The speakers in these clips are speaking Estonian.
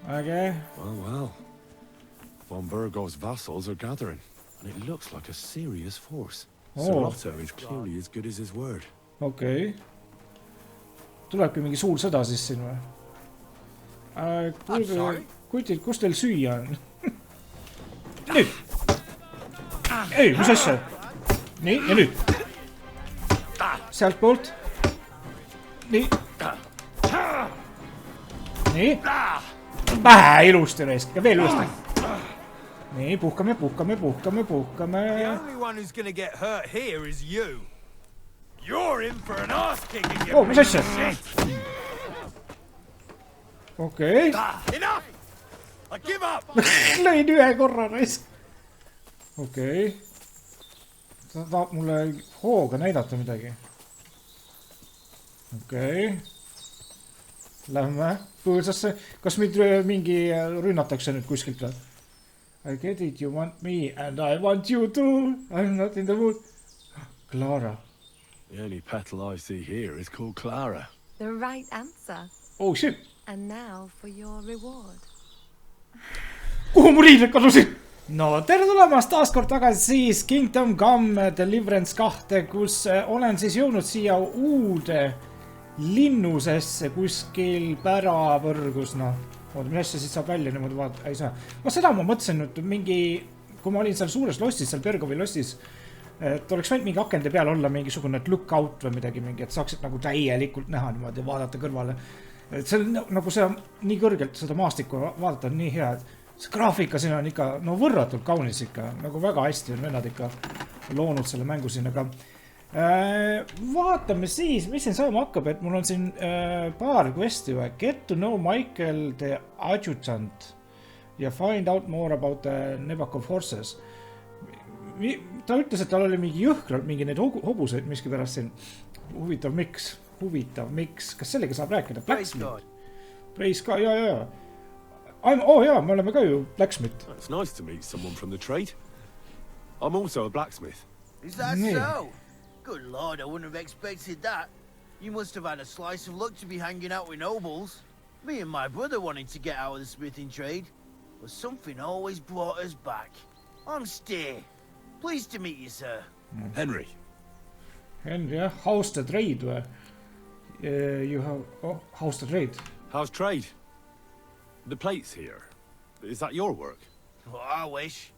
Äge. Well. Von Burgo's vassals are gathering, and it looks like a serious force. Serrato is clearly as good as his word. Okei. Tulebki mingi suur sõda siis siin või? Kutid, kus teil süüa on? Nüüd! Ei, mis asja? Nii, ja nüüd? Sealt poolt. Nii. Nii. Pähe ilusti raisk. Ja veel uuesti. Nii, puhkame. The only one who's gonna get hurt here is you. You're in for an ass kicking, you mis asja? Okei. Enough! I give up! Lõin ühe korra raisk. Okei. Ta tahab mulle hooga näidata midagi. Okei. Lähme põõsaste. Kas meid mingi rünnatakse nüüd kuskilt? I get it, you want me and I want you too. I'm not in the mood. Klara. The only petal I see here is called Klara. The right answer. Oh shit. And now for your reward. Kuhu mu riided kadusid? No, tere tulemast taas kord tagasi siis Kingdom Come Deliverance 2, kus olen siis jõudnud siia uude linnusesse kuskil päravõrgus, noh. Oota, mis asja siit saab välja niimoodi vaadata? Ei saa. Seda ma mõtlesin nüüd mingi, kui ma olin seal suures lostis, seal Bergovi lostis, et oleks võinud mingi akende peal olla mingisugune lookout või midagi mingi, et saaksid nagu täielikult näha niimoodi ja vaadata kõrvale. Et see on nagu see nii kõrgelt seda maastikku vaadata on nii hea, et see graafika siin on ikka, no võrratult kaunis ikka, nagu väga hästi on vennad ikka loonud selle mängu siin, aga vaatame siis, mis siin saama hakkab, et mul on siin paar questi või. Get to know Michael the Adjutant ja find out more about the Nebakov horses. Ta ütles, et tal oli mingi jõhkralt mingi neid hobuseid miski pärast siin. Huvitav miks. Kas sellega saab rääkida? Blacksmith. Praise God, jaa. Jaa, me oleme ka ju blacksmith. It's nice to meet someone from the trade. I'm also a blacksmith. Is that so? Good lord, I wouldn't have expected that. You must have had a slice of luck to be hanging out with nobles. Me and my brother wanted to get out of the smithing trade, but something always brought us back. I'm Steer. Pleased to meet you, sir. Henry. Henry, yeah. How's the trade? You have... how's the trade? How's trade? The plates here. Is that your work? Well, I wish.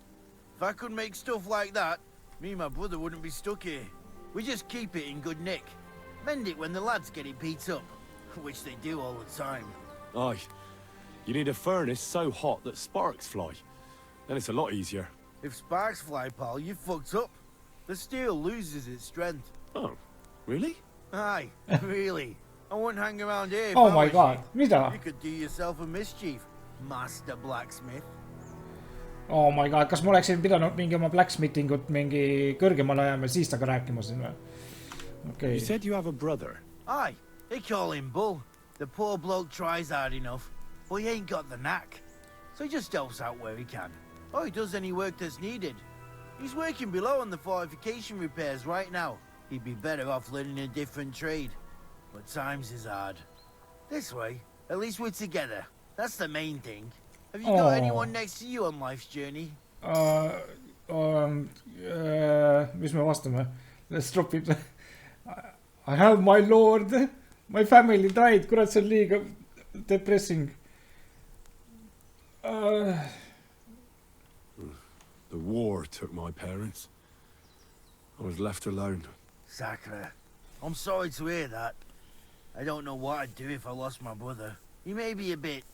If I could make stuff like that, me and my brother wouldn't be stuck here. We just keep it in good nick. Mend it when the lads get it beat up, which they do all the time. Aye. You need a furnace so hot that sparks fly. Then it's a lot easier. If sparks fly, pal, you fucked up. The steel loses its strength. Oh, really? Aye, really. I wouldn't hang around here. Oh my god, mida? You could do yourself a mischief, Master Blacksmith. Oh my god, kas ma oleksin pidanud mingi oma blacksmithingut mingi kõrgemale ajama, siis taga rääkima siin või? Okay. You said you have a brother. Aye, they call him Bull. The poor bloke tries hard enough, but he ain't got the knack. So he just helps out where he can. Or he does any work that's needed. He's working below on the fortification repairs right now. He'd be better off learning a different trade. But times is hard. This way, at least we're together. That's the main thing. Have you got anyone next to you on life's journey? Mis me vastame? Let's drop it. I have my lord. My family died. Kurat, see on liiga depressing. The war took my parents. I was left alone. Sacre. I'm sorry to hear that. I don't know what I'd do if I lost my brother. He may be a bit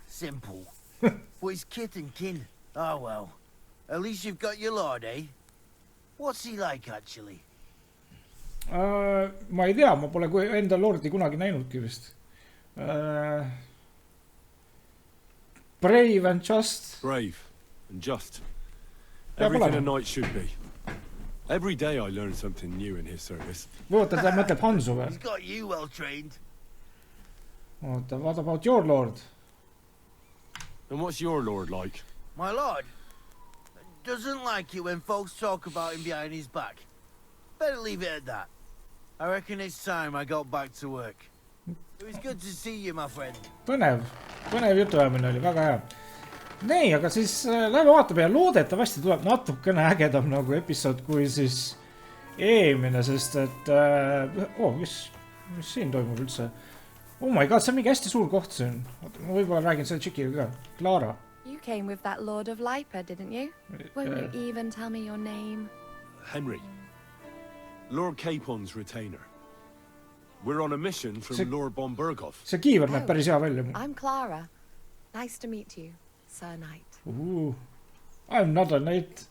simple. But he's kith and kin. Oh well. At least you've got your lord, eh? What's he like, actually? Ma ei tea, ma pole enda lordi kunagi näinudki vist. Brave and just. Brave and just. Everything a knight should be. Every day I learn something new in his service. Oota, ta mõtleb Hansu või? He's got you well trained. Oota, what about your lord? And what's your lord like? My lord doesn't like it when folks talk about him behind his back. Better leave it at that. I reckon it's time I got back to work. It was good to see you, my friend. Põnev jutuajamine oli, väga hea. Nii, aga siis lähme vaatame ja loodetavasti tuleb natukene ägedam nagu episood kui siis eelmine, sest et mis siin toimub üldse? Oh my god, see on mingi hästi suur koht siin. Ma võib-olla räägin selle tšikiga ka. Klara. You came with that Lord of Lipa, didn't you? Won't you even tell me your name? Henry. Lord Capon's retainer. We're on a mission from Lord Bombergov. See kiiver näeb päris hea välja. I'm Klara. Nice to meet you, Sir Knight. I'm not a knight.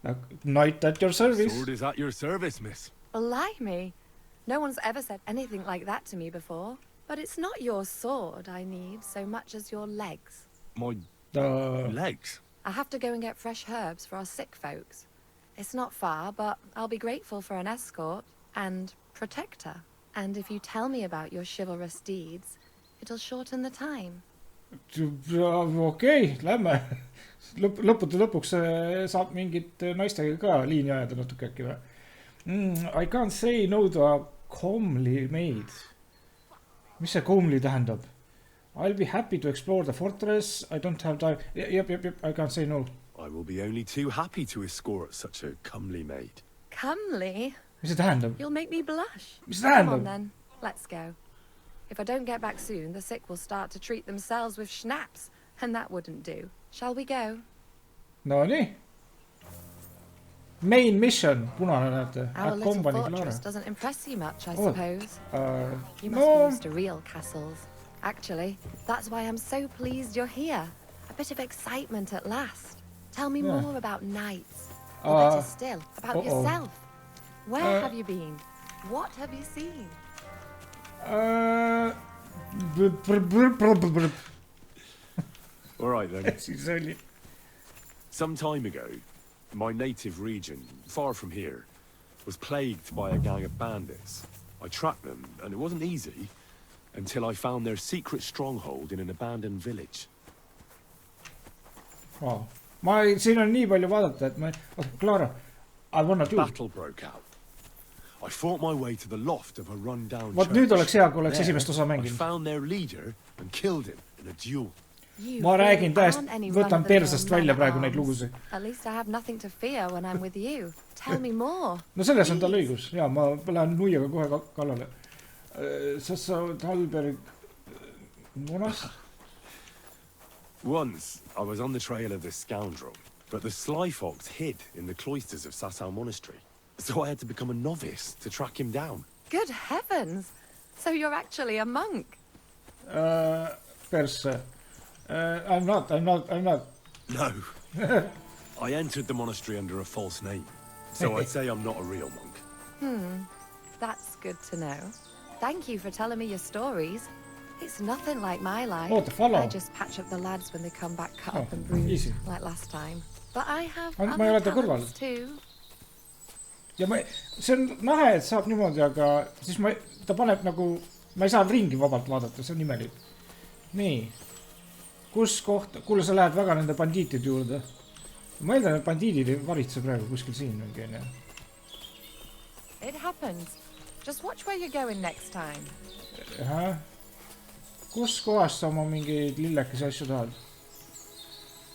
A knight at your service. Sword is at your service, miss. Blimey. No one's ever said anything like that to me before. But it's not your sword I need so much as your legs. My legs? I have to go and get fresh herbs for our sick folks. It's not far, but I'll be grateful for an escort and protector. And if you tell me about your chivalrous deeds, it'll shorten the time. Okei, lähme. Lõpuks saab mingit naistega ka liini ajada natuke äkki või? I can't say no to a comely maid. Mis see comely tähendab? I'll be happy to explore the fortress. I don't have time. Yep, I can't say no. I will be only too happy to escort such a comely maid. Comely? Mis see tähendab? You'll make me blush. Mis see tähendab? Come on then, let's go. If I don't get back soon, the sick will start to treat themselves with schnapps, and that wouldn't do. Shall we go? No nii. Main mission, punane näete. Our little fortress doesn't impress you much, I suppose. You must be used to real castles. Actually, that's why I'm so pleased you're here. A bit of excitement at last. Tell me more about knights. Or better still, about yourself. Where have you been? What have you seen? All right then. Some time ago, my native region, far from here, was plagued by a gang of bandits. I tracked them, and it wasn't easy, until I found their secret stronghold in an abandoned village. Wow. Siin on nii palju vaadata, et ma... Klara, I wanna do... Battle broke out. I fought my way to the loft of a run-down church. Nüüd oleks hea, kui oleks esimest osa mänginud. I found their leader and killed him in a duel. Ma räägin täiesti, võtan persest välja praegu neid lugusid. At least I have nothing to fear when I'm with you. Tell me more. No selles on tal õigus. Jaa, ma lähen nuiaga kohe kallale. Sa Talberg... Monas? Once, I was on the trail of this scoundrel, but the sly fox hid in the cloisters of Sasau Monastery. So I had to become a novice to track him down. Good heavens! So you're actually a monk? Perse. I'm not. No. I entered the monastery under a false name, so I'd say I'm not a real monk. That's good to know. Thank you for telling me your stories. It's nothing like my life. I just patch up the lads when they come back cut up and bruised, like last time. But I have other talents too. Ja see on nahe, et saab niimoodi, aga siis ta paneb nagu, ma ei saa ringi vabalt vaadata, see on imelik. Nii. Kus koht, kuule sa lähed väga nende bandiitide juurde. Ma eeldan, et bandiidid ei varitse praegu kuskil siin mingi, on. It happens. Just watch where you're going next time. Kus kohast sa oma mingeid lillekesi asju tahad?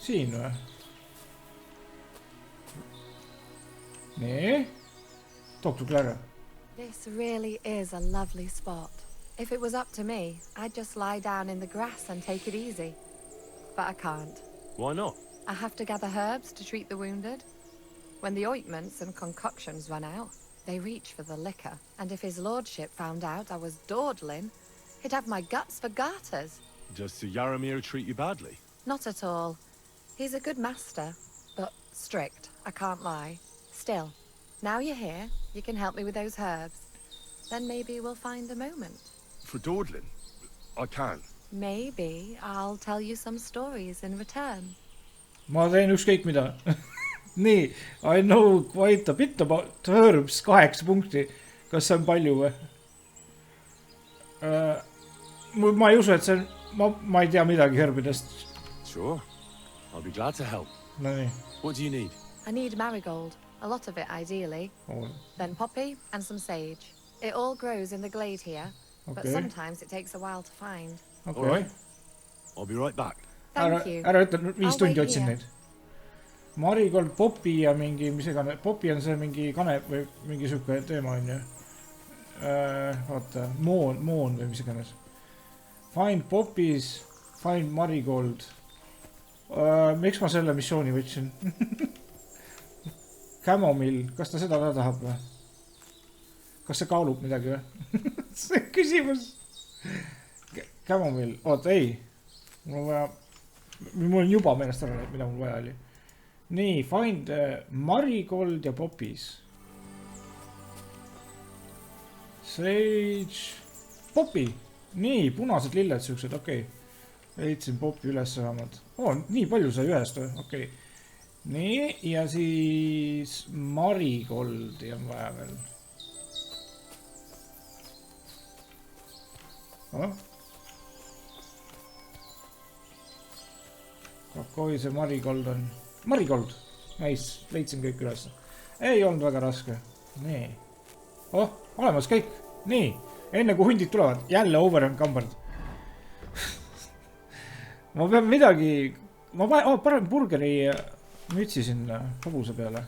Siin või? Nii. Talk to Klara. This really is a lovely spot. If it was up to me, I'd just lie down in the grass and take it easy. But I can't. Why not? I have to gather herbs to treat the wounded. When the ointments and concoctions run out, they reach for the liquor. And if his lordship found out I was dawdling, he'd have my guts for garters. Does Sir Yaramir treat you badly? Not at all. He's a good master, but strict, I can't lie. Still, now you're here, you can help me with those herbs. Then maybe we'll find a moment. For dawdling? I can. Maybe I'll tell you some stories in return. Ma teen ükskõik mida. Nii, I know quite a bit about herbs, 8 punkti. Kas see on palju või? Ma ei usu, et see on, ma ei tea midagi herbidest. Sure, I'll be glad to help. No nii. What do you need? I need marigold, a lot of it ideally. Then poppy and some sage. It all grows in the glade here. but sometimes it takes a while to find. All right. I'll be right back. Thank you. Ära ütle, 5 I'll tundi wait otsin here. neid. Marigold, Popi ja mingi, mis egane, Popi on see mingi kane või mingi siuke teema on ju. Vaata, moon või mis iganes. Find Popis, find Marigold. Miks ma selle missiooni võtsin? Camomill, kas ta seda ka tahab või? Kas see kaalub midagi või? See küsimus. Camomill, oota, ei. Mul on vaja, mul on juba meelest ära, mida mul vaja oli. Nii, find Marigold ja Popis. SAAGE, Popi. Nii, punased lilled siuksed, okei. Leidsin Popi üles vähemalt. Nii palju sai ühest või? Okei. Nii, ja siis Marigoldi on vaja veel. Kakoi see Marigold on. Marigold! Nice, leidsin kõik üles. Ei olnud väga raske. Nii. Olemas kõik. Nii, enne kui hundid tulevad. Jälle overencumbered. Ma pean midagi... Ma panen burgeri mütsi sinna hobuse peale.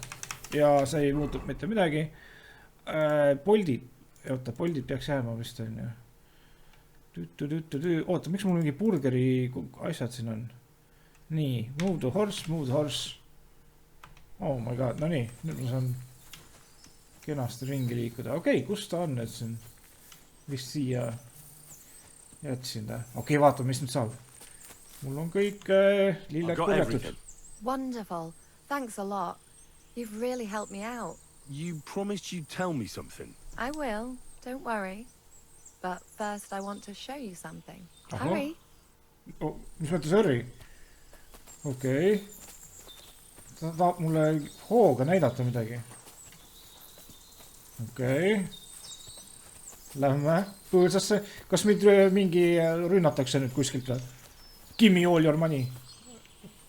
Ja see ei muutub mitte midagi. Poldid. Oota, poldid peaks jääma vist on ju. Oota, miks mul mingi burgeri asjad siin on? Nii, move the horse. Oh my god, no nii. Nüüd ma saan kenasti ringi liikuda. Okei, kus ta on nüüd siin? Vist siia jätsin ta. Okei, vaatame, mis nüüd saab. Mul on kõik lilled korjatud. Wonderful. Thanks a lot. You've really helped me out. You promised you'd tell me something. I will. Don't worry. But first I want to show you something. Hurry. Mis mõttes hurry? Okei. Ta tahab mulle hooga näidata midagi. Okei. Lähme põõsaste. Kas meid mingi rünnatakse nüüd kuskilt või? Give me all your money.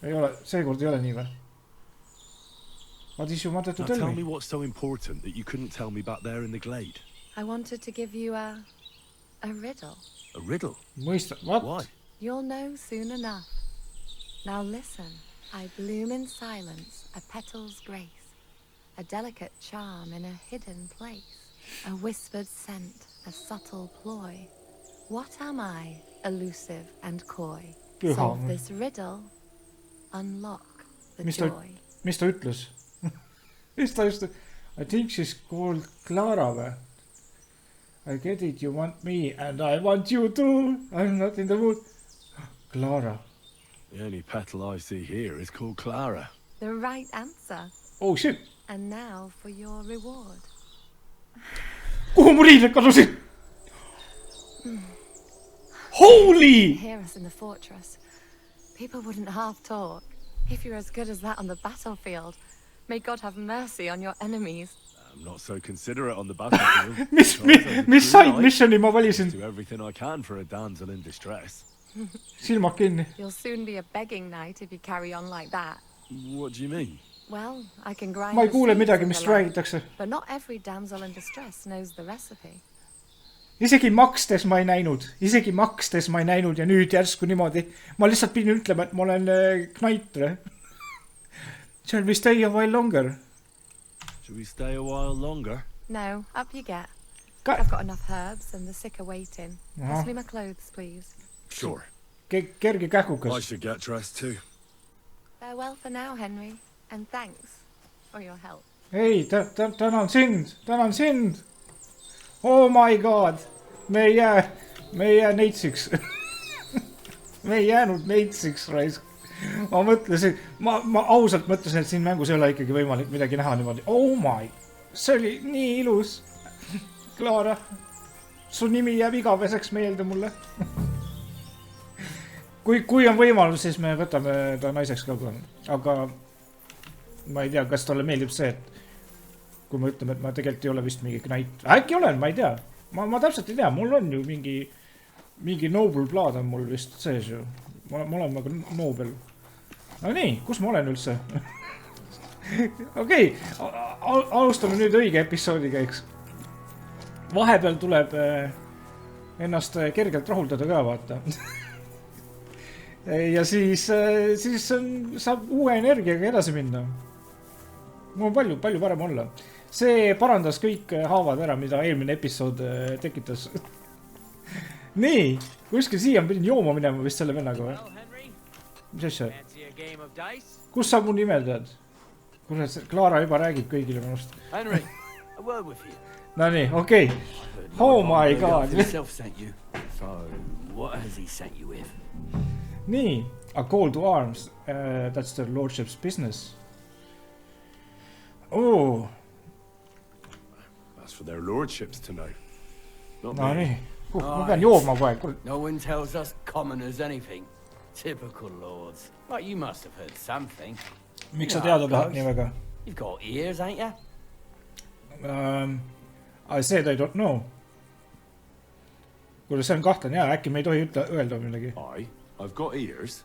Ei ole, seekord ei ole nii või? What is you wanted to tell me? Tell me what's so important that you couldn't tell me back there in the glade. I wanted to give you a riddle. A riddle? Mõista, what? Why? You'll know soon enough. Now listen. I bloom in silence, a petal's grace, a delicate charm in a hidden place, a whispered scent, a subtle ploy. What am I, elusive and coy? Solve this riddle, unlock the joy. Mis ta ütles? Mis ta just... I think she's called Klara või? I get it, you want me and I want you too. I'm not in the mood. Klara. The only petal I see here is called Klara. The right answer. Oh shit. And now for your reward. Kuhu mu riided kadusid? Holy! Hear us in the fortress. People wouldn't half talk. If you're as good as that on the battlefield, may God have mercy on your enemies. I'm not so considerate on the battlefield. Mis side missioni ma valisin? Do everything I can for a damsel in distress. Silmad kinni. You'll soon be a begging knight if you carry on like that. What do you mean? Well, I can grind. Ma ei kuule midagi, mis räägitakse. But not every damsel in distress knows the recipe. Isegi makstes ma ei näinud. Ja nüüd järsku niimoodi. Ma lihtsalt pidin ütlema, et ma olen knight. Shall we stay a while longer? Should we stay a while longer? No, up you get. I've got enough herbs and the sick are waiting. Pass me my clothes, please. Sure. Kerge kähkukas. I should get dressed too. Farewell for now, Henry. And thanks for your help. Ei, tänan sind. Oh my god. Me ei jää neitsiks. Me ei jäänud neitsiks, raisk. Ma mõtlesin, ma ausalt mõtlesin, et siin mängus ei ole ikkagi võimalik midagi näha niimoodi. Oh my. See oli nii ilus. Klara, su nimi jääb igaveseks meelde mulle. Kui on võimalus, siis me võtame ta naiseks ka. Aga ma ei tea, kas talle meeldib see, et kui me ütleme, et ma tegelikult ei ole vist mingi knight. Äkki olen, ma ei tea. Ma täpselt ei tea, mul on ju mingi noble blood on mul vist sees ju. Ma olen aga noobel. No nii, kus ma olen üldse? Okei, alustame nüüd õige episoodi käiks. Vahepeal tuleb ennast kergelt rahuldada ka, vaata. Ja siis saab uue energiaga edasi minna. Mul on palju parem olla. See parandas kõik haavad ära, mida eelmine episood tekitas. Nii, kuskil siia pidin jooma minema vist selle vennaga või? Mis asja? Kus sa mu nime tead? Kurat, Klara juba räägib kõigile minust. No nii, okei. Oh my god. Nii, a call to arms. That's the lordship's business. Oh. That's for their lordships to know. Not no me. Nii. Ma pean jooma poeg. No one tells us commoners anything. Typical lords. Like you must have heard something. Miks sa teada tahad nii väga? You've got ears, ain't you? I said I don't know. Kuule, see on kahtlen, jaa, äkki me ei tohi öelda millegi. I've got ears,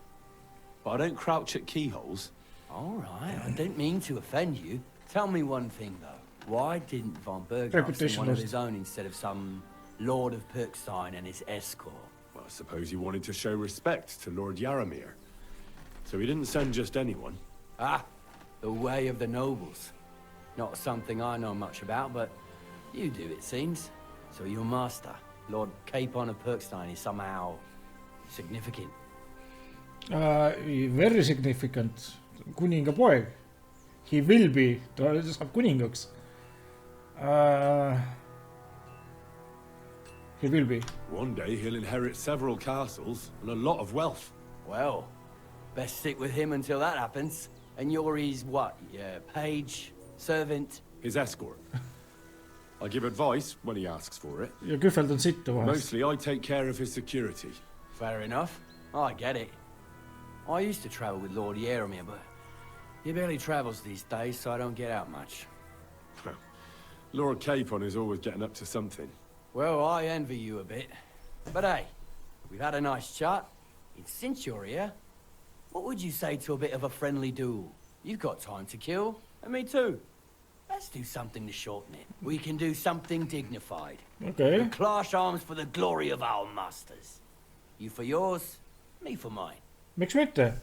but I don't crouch at keyholes. All right, I don't mean to offend you. Tell me one thing, though. Why didn't Von Berghoff send one of his own instead of some Lord of Perkstein and his escort? Well, I suppose he wanted to show respect to Lord Yaramir. So he didn't send just anyone. Ah, the way of the nobles. Not something I know much about, but you do, it seems. So your master, Lord Capon of Perkstein, is somehow significant. Very significant. Kuninga poeg. He will be. Ta saab kuningaks. He will be. One day he'll inherit several castles and a lot of wealth. Well, best stick with him until that happens. And you're his what? Page? Servant? His escort. I give advice when he asks for it. Ja kühveldan sittu vahest. Mostly I take care of his security. Fair enough. I get it. I used to travel with Lord Yaramir, but he barely travels these days, so I don't get out much. Lord Capon is always getting up to something. Well, I envy you a bit. But hey, we've had a nice chat. And since you're here, what would you say to a bit of a friendly duel? You've got time to kill, and me too. Let's do something to shorten it. We can do something dignified. Okay. We clash arms for the glory of our masters. You for yours, me for mine. Miks mitte?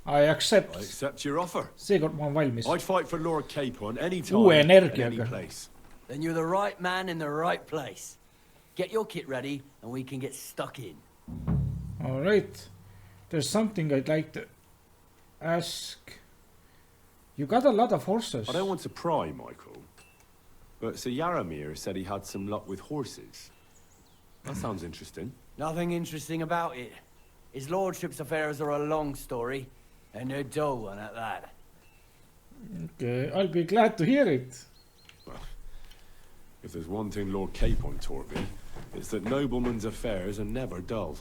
I accept your offer. Seekord ma olen valmis. I'd fight for Lord Capon any time, Uue any energiaga. place. Then you're the right man in the right place. Get your kit ready, and we can get stuck in. All right. There's something I'd like to ask. You got a lot of horses. I don't want to pry, Michael, but Sir Yaramir said he had some luck with horses. That sounds interesting. Nothing interesting about it. His lordship's affairs are a long story, and a dull one at that. Okay, I'll be glad to hear it. Well, if there's one thing Lord Capon taught me, it's that noblemen's affairs are never dull.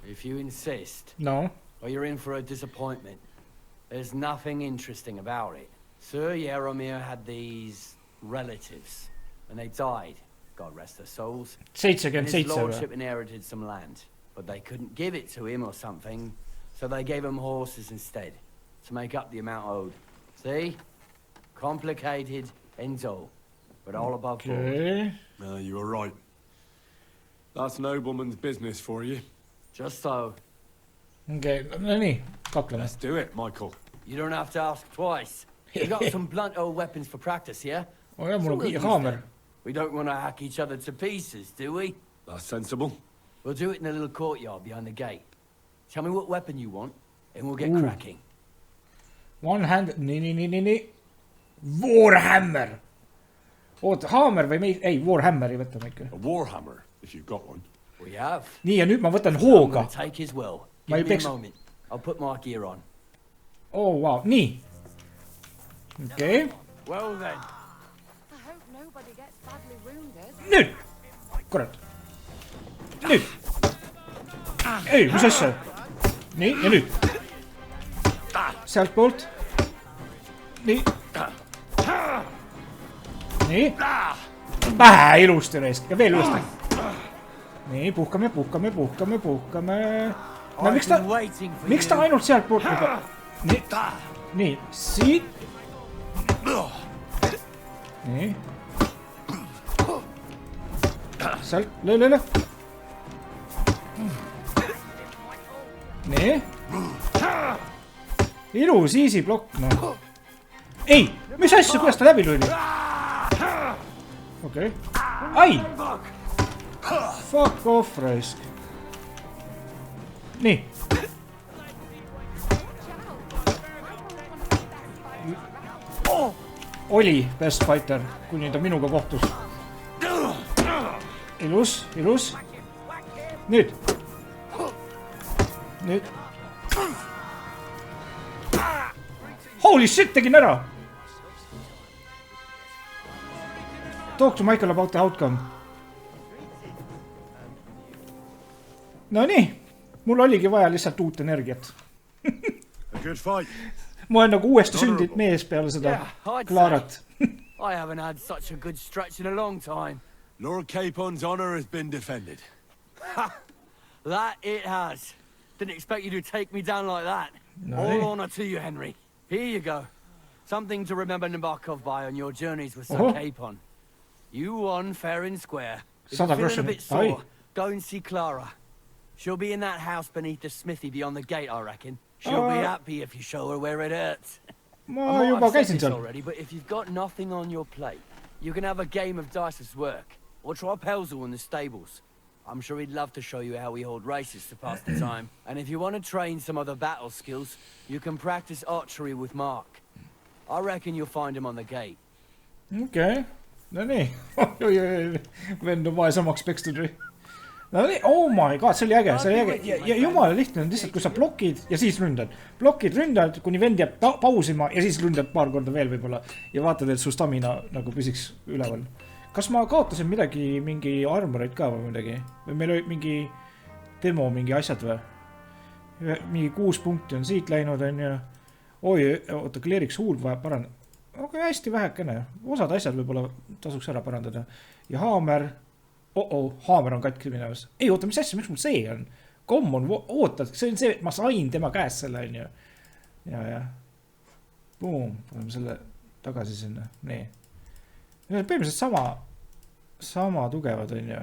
If you insist. No. Well, you're in for a disappointment. There's nothing interesting about it. Sir Yaramir had these relatives, and they died. God rest their souls. 77 and his lordship inherited some land, but they couldn't give it to him or something, so they gave him horses instead, to make up the amount owed. See? Complicated and dull, but all above board. You were right. That's nobleman's business for you. Just so. Okay, no nii, kakleme. Let's do it, Michael. You don't have to ask twice. You got some blunt old weapons for practice here? Oh ja, mul on haamer. We don't want to hack each other to pieces, do we? That's sensible. We'll do it in a little courtyard behind the gate. Tell me what weapon you want, and we'll get cracking. One hand, nii. Warhammer! Oota, haamer või meid? Ei, Warhammeri võtame ikka. A warhammer, if you've got one. We have. Nii, ja nüüd ma võtan hooga. I'm gonna take his will. Give me a moment. I'll put my gear on. Oh, wow. Nii. Okay. Well then. I hope nobody gets badly wounded. Nüüd! Kurat. Nüüd! Ei, mis asja? Nii, ja nüüd. Sealt poolt. Nii. Nii. Pähe ilusti raisk. Ja veel uuesti. Nii, puhkame. No, miks ta ainult sealt poolt juba? Nii, siit. Nii. Sealt, lõõ. nii. Ilus, easy blokk, no. Ei, mis asja, kuidas ta läbi tuli? Okei. Ai! Fuck off, raisk. Nii. Oli best fighter, kuni ta minuga kohtus. Ilus, ilus. Nüüd. Nüüd. Holy shit, tegin ära! Talk to Michael about the outcome. No nii, mul oligi vaja lihtsalt uut energiat. Ma olen nagu uuesti sündid mees peale seda Klarat. I haven't had such a good stretch in a long time. Lord Capon's honor has been defended. That it has. Didn't expect you to take me down like that. No. All honor to you, Henry. Here you go. Something to remember Nabokov by on your journeys with Sir Capon. You won fair and square. If you're feeling a bit sore, go and see Klara. She'll be in that house beneath the smithy beyond the gate, I reckon. She'll be happy if you show her where it hurts. I might have said this already, but if you've got nothing on your plate, you can have a game of dice's work, or try Pelzel in the stables. I'm sure he'd love to show you how we hold races to pass the time. And if you want to train some other battle skills, you can practice archery with Mark. I reckon you'll find him on the gate. Okay. No nii. Vend on vaesamaks pekstud või? No nii, oh my god, see oli äge, see oli äge. Ja jumala lihtne on lihtsalt, kui sa blokid ja siis ründad. Blokid, ründad, kuni vend jääb pausima ja siis ründad paar korda veel võib-olla. Ja vaatad, et su stamina nagu püsiks üleval. Kas ma kaotasin midagi, mingi armoreid ka või midagi? Või meil oli mingi demo, mingi asjad või? Mingi 6 punkti on siit läinud, on ju. Oi, oota, kleeriks huul vaja parandada. Aga hästi vähekene. Osad asjad võib-olla tasuks ära parandada. Ja haamer. Haamer on katki minemas. Ei, oota, mis asja, miks mul see on? Common, oota, see on see, et ma sain tema käest selle, on ju. Ja. Boom, paneme selle tagasi sinna. Nii. Põhimõtteliselt sama tugevad, on ju.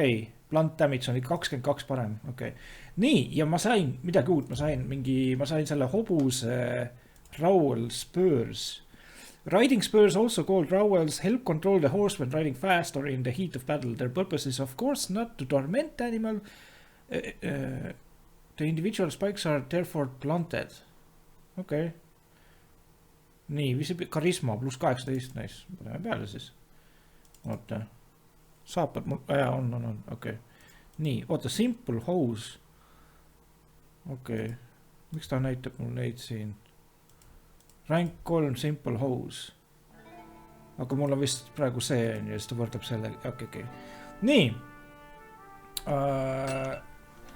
Ei, blunt damage on 22 parem, okei. Nii, ja ma sain midagi uut, ma sain selle hobuse Rowell Spurs. Riding spurs, also called rowels, help control the horse when riding fast or in the heat of battle. Their purpose is, of course, not to torment the animal. The individual spikes are therefore blunted. Okay. Nii, karisma pluss 18, nice. Paneme peale siis. Oota. Saapad mul, on, okei. Nii, oota, simple hose. Okei. Miks ta näitab mul neid siin? Rank 3 simple hose. Aga mul on vist praegu see on ja siis ta võrdab selle. Okei. Nii.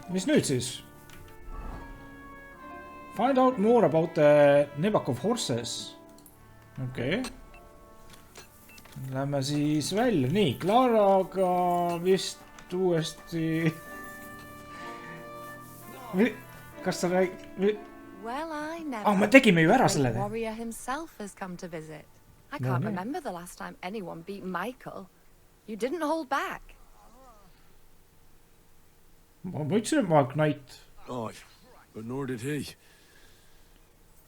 Mis nüüd siis? Find out more about the Nabokov horses. Okei. Lähme siis välja. Nii, Klaraga vist uuesti. Kas sa räägid? Well, I never. Me tegime ju ära selle. The warrior himself has come to visit. I can't remember the last time anyone beat Michael. You didn't hold back. Oh, but nor did he.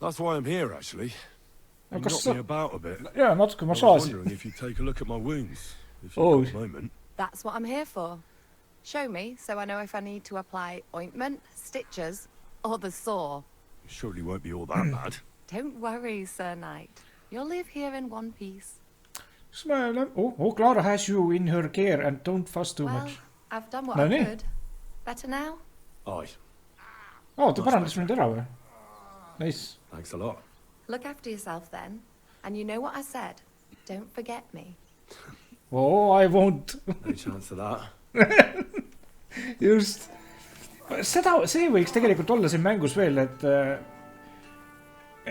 That's why I'm here, actually. You knocked me about a bit. Yeah, natuke ma saasin. I was wondering if you'd take a look at my wounds. If you've got a moment. That's what I'm here for. Show me, so I know if I need to apply ointment, stitches, or the saw. Surely won't be all that bad. Don't worry, Sir Knight. You'll live here in one piece. Klara has you in her care and don't fuss too much. I've done what I could. Better now? Aye. Ta parandas mind ära või? Nice. Thanks a lot. Look after yourself then. And you know what I said. Don't forget me. I won't. No chance of that. Just. See võiks tegelikult olla siin mängus veel, et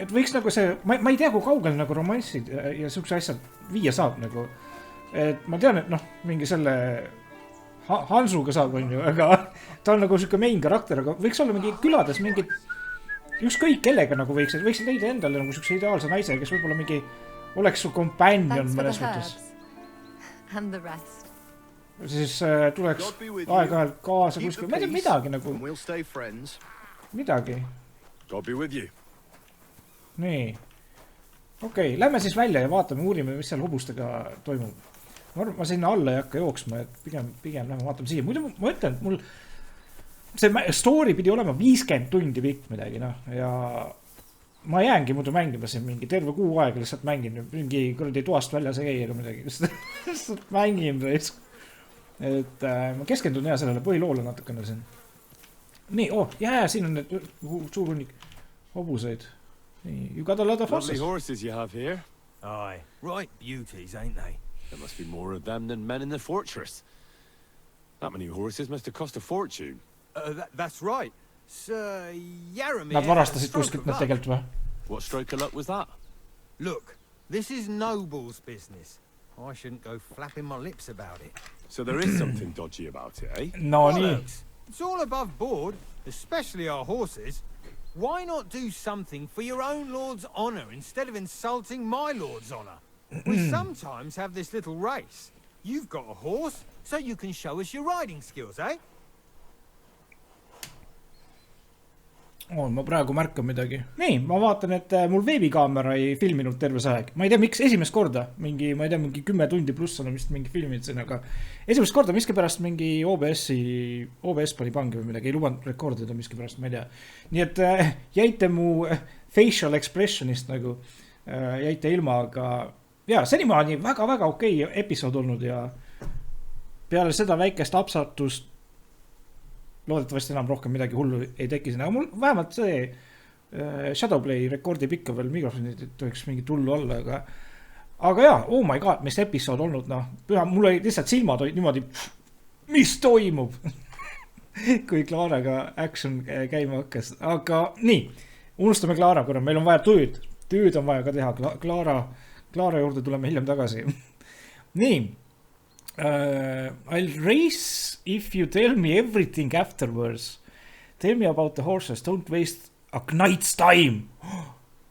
võiks nagu see, ma ei tea, kui kaugel nagu romanssid ja siukse asjad viia saab nagu. Et ma tean, et mingi selle Hansuga saab, on ju, aga ta on nagu siuke main karakter, aga võiks olla mingi külades mingid, ükskõik kellega nagu võiksid leida endale nagu siukse ideaalse naise, kes võib-olla mingi oleks su companion mõnes mõttes. And the rest. siis tuleks aeg-ajalt kaasa kuskil. Ma ei tea midagi nagu. Midagi. God be with you. Nii. Okei, lähme siis välja ja vaatame, uurime, mis seal hobustega toimub. Ma sinna alla ei hakka jooksma, et pigem lähme vaatame siia. Muidu ma ütlen, et mul see story pidi olema 50 tundi pikk midagi, noh. Ja ma jäängi muidu mängima siin mingi terve kuu aega lihtsalt mängin. Mingi kuradi toast väljas ei käi ega midagi. Lihtsalt mängin. Et ma keskendun hea sellele põhiloole natukene siin. Nii, siin on need suur hunnik hobuseid. You got a lot of horses. Lovely horses you have here. Aye, right beauties, ain't they? There must be more of them than men in the fortress. That many horses must have cost a fortune. That's right. Sir Yaramir. Nad varastasid kuskilt nad tegelikult või? What stroke of luck was that? Look, this is Noble's business. I shouldn't go flapping my lips about it. So there is something dodgy about it, eh? No, nii. It's all above board, especially our horses. Why not do something for your own lord's honor instead of insulting my lord's honor? We sometimes have this little race. You've got a horse, so you can show us your riding skills, eh? Ma praegu märkan midagi. Nii, ma vaatan, et mul veebikaamera ei filminud terve see aeg. Ma ei tea, miks esimest korda. Mingi 10 tundi pluss on vist mingi filmid siin, aga esimest korda miski pärast mingi OBS pani pangi või midagi. Ei lubanud rekordida miski pärast, ma ei tea. Nii et jäite mu facial expressionist nagu. Jäite ilma, aga ja senimaani väga-väga okei episood olnud ja peale seda väikest apsatust loodetavasti enam rohkem midagi hullu ei tekkisin, aga mul vähemalt see Shadowplay rekordib ikka veel mikrofonid, et tohiks mingi tullu olla, aga jaa, oh my god, mis episood olnud, noh, mul oli lihtsalt silmad olid niimoodi, mis toimub, kui Klaraga action käima hakkas, aga nii, unustame Klara, kuna meil on vaja tööd on vaja ka teha, Klara juurde tuleme hiljem tagasi, nii. I'll race if you tell me everything afterwards. Tell me about the horses. Don't waste a knight's time.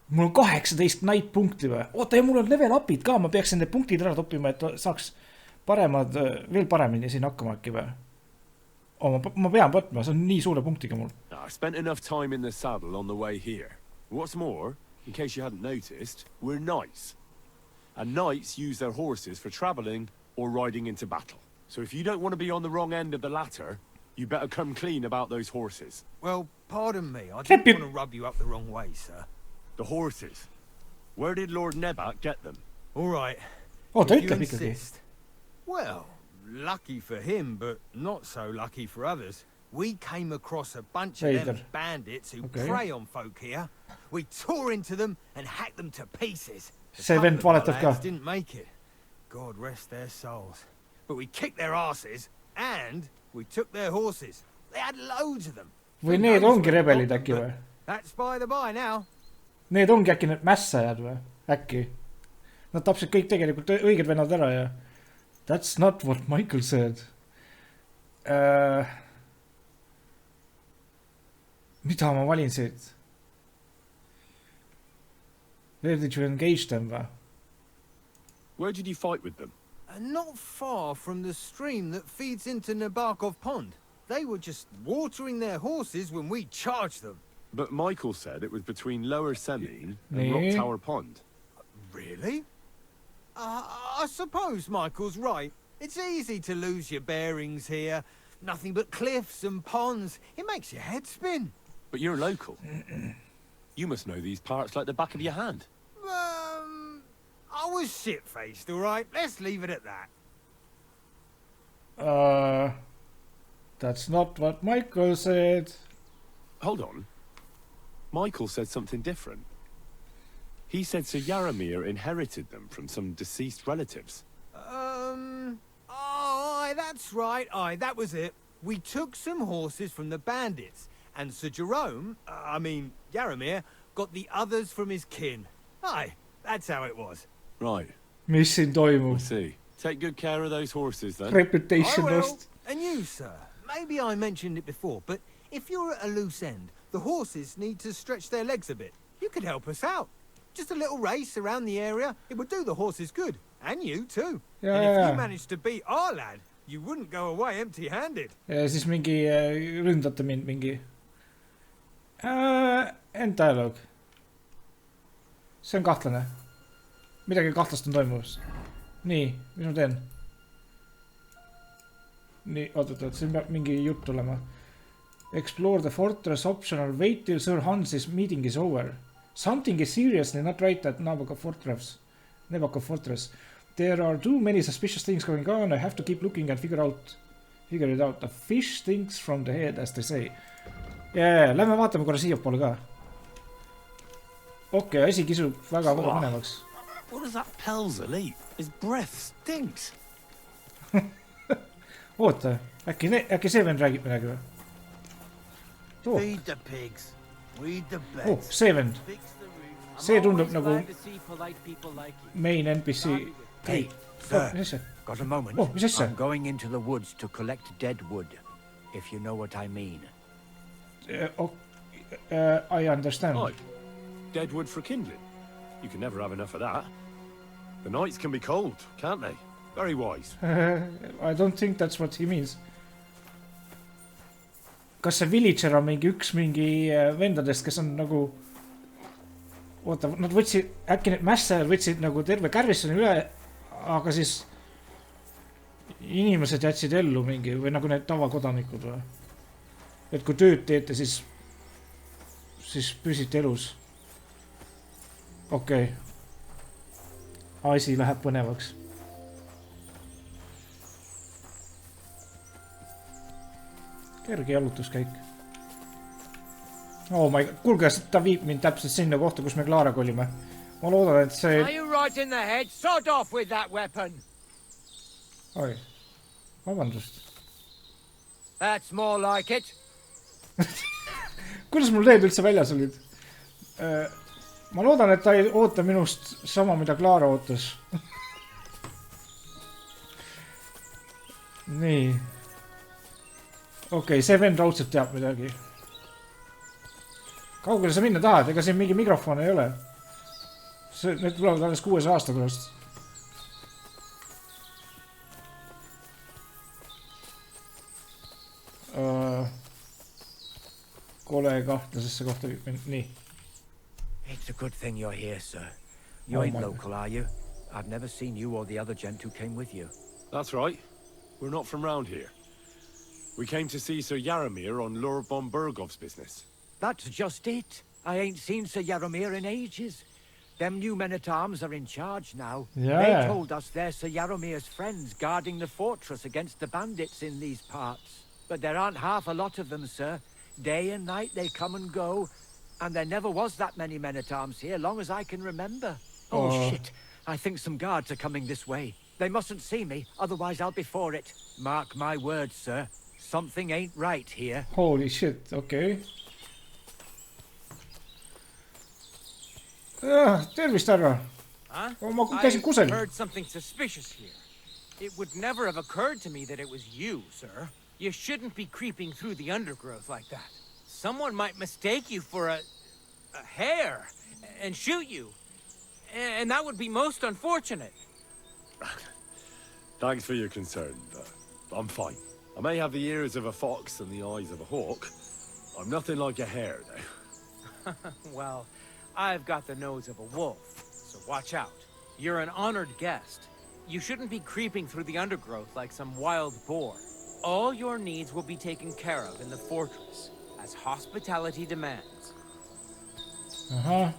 Mul on 18 knight punkti või? Oota, ja mul on level up'id ka. Ma peaksin need punktid ära toppima, et saaks veel paremini siin hakkama äkki või? Ma pean võtma, see on nii suure punktiga mul. I spent enough time in the saddle on the way here. What's more, in case you hadn't noticed, we're knights. And knights use their horses for traveling or riding into battle. So if you don't want to be on the wrong end of the latter, you better come clean about those horses. Well, pardon me, I didn't want to rub you up the wrong way, sir. The horses. Where did Lord Nebat get them? All right. Ta ütleb ikkagi. Well, lucky for him, but not so lucky for others. We came across a bunch of them bandits who prey on folk here. We tore into them and hacked them to pieces. See vend valetab ka. Didn't make it. God rest their souls. But we kicked their asses and we took their horses. They had loads of them. Või need ongi rebelid äkki või? That's by the by now. Need ongi äkki need mässajad või? Äkki. Nad tapsid kõik tegelikult õiged vennad ära ja that's not what Michael said. Mida ma valin siit? Where did you engage them või? Where did you fight with them? Not far from the stream that feeds into Nabakov Pond. They were just watering their horses when we charged them. But Michael said it was between Lower Semine and Rock Tower Pond. Really? I suppose Michael's right. It's easy to lose your bearings here. Nothing but cliffs and ponds. It makes your head spin. But you're local. You must know these parts like the back of your hand. I was shit-faced, all right? Let's leave it at that. That's not what Michael said. Hold on. Michael said something different. He said Sir Yaramir inherited them from some deceased relatives. Aye, that's right. Aye, that was it. We took some horses from the bandits, and Sir Yaramir, got the others from his kin. Aye, that's how it was. Right. Mis siin toimub? I see. Take good care of those horses then. Reputation lost. And you, sir. Maybe I mentioned it before, but if you're at a loose end, the horses need to stretch their legs a bit. You could help us out. Just a little race around the area. It would do the horses good. And you too. Yeah. And if you manage to beat our lad, You wouldn't go away empty-handed. Ja siis mingi ründate mind mingi. End dialoog. See on kahtlane. Midagi kahtlast on toimumas. Nii, mis ma teen? Nii, oot, siin peab mingi jutt tulema. Explore the fortress optional. Wait till Sir Hans's meeting is over. Something is seriously not right at Nabokov Fortress. There are too many suspicious things going on. I have to keep looking and figure it out. The fish thinks from the head, as they say. Yeah, lähme vaatame korra siia poole ka. Okei, asi kisub väga minevaks. What does that Pelzer eat? His breath stinks. Oota, äkki see vend räägib midagi või? Feed the pigs. Weed the beds. See vend. See tundub nagu main NPC. Hey, sir, got a moment? I'm going into the woods to collect dead wood, if you know what I mean. I understand. Oh, dead wood for kindling. You can never have enough of that. The nights can be cold, can't they? Very wise. I don't think that's what he means. Kas see villager on mingi vendadest, kes on nagu... Oota, nad võtsid, äkki need mässajad võtsid nagu terve Garrisoni üle, aga siis inimesed jätsid ellu mingi, või nagu need tavakodanikud või? Et kui tööd teete, siis püsite elus. Okei. Asi läheb põnevaks. Kerge jalutuskäik. Oh my god, kuulge, ta viib mind täpselt sinna kohta, kus me Klaaraga olime. Ma loodan, et see... Are you right in the head? Sod off with that weapon! Oi, vabandust. That's more like it. Kuidas mul need üldse väljas olid? Ma loodan, et ta ei oota minust sama, mida Klaara ootas. Nii. Okei, see vend raudselt teab midagi. Kaugele sa minna tahad? Ega siin mingi mikrofon ei ole. Need tulevad alles 6 aasta pärast. Kole kahtlasesse kohta. Nii. It's a good thing you're here, sir. You ain't local, are you? I've never seen you or the other gent who came with you. That's right. We're not from round here. We came to see Sir Jaromir on Lord von Bergov's business. That's just it. I ain't seen Sir Jaromir in ages. Them new men-at-arms are in charge now. Yeah. They told us they're Sir Jaromir's friends guarding the fortress against the bandits in these parts. But there aren't half a lot of them, sir. Day and night they come and go. And there never was that many men-at-arms here, long as I can remember. Oh, shit. I think some guards are coming this way. They mustn't see me, otherwise I'll be for it. Mark my words, sir. Something ain't right here. Holy shit, okay. Tervist, härra. Ma käisin kusel. I heard something suspicious here. It would never have occurred to me that it was you, sir. You shouldn't be creeping through the undergrowth like that. Someone might mistake you for a hare and shoot you. And that would be most unfortunate. Thanks for your concern. I'm fine. I may have the ears of a fox and the eyes of a hawk. I'm nothing like a hare, though. Well, I've got the nose of a wolf, so watch out. You're an honored guest. You shouldn't be creeping through the undergrowth like some wild boar. All your needs will be taken care of in the fortress, as hospitality demands. Aha.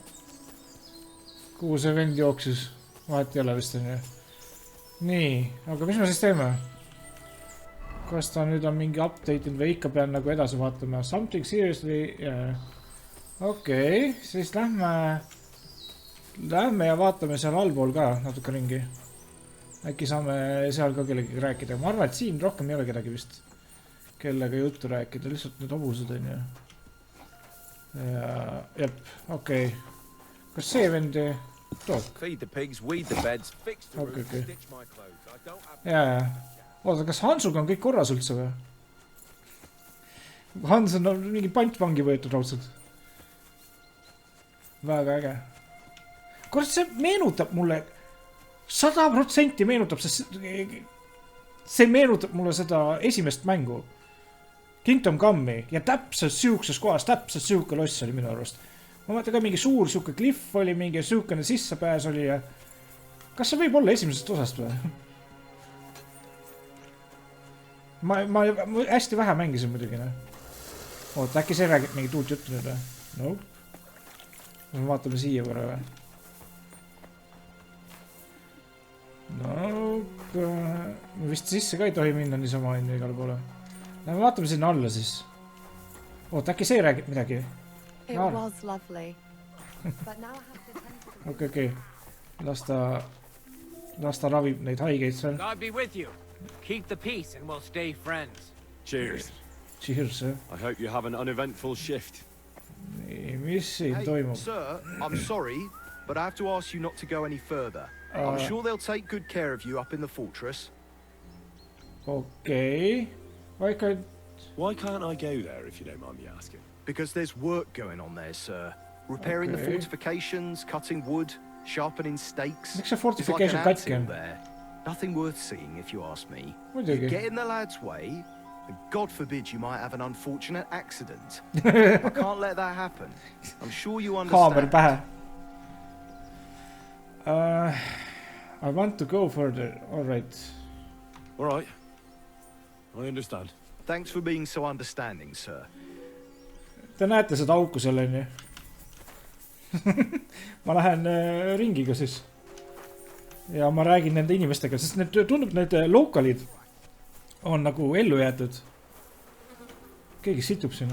Kuhu see vend jooksis? Vahet ei ole vist on ju. Nii, aga mis me siis teeme? Kas ta nüüd on mingi update'ind või ikka pean nagu edasi vaatama? Something seriously... Okei, siis lähme ja vaatame seal allpool ka natuke ringi. Äkki saame seal ka kellegagi rääkida. Ma arvan, et siin rohkem ei ole kedagi vist kellega juttu rääkida. Lihtsalt need hobused on ju. Jep, okei. Kas see vendi... Feed the pigs, weed the beds, fix the roof, stitch my clothes. I don't have... Jaa. Oota, kas Hansuga on kõik korras üldse või? Hans on mingi pantvangi võetud raudselt. Väga äge. Kurat, see meenutab mulle 100% meenutab see meenutab mulle seda esimest mängu. Kingdom Come'i ja täpselt siukses kohas, täpselt siuke loss oli minu arvast. Ma mõtlen ka mingi suur siuke kliff oli, mingi siukene sissepääs oli ja... Kas see võib olla esimesest osast või? Ma hästi vähe mängisin muidugi, ne? Oot, äkki see räägib mingi tuult juttu nüüd või? Nope. Me vaatame siia korra või? Nope. Me vist sisse ka ei tohi minna niisama enne igale poole. Lähme vaatame sinna alla siis. Oot, äkki see räägib midagi? Okei. Las ta ravib neid haigeid seal. God be with you. Keep the peace and we'll stay friends. Cheers. Cheers, eh? I hope you have an uneventful shift. Mis siin toimub? Sir, I'm sorry, but I have to ask you not to go any further. I'm sure they'll take good care of you up in the fortress. Okay. Why can't I go there if you don't mind me asking? Because there's work going on there, sir. Repairing the fortifications, cutting wood, sharpening stakes. Miks see fortification katki on? Nothing worth seeing, if you ask me. Muidugi. You get in the lad's way, and God forbid you might have an unfortunate accident. I can't let that happen. I'm sure you understand. Kaamer pähe. I want to go further. All right. All right. I understand. Thanks for being so understanding, sir. Te näete seda auku seal, on ju? Ma lähen ringiga siis. Ja ma räägin nende inimestega, sest need tundub, need lokalid on nagu ellu jäetud. Keegi situb siin.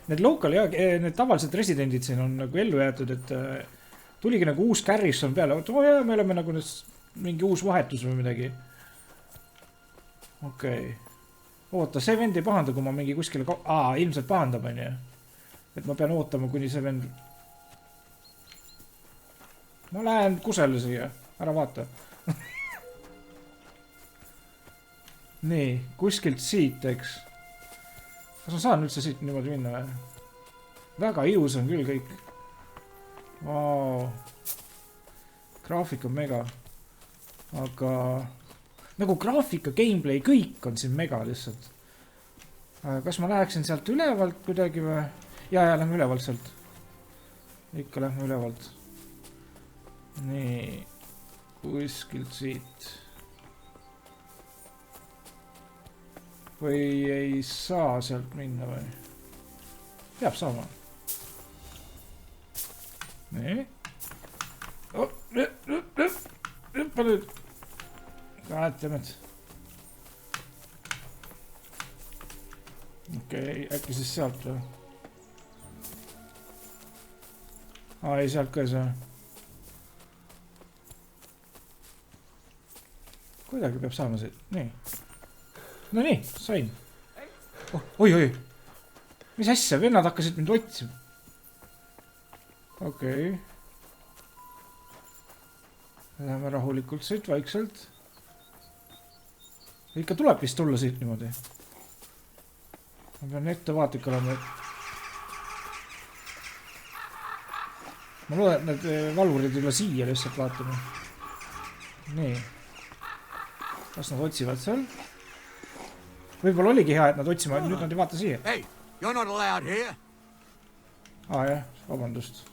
Need lokal ja need tavalised residendid siin on nagu ellu jäetud, et tuligi nagu uus Garrison peale. Jah, me oleme nagu mingi uus vahetus või midagi. Okei. Oota, see vend ei pahanda, kui ma mingi kuskile... ilmselt pahandab, on ju. Et ma pean ootama, kuni see vend... Ma lähen kusele siia. Ära vaata. Nii, kuskilt siit, eks. Kas ma saan üldse siit niimoodi minna või? Väga ilus on küll kõik. Wow. Graafik on mega. Aga... Nagu graafika, gameplay, kõik on siin mega lihtsalt. Kas ma läheksin sealt ülevalt kuidagi või? Ja, lähme ülevalt sealt. Ikka lähme ülevalt. Nii. Kuskilt siit. Või ei saa sealt minna või? Peab saama. Nii. Hüppa nüüd. Kaetemed. Okei, äkki siis sealt või? Ei, sealt ka ei saa. Kuidagi peab saama siit. Nii. No nii, sain. Oi. Mis asja? Vennad hakkasid mind otsima. Okei. Läheme rahulikult siit, vaikselt. Ikka tuleb vist tulla siit niimoodi. Ma pean ette vaatik olema. Ma loodan, et need valvurid üle siia lihtsalt vaatame. Nii. Kas nad otsivad seal? Võib-olla oligi hea, et nad otsima, nüüd nad ei vaata siia. Hey, you're not allowed here. Jah, vabandust.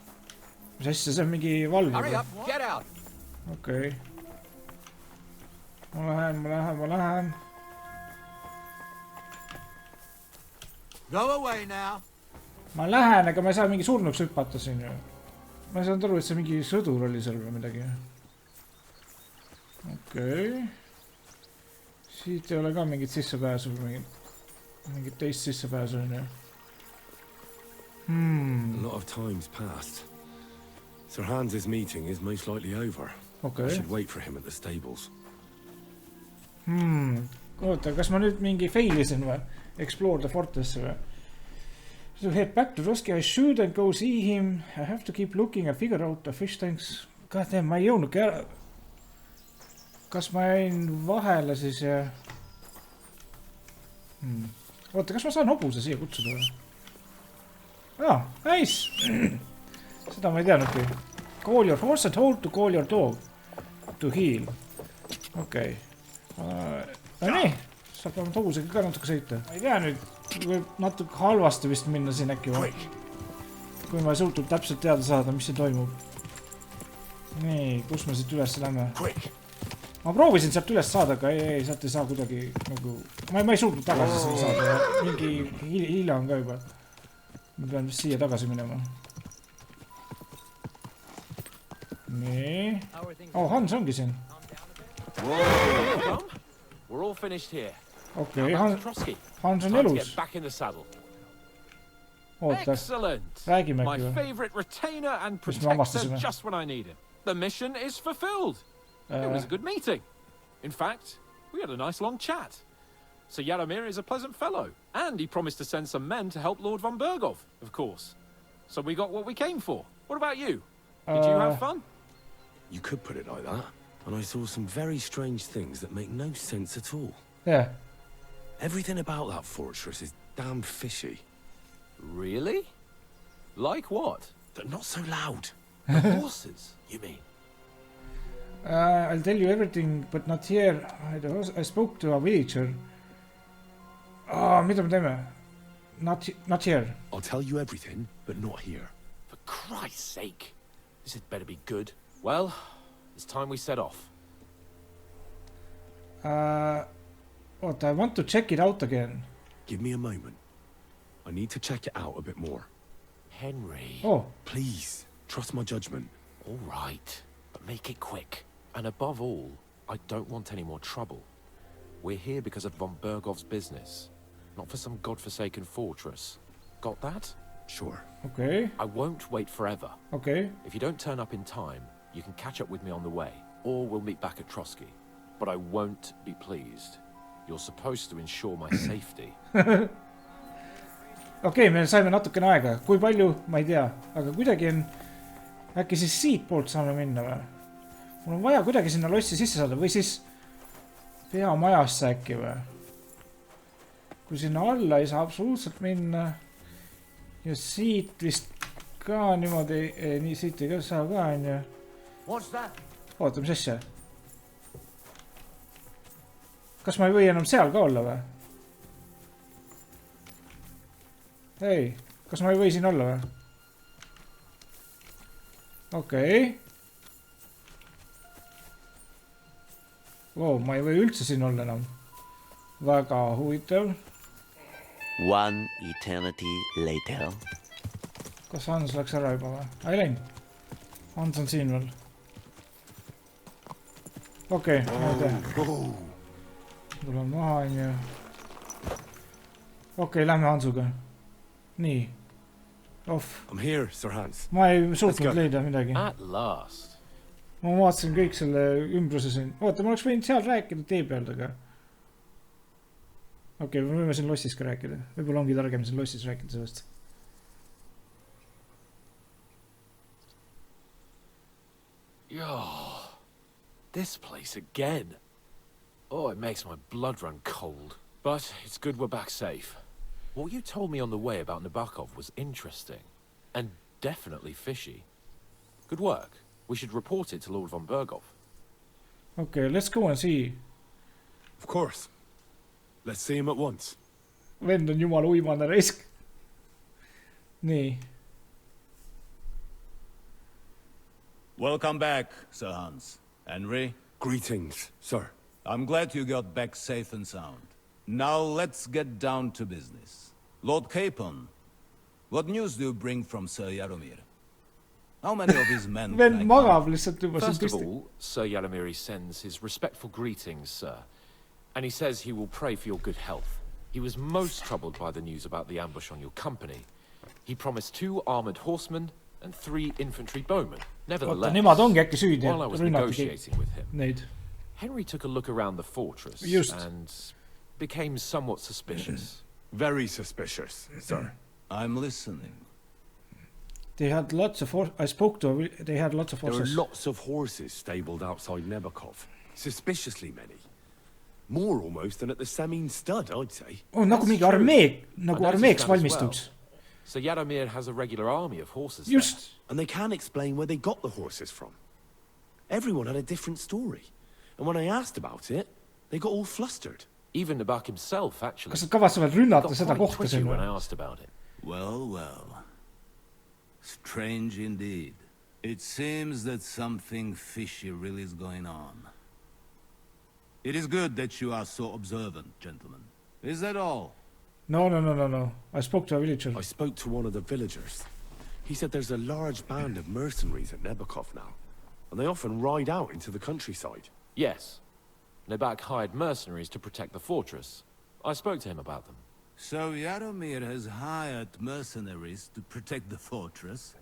Mis asja, see on mingi valvur. Hurry up, get out. Okei. Ma lähen. Go away now. Ma lähen, aga ma ei saa mingi surnuks hüpata siin ju. Ma ei saanud aru, et see mingi sõdur oli seal või midagi. Okei. Siit ei ole ka mingit sissepääsu või mingit teist sissepääsu on ju. A lot of time's passed. Sir Hans's meeting is most likely over. I should wait for him at the stables. Oota, kas ma nüüd mingi failisin või? Explore the fortress või? So head back to Roski, I should and go see him. I have to keep looking and figure out the fish tanks. God damn, ma ei jõudnudki ära. Kas ma jäin vahele siis ja... Oota, kas ma saan hobuse siia kutsuda või? Nice! Seda ma ei teadnudki. Call your horse and hold to call your dog. To heal. Okei. No nii, Saab vähemalt hobusega ka natuke sõita. Ma ei tea nüüd, võib natuke halvasti vist minna siin äkki või. Kui ma ei suutnud täpselt teada saada, mis siin toimub. Nii, kus me siit üles lähme? Ma proovisin sealt üles saada, aga ei, sealt ei saa kuidagi nagu... Ma ei suutnud tagasi siin saada. Mingi hilja on ka juba. Ma pean vist siia tagasi minema. Nii. Oh, Hans ongi siin. We're all finished here. Okei, Hans on elus. Excellent. Räägime My äkki või? favorite retainer and protector just when I need him. The mission is fulfilled. It was a good meeting. In fact, we had a nice long chat. So Jaromir is a pleasant fellow, and he promised to send some men to help Lord von Bergov, of course. So we got what we came for. What about you? Did you have fun? You could put it like that. And I saw some very strange things that make no sense at all. Yeah. Everything about that fortress is damn fishy. Really? Like what? They're not so loud. The horses, you mean? I'll tell you everything, but not here. I spoke to a villager. Mida me teeme? Not here. I'll tell you everything, but not here. For Christ's sake. This had better be good. Well, it's time we set off. What? I want to check it out again. Give me a moment. I need to check it out a bit more. Henry. Oh. Please, trust my judgment. All right, but make it quick. And above all, I don't want any more trouble. We're here because of von Bergov's business, not for some godforsaken fortress. Got that? Sure. Okay. I won't wait forever. Okay. If you don't turn up in time, you can catch up with me on the way, or we'll meet back at Trotsky. But I won't be pleased. You're supposed to ensure my safety. Okei, me saime natukene aega. Kui palju? Ma ei tea. Aga kuidagi on... Äkki siis siit poolt saame minna või? Mul on vaja kuidagi sinna lossi sisse saada. Või siis peamajasse äkki või? Kui sinna alla ei saa absoluutselt minna. Ja siit vist ka niimoodi... Nii siit ei saa ka, on ju. Oota, mis asja? Kas ma ei või enam seal ka olla või? Ei, kas ma ei või siin olla või? Okei. Wow, ma ei või üldse siin olla enam. Väga huvitav. One eternity later. Kas Hans läks ära juba või? Ei läinud. Hans on siin veel. Okei, ma ei tea. Tulen maha, on ju. Okei, lähme Hansuga. Nii. Off. I'm here, Sir Hans. Ma ei suutnud leida midagi. At last. Ma vaatasin kõik selle ümbruse siin. Oota, ma oleks võinud seal rääkida tee peal, aga... Okei, me võime siin lossis ka rääkida. Võib-olla ongi targem siin lossis rääkida sellest. Oh, this place again. Oh, it makes my blood run cold. But it's good we're back safe. What you told me on the way about Nabokov was interesting. And definitely fishy. Good work. We should report it to Lord von Bergov. Okay, let's go and see. Of course. Let's see him at once. Vend on jumala uimane risk. Nii. Welcome back, Sir Hans. Henry? Greetings, sir. I'm glad you got back safe and sound. Now let's get down to business. Lord Capon, what news do you bring from Sir Jaromir? How many of his men... First of all, Sir Jaromir sends his respectful greetings, sir. And he says he will pray for your good health. He was most troubled by the news about the ambush on your company. He promised 2 armored horsemen and 3 infantry bowmen. Nevertheless, while I was negotiating with him, Henry took a look around the fortress and became somewhat suspicious. Very suspicious, sir. I'm listening. They had lots of horses. I spoke to they had lots of horses. There are lots of horses stabled outside Nabokov. Suspiciously many. More almost than at the Samin stud, I'd say. Oh, nagu mingi armee, nagu armeeks valmistuks. So Jaromir has a regular army of horses. Just. And they can't explain where they got the horses from. Everyone had a different story. And when I asked about it, they got all flustered. Even Nabak himself, actually. Kas nad kavatsevad rünnata Got seda quite kohta twitchy siin when I või? asked about it. Well, well. Strange indeed. It seems that something fishy really is going on. It is good that you are so observant, gentlemen. Is that all? No. I spoke to a villager. I spoke to one of the villagers. He said there's a large band of mercenaries at Nebukov now, and they often ride out into the countryside. Yes. Nabak hired mercenaries to protect the fortress. I spoke to him about them. So Yaromir has hired mercenaries to protect the fortress?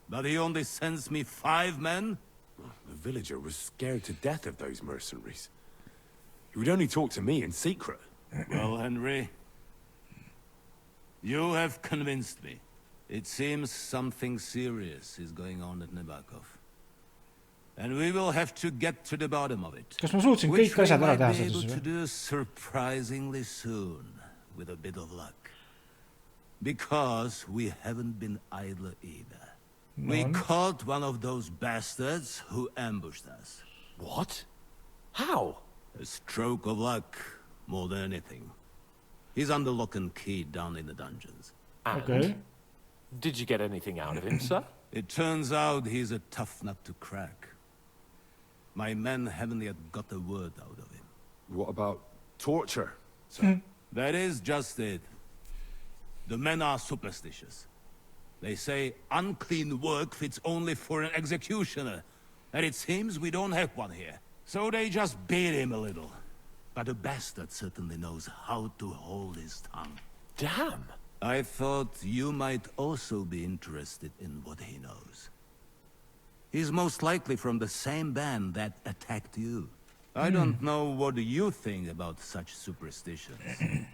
But he only sends me 5 men? The villager was scared to death of those mercenaries. He would only talk to me in secret. Well, Henry, you have convinced me. It seems something serious is going on at Nebukov. And we will have to get to the bottom of it. Kas ma suutsin kõik asjad ära teha Which we might be able selles to või? do surprisingly soon, with a bit of luck. Because we haven't been idle either. We caught one of those bastards who ambushed us. What? How? A stroke of luck, more than anything. He's under lock and key down in the dungeons. And Okay. did you get anything out of him, sir? It turns out he's a tough nut to crack. My men haven't yet got a word out of him. What about torture? That is just it. The men are superstitious. They say unclean work fits only for an executioner. And it seems we don't have one here. So they just beat him a little. But the bastard certainly knows how to hold his tongue. Damn! I thought you might also be interested in what he knows. He's most likely from the same band that attacked you. I don't know what you think about such superstitions,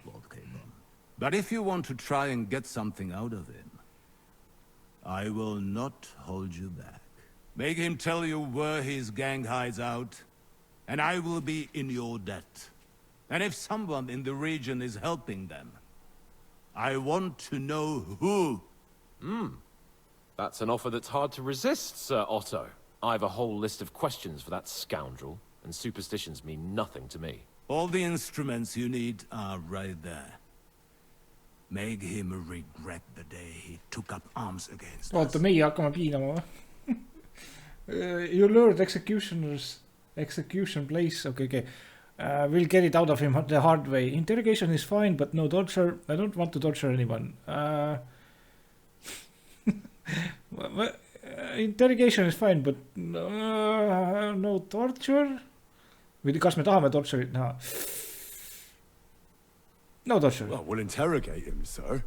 Lord Capon. But if you want to try and get something out of him, I will not hold you back. Make him tell you where his gang hides out, and I will be in your debt. And if someone in the region is helping them, I want to know who. That's an offer that's hard to resist, Sir Otto. I have a whole list of questions for that scoundrel, and superstitions mean nothing to me. All the instruments you need are right there. Make him regret the day he took up arms against us. Oota, meie hakkame piinama või? You lured execution place. Okay. We'll get it out of him the hard way. Interrogation is fine, but no torture. I don't want to torture anyone. Interrogation is fine, but no torture? Või kas me tahame torture'it näha? No torture. Well, we'll interrogate him, sir.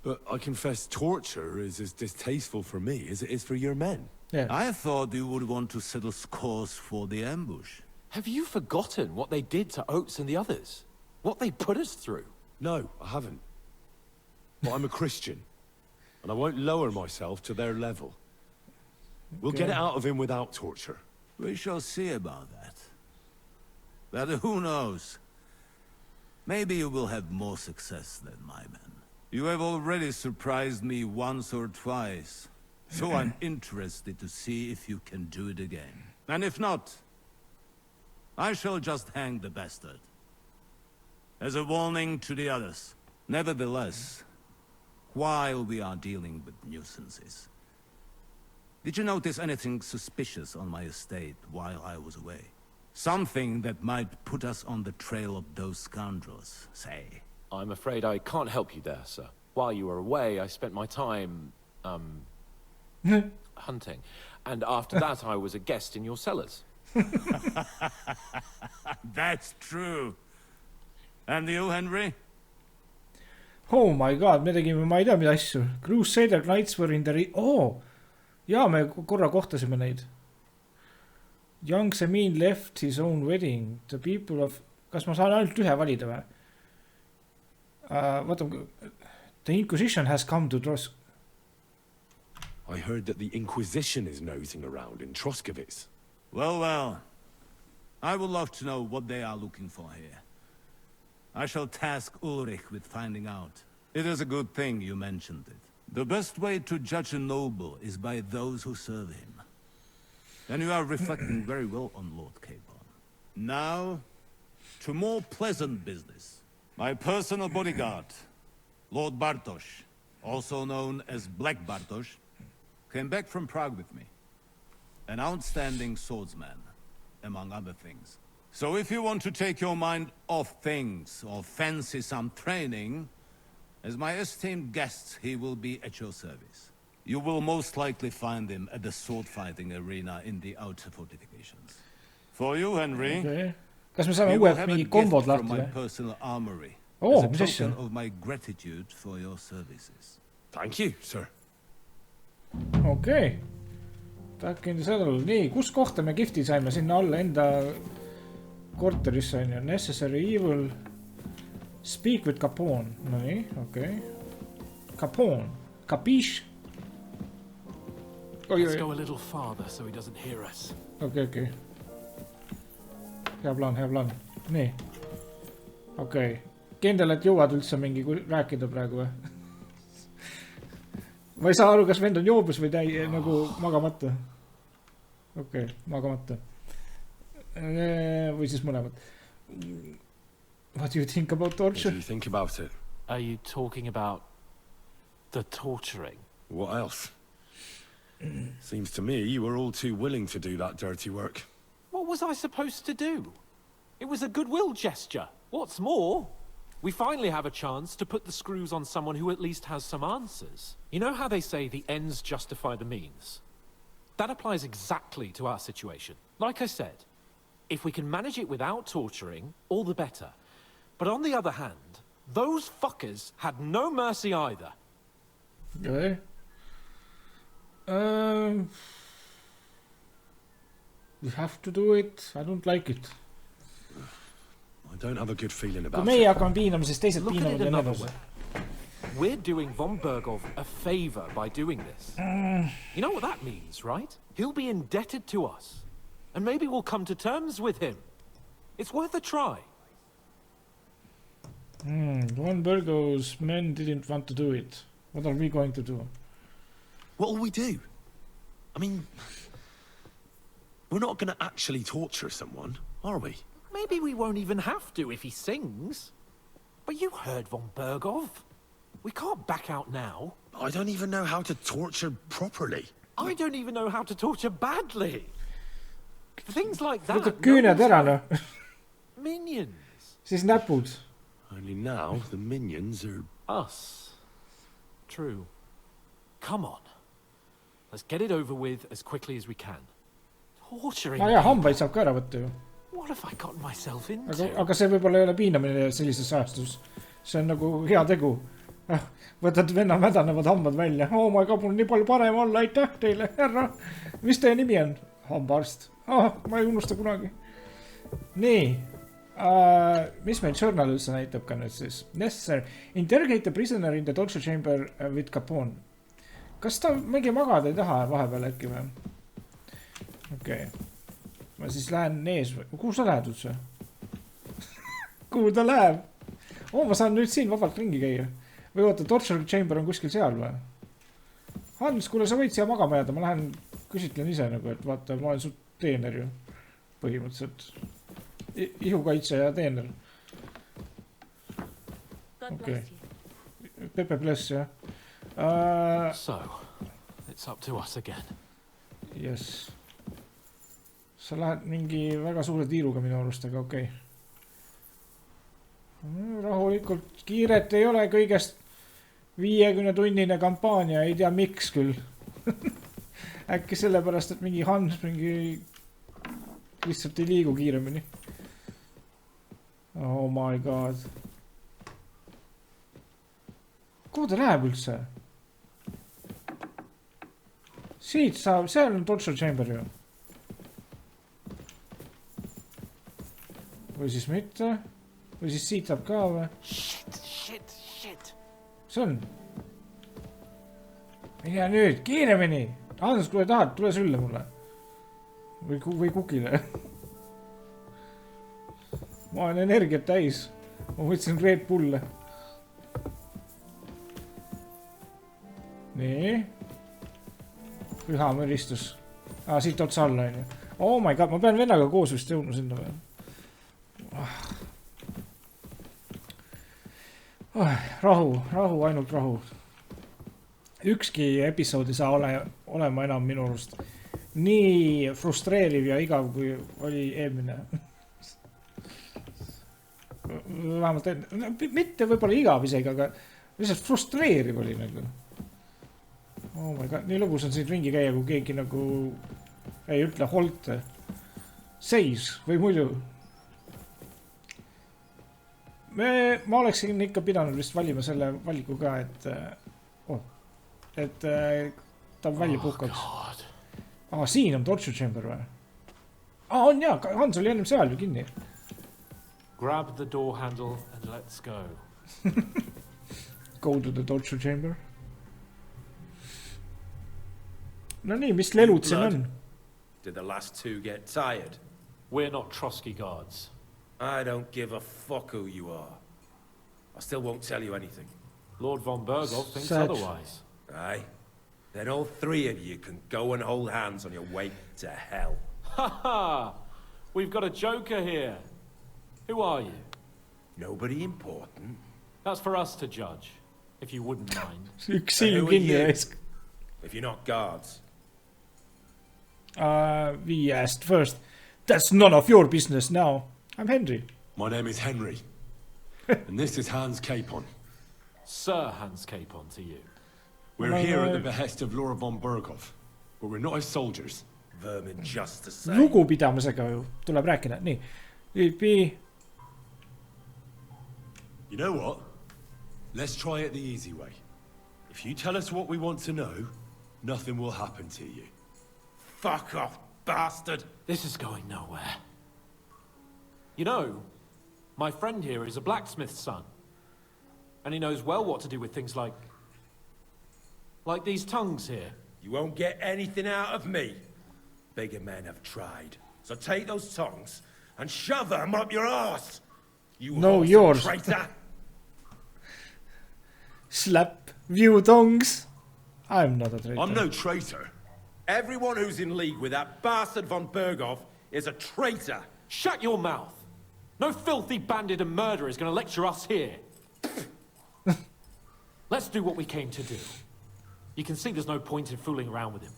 But I confess torture is as distasteful for me as it is for your men. Yeah. I thought you would want to settle scores for the ambush. Have you forgotten what they did to Oates and the others? What they put us through? No, I haven't. But I'm a Christian, and I won't lower myself to their level. We'll get it out of him without torture. We shall see about that. But who knows? Maybe you will have more success than my men. You have already surprised me once or twice, so I'm interested to see if you can do it again. And if not, I shall just hang the bastard. As a warning to the others. Nevertheless, while we are dealing with nuisances, did you notice anything suspicious on my estate while I was away? Something that might put us on the trail of those scoundrels, say. I'm afraid I can't help you there, sir. While you were away, I spent my time, hunting. And after that, I was a guest in your cellars. That's true. And you, Henry? Oh my god, me tegime, ma ei tea, mida asju. Crusader Knights were in the jaa, me korra kohtasime neid. Young Semin left his own wedding. The people of... Kas ma saan ainult ühe valida või? Vaata, the Inquisition has come to Trosk. I heard that the Inquisition is nosing around in Troskovitz. Well. I would love to know what they are looking for here. I shall task Ulrich with finding out. It is a good thing you mentioned it. The best way to judge a noble is by those who serve him. And you are reflecting very well on Lord Capon. Now, to more pleasant business. My personal bodyguard, Lord Bartosz, also known as Black Bartosz, came back from Prague with me. An outstanding swordsman, among other things. So if you want to take your mind off things or fancy some training, as my esteemed guest, he will be at your service. You will most likely find him at the sword-fighting arena in the outer fortifications. For you, Henry, okay. Kas me saame uued mingi kombod lahti my või? personal armory Oh, as a mis asja? token of my gratitude for your services. Thank you, sir. Okei. Takin sellel. Nii, kus kohta me gifti saime? Sinna alla enda korterisse on ju. Necessary evil. Speak with Capone. No nii, okei. Capone. Capiche? Let's go a little farther so he doesn't hear us. Okei. Hea plaan. Nii. Okei. Kindel, et jõuad üldse mingi rääkida praegu või? Ma ei saa aru, kas vend on joobus või nagu magamata. Okei, magamata. Või siis mõlemad. What do you think about torture? What do you think about it? Are you talking about the torturing? What else? Seems to me you were all too willing to do that dirty work. What was I supposed to do? It was a goodwill gesture. What's more, we finally have a chance to put the screws on someone who at least has some answers. You know how they say the ends justify the means? That applies exactly to our situation. Like I said, if we can manage it without torturing, all the better. But on the other hand, those fuckers had no mercy either. Okay. We have to do it. I don't like it. I don't have a good feeling about Kui meie it. hakkame piinama, siis teised Look at piinavad it ja another nevus. way. We're doing von Bergov a favor by doing this. You know what that means, right? He'll be indebted to us. And maybe we'll come to terms with him. It's worth a try. Von Bergov's men didn't want to do it. What are we going to do? What will we do? I mean, we're not going to actually torture someone, are we? Maybe we won't even have to if he sings. But you heard von Bergov. We can't back out now. I don't even know how to torture properly. I don't even know how to torture badly. Things like that. Võta küüned ära, noh. Minions. Siis näpud. Only now the minions are us. True. Come on. Let's get it over with as quickly as we can. Torturing. Ja, hambaid saab ka ära võtta ju. What have I gotten myself into? Aga see võib-olla ei ole piinamine sellises ajastus. See on nagu hea tegu. Võtad venna mädanevad hambad välja. Oh my god, mul on nii palju parem olla. Aitäh teile, härra. Mis teie nimi on? Hambaarst. Ma ei unusta kunagi. Nii. Mis meil journal üldse näitab ka nüüd siis? Necessary. Interrogate the prisoner in the torture chamber with Capone. Kas ta mingi magada ei taha vahepeal äkki või? Okei. Ma siis lähen ees või? Kuhu sa lähed üldse? Kuhu ta läheb? Ma saan nüüd siin vabalt ringi käia. Või oota, torture chamber on kuskil seal või? Hans, kuule sa võid siia magama jääda. Ma lähen küsitlen ise nagu, et vaata, ma olen su teener ju. Põhimõtteliselt. Ihukaitse ja teener. Okei. Pepe bless, jah. So, it's up to us again. Yes. Sa lähed mingi väga suure tiiruga minu arust, aga okei. Rahulikult, kiiret ei ole kõigest 50-tunnine kampaania, ei tea miks küll. Äkki sellepärast, et mingi Hans mingi lihtsalt ei liigu kiiremini. Oh my god. Kuhu ta läheb üldse? Siit saab, seal on torture chamber ju. Või siis mitte. Või siis siit saab ka või? Shit. See on. Mine nüüd, kiiremini. Hans, kui tahad, tule sülle mulle. Või kukile. Ma olen energiat täis. Ma võtsin Red Bulle. Nii. Püha mõristus. Siit otsa alla on ju. Oh my god, ma pean vennaga koos vist jõudma sinna veel. Rahu, ainult rahu. Ükski episood ei saa olema enam minu arust nii frustreeriv ja igav, kui oli eelmine. Vähemalt mitte võib-olla igav isegi, aga lihtsalt frustreeriv oli nagu. Oh my god, nii lõbus on siin ringi käia, kui keegi nagu ei ütle holte. Seis või muidu. Ma oleksin ikka pidanud vist valima selle valiku ka, et ta välja puhkaks. Siin on torture chamber või? On jaa, Hans oli ennem seal ju kinni. Grab the door handle and let's go. Go to the torture chamber. No nii, mis lelud siin on? Did the last two get tired? We're not Trotsky guards. I don't give a fuck who you are. I still won't tell you anything. Lord von Berghoff thinks otherwise. Aye. Then all three of you can go and hold hands on your way to hell. Ha ha! We've got a joker here. Who are you? Nobody important. That's for us to judge, if you wouldn't mind. Who are you? If you're not guards. We asked first. That's none of your business now. I'm Henry. My name is Henry. And this is Hans Capon. Sir Hans Capon to you. We're here at the behest of Lord von Berghoff, but we're not his soldiers. Vermin just the same. Lugupidamisega ju tuleb rääkida. Nii. You know what? Let's try it the easy way. If you tell us what we want to know, nothing will happen to you. Fuck off, bastard! This is going nowhere. You know, my friend here is a blacksmith's son. And he knows well what to do with things like these tongues here. You won't get anything out of me. Bigger men have tried. So take those tongues and shove them up your arse. You no, yours. Traitor. Slap view tongues. I'm not a traitor. I'm no traitor. Everyone who's in league with that bastard von Berghoff is a traitor. Shut your mouth. No filthy bandit and murderer is going to lecture us here. Let's do what we came to do. You can see there's no point in fooling around with him.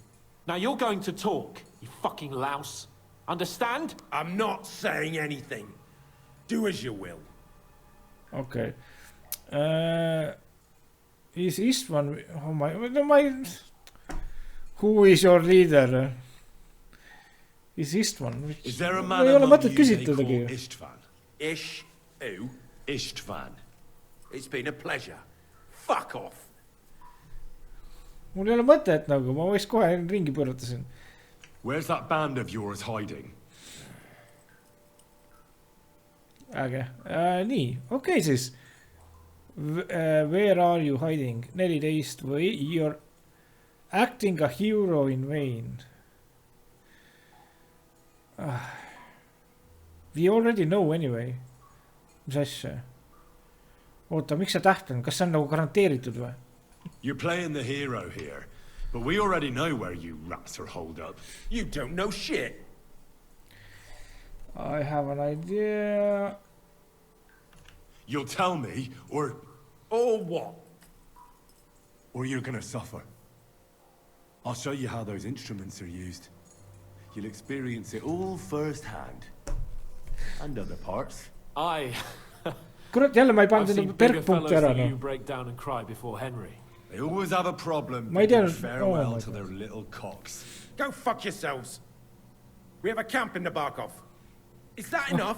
Now you're going to talk, you fucking louse. Understand? I'm not saying anything. Do as you will. Okay. Is Istvan... Oh my... Who is your leader? Is Istvan? Is there a man among you they call Istvan? Who? Istvan. It's been a pleasure. Fuck off. Mul ei ole mõtet nagu, ma võiks kohe ringi pöörata siin. Where's that band of yours hiding? Äge. Nii, okei siis. Where are you hiding? 14 või you're acting a hero in vain. We already know anyway. Mis asja? Oota, miks see täht on? Kas see on nagu garanteeritud või? You're playing the hero here, but we already know where you rats are holed up. You don't know shit. I have an idea. You'll tell me, or what? Or you're gonna suffer. I'll show you how those instruments are used. You'll experience it all firsthand. And other parts. Kurat, jälle ma ei pannud enda perkpunkti ära. You break down and cry before Henry. They always have a problem. Ma ei tea. Farewell to their little cocks. Go fuck yourselves. We have a camp in the Barkov. Is that enough?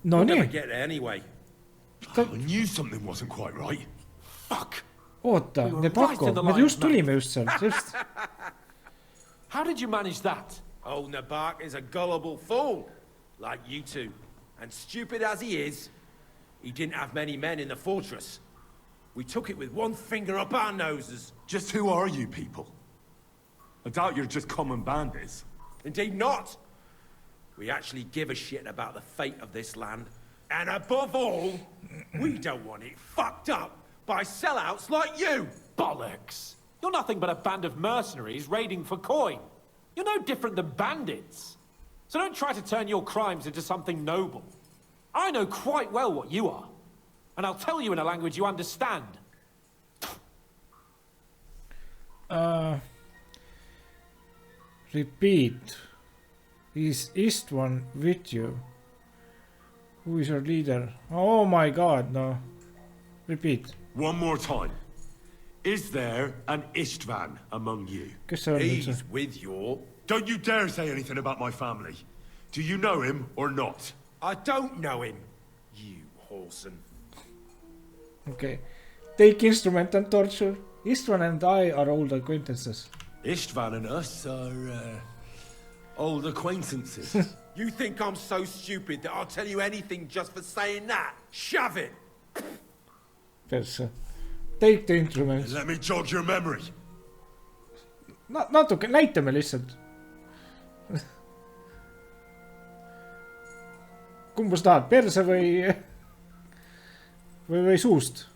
No, we'll never get there anyway. I knew something wasn't quite right. Fuck. Oota, ne Barkov, me just tulime just sealt. How did you manage that? Oh, Nabark is a gullible fool, like you two. And stupid as he is, he didn't have many men in the fortress. We took it with one finger up our noses. Just who are you people? I doubt you're just common bandits. Indeed not. We actually give a shit about the fate of this land. And above all, we don't want it fucked up by sellouts like you. Bollocks. You're nothing but a band of mercenaries raiding for coin. You're no different than bandits. So don't try to turn your crimes into something noble. I know quite well what you are. And I'll tell you in a language you understand. Repeat. Is Istvan with you? Who is your leader? Oh my god, no. Repeat. One more time. Is there an Istvan among you? He's with your... Don't you dare say anything about my family. Do you know him or not? I don't know him, you whoreson. Okay. Take instrument and torture. Istvan and I are old acquaintances. Istvan and us are old acquaintances. You think I'm so stupid that I'll tell you anything just for saying that? Shove it! Take the instruments. Let me jog your memory. Natuke, näitame lihtsalt. Kumba sa tahad, perse või suust?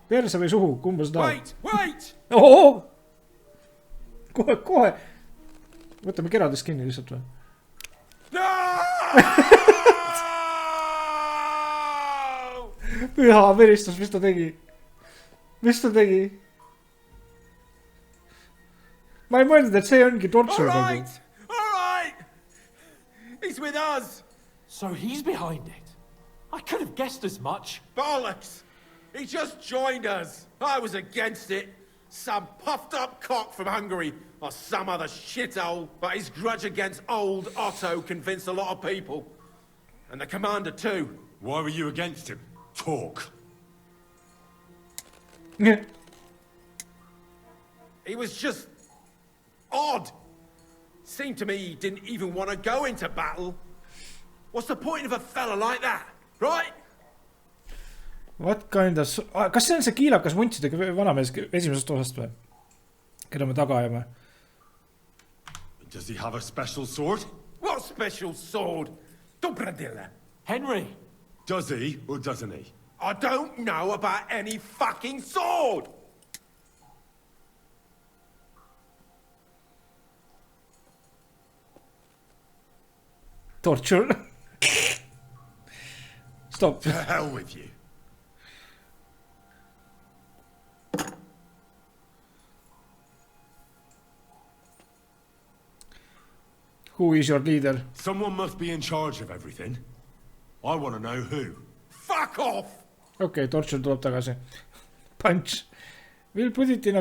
Perse või suhu, kumba sa tahad? Wait! Ohoh! Kohe. Võtame keradest kinni lihtsalt või? No! Püha veristus, mis ta tegi? Ma ei mõelnud, et see ongi torture. Alright! He's with us! So he's behind it. I could have guessed as much. Bollocks! He just joined us. I was against it. Some puffed up cock from Hungary or some other shithole, but his grudge against old Otto convinced a lot of people. And the commander too. Why were you against him? Talk. He was just odd. Seemed to me he didn't even want to go into battle. What's the point of a fella like that, right? What kind of... Kas see on see kiilakas vuntsidega vanamees esimesest osast või? Keda me taga ajame? Does he have a special sword? What special sword? Dobradilla. Henry. Does he or doesn't he? I don't know about any fucking sword! Torture. Stop. To hell with you. Who is your leader? Someone must be in charge of everything. I want to know who. Fuck off! Okay, torture tuleb tagasi. Punch. We'll put in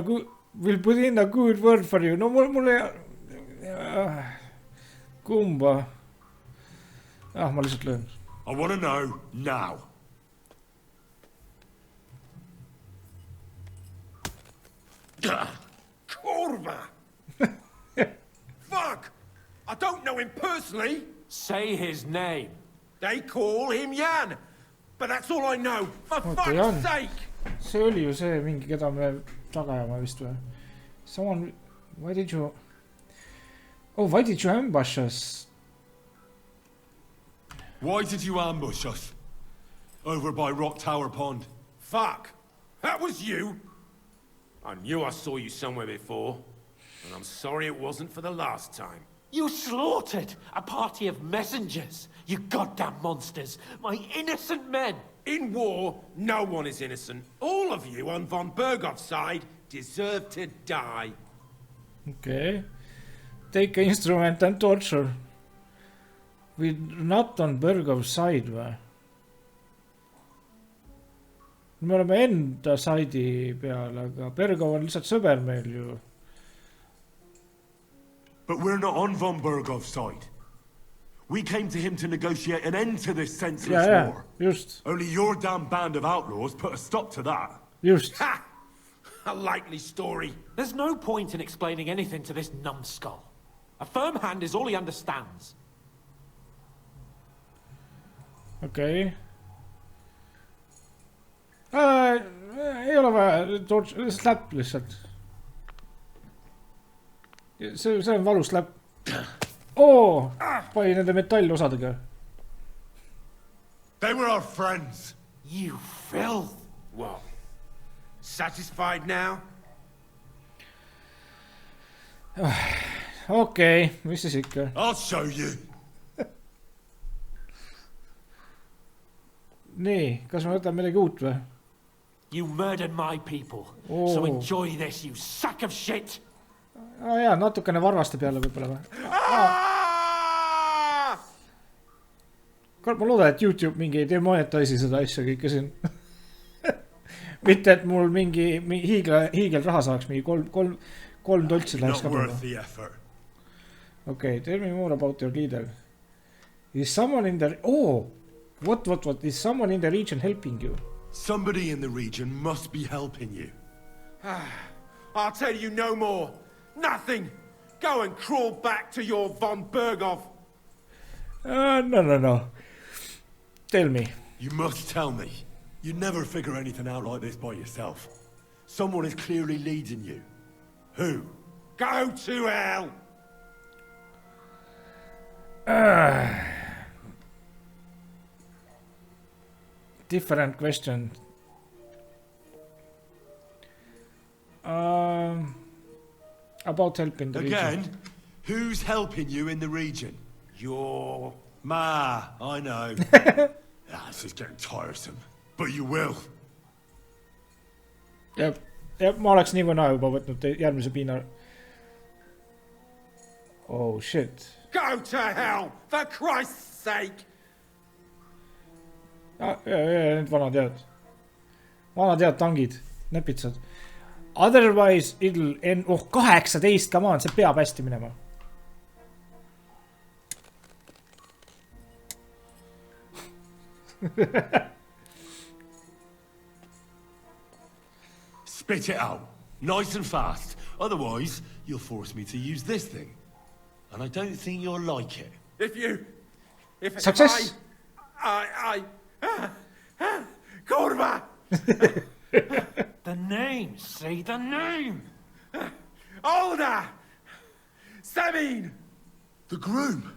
a good word for you. No mulle... Kumba. Ma lihtsalt löön. I want to know now. Kurva! Fuck! I don't know him personally. Say his name. They call him Jan. But that's all I know. For fuck's sake! See oli ju see mingi, keda me tagajama vist või? Someone... Why did you ambush us? Why did you ambush us? Over by Rock Tower Pond. Fuck! That was you! I knew I saw you somewhere before. And I'm sorry it wasn't for the last time. You slaughtered a party of messengers, you goddamn monsters, my innocent men! In war, no one is innocent. All of you on von Bergov's side deserve to die. Okay. Take an instrument and torture. We're not on Bergov's side või? Me oleme enda side'i peal, aga Bergov on lihtsalt sõber meil ju. But we're not on von Bergov's side. We came to him to negotiate an end to this senseless war. Just. Only your damn band of outlaws put a stop to that. Just. Ha! A likely story. There's no point in explaining anything to this numbskull. A firm hand is all he understands. Okay. Ei ole vaja, slap lihtsalt. See on valus slap. Pani nende metallosadega. They were our friends. You filth. What? Satisfied now? Okay, mis siis ikka? I'll show you. nii, kas ma võtan midagi uut või? You murdered my people, so enjoy this, you sack of shit! Jaa, natukene varvaste peale võibolla või? Ma loodan, et YouTube mingi ei demonetaisi seda asja kõike siin. Mitte, et mul mingi hiigel raha saaks, mingi kolm toltsi läheks kaduma. Okay, tell me more about your leader. Is someone in the... Oh! What? Is someone in the region helping you? Somebody in the region must be helping you. I'll tell you no more. Nothing. Go and crawl back to your von Berghoff. No. Tell me. You must tell me. You'd never figure anything out like this by yourself. Someone is clearly leading you. Who? Go to hell! Different question. About helping the region. Again? Who's helping you in the region? Your ma, I know. This is getting tiresome. But you will. Jep, ma oleks nii või naa juba võtnud järgmise piina. Oh shit. Go to hell, for Christ's sake! Need vanad head tangid, nepitsad. Otherwise it'll end... 18, come on, see peab hästi minema. Spit it out, nice and fast. Otherwise, you'll force me to use this thing. And I don't think you'll like it. Success! Kurva! The name, say the name! Older! Sabine! The groom!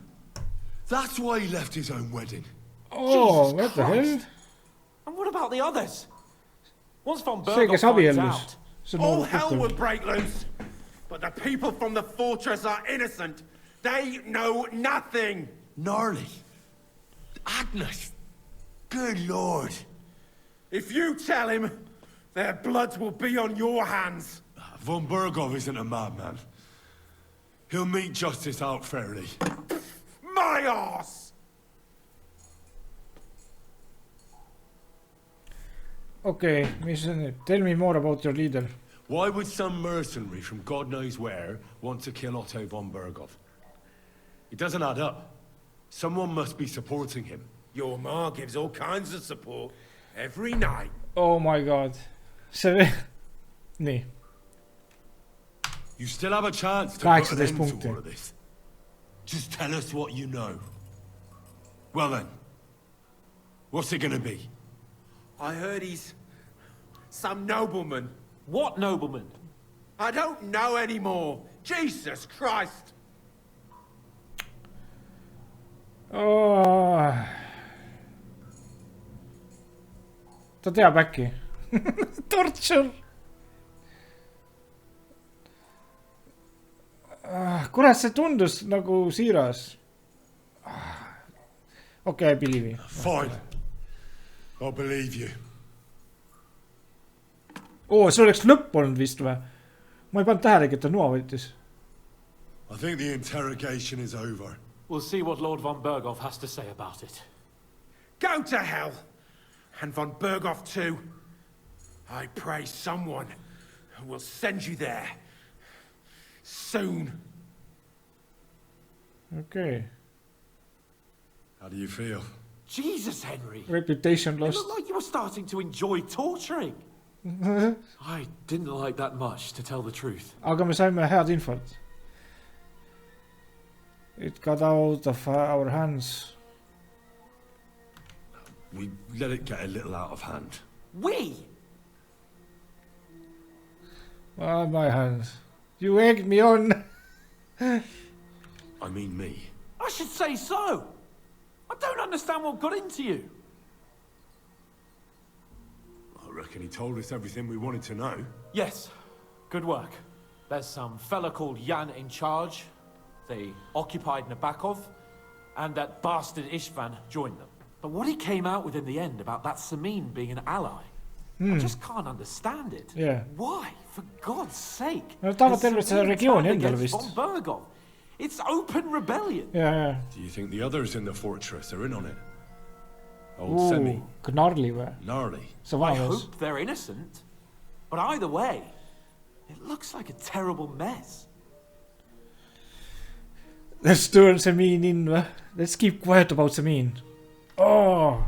That's why he left his own wedding. Oh, what the hell? And what about the others? Once von Berghoff finds out... All hell will break loose! But the people from the fortress are innocent! They know nothing! Gnarly. Agnes. Good lord. If you tell him, their blood will be on your hands. Von Berghoff isn't a madman. He'll meet justice out fairly. My arse! Okay, tell me more about your leader. Why would some mercenary from God knows where want to kill Otto von Berghoff? It doesn't add up. Someone must be supporting him. Your ma gives all kinds of support every night. Oh my god. Nee. You still have a chance to put an end to all of this. Just tell us what you know. Well then, what's it gonna be? I heard he's some nobleman. What nobleman? I don't know anymore. Jesus Christ. Oh. Ta teab äkki. Torture. Kurat, see tundus nagu siiras. Okay, I believe you. Fine. I'll believe you. See oleks lõpp olnud vist või? Ma ei pannud tähelegi, et ta noa võttis. I think the interrogation is over. We'll see what Lord von Berghoff has to say about it. Go to hell! And von Berghoff too. I pray someone will send you there. Soon. Okay. How do you feel? Jesus, Henry. Reputation lost. It looked like you were starting to enjoy torturing. I didn't like that much, to tell the truth. Aga me saime head infot. It got out of our hands. We let it get a little out of hand. We? My hands. You egged me on. I mean me. I should say so. I don't understand what got into you. I reckon he told us everything we wanted to know. Yes. Good work. There's some fella called Jan in charge. They occupied Nabakov, and that bastard Istvan joined them. But what he came out with in the end about that Samine being an ally, I just can't understand it. Yeah. Why? For God's sake. No tahavad tervet seda regiooni endale vist. Von Bergov. It's open rebellion. Yeah. Do you think the others in the fortress are in on it? Old Semi. Gnarly või? Gnarly. I hope they're innocent. But either way, it looks like a terrible mess. Let's turn Samine in või? Let's keep quiet about Samine. Oh.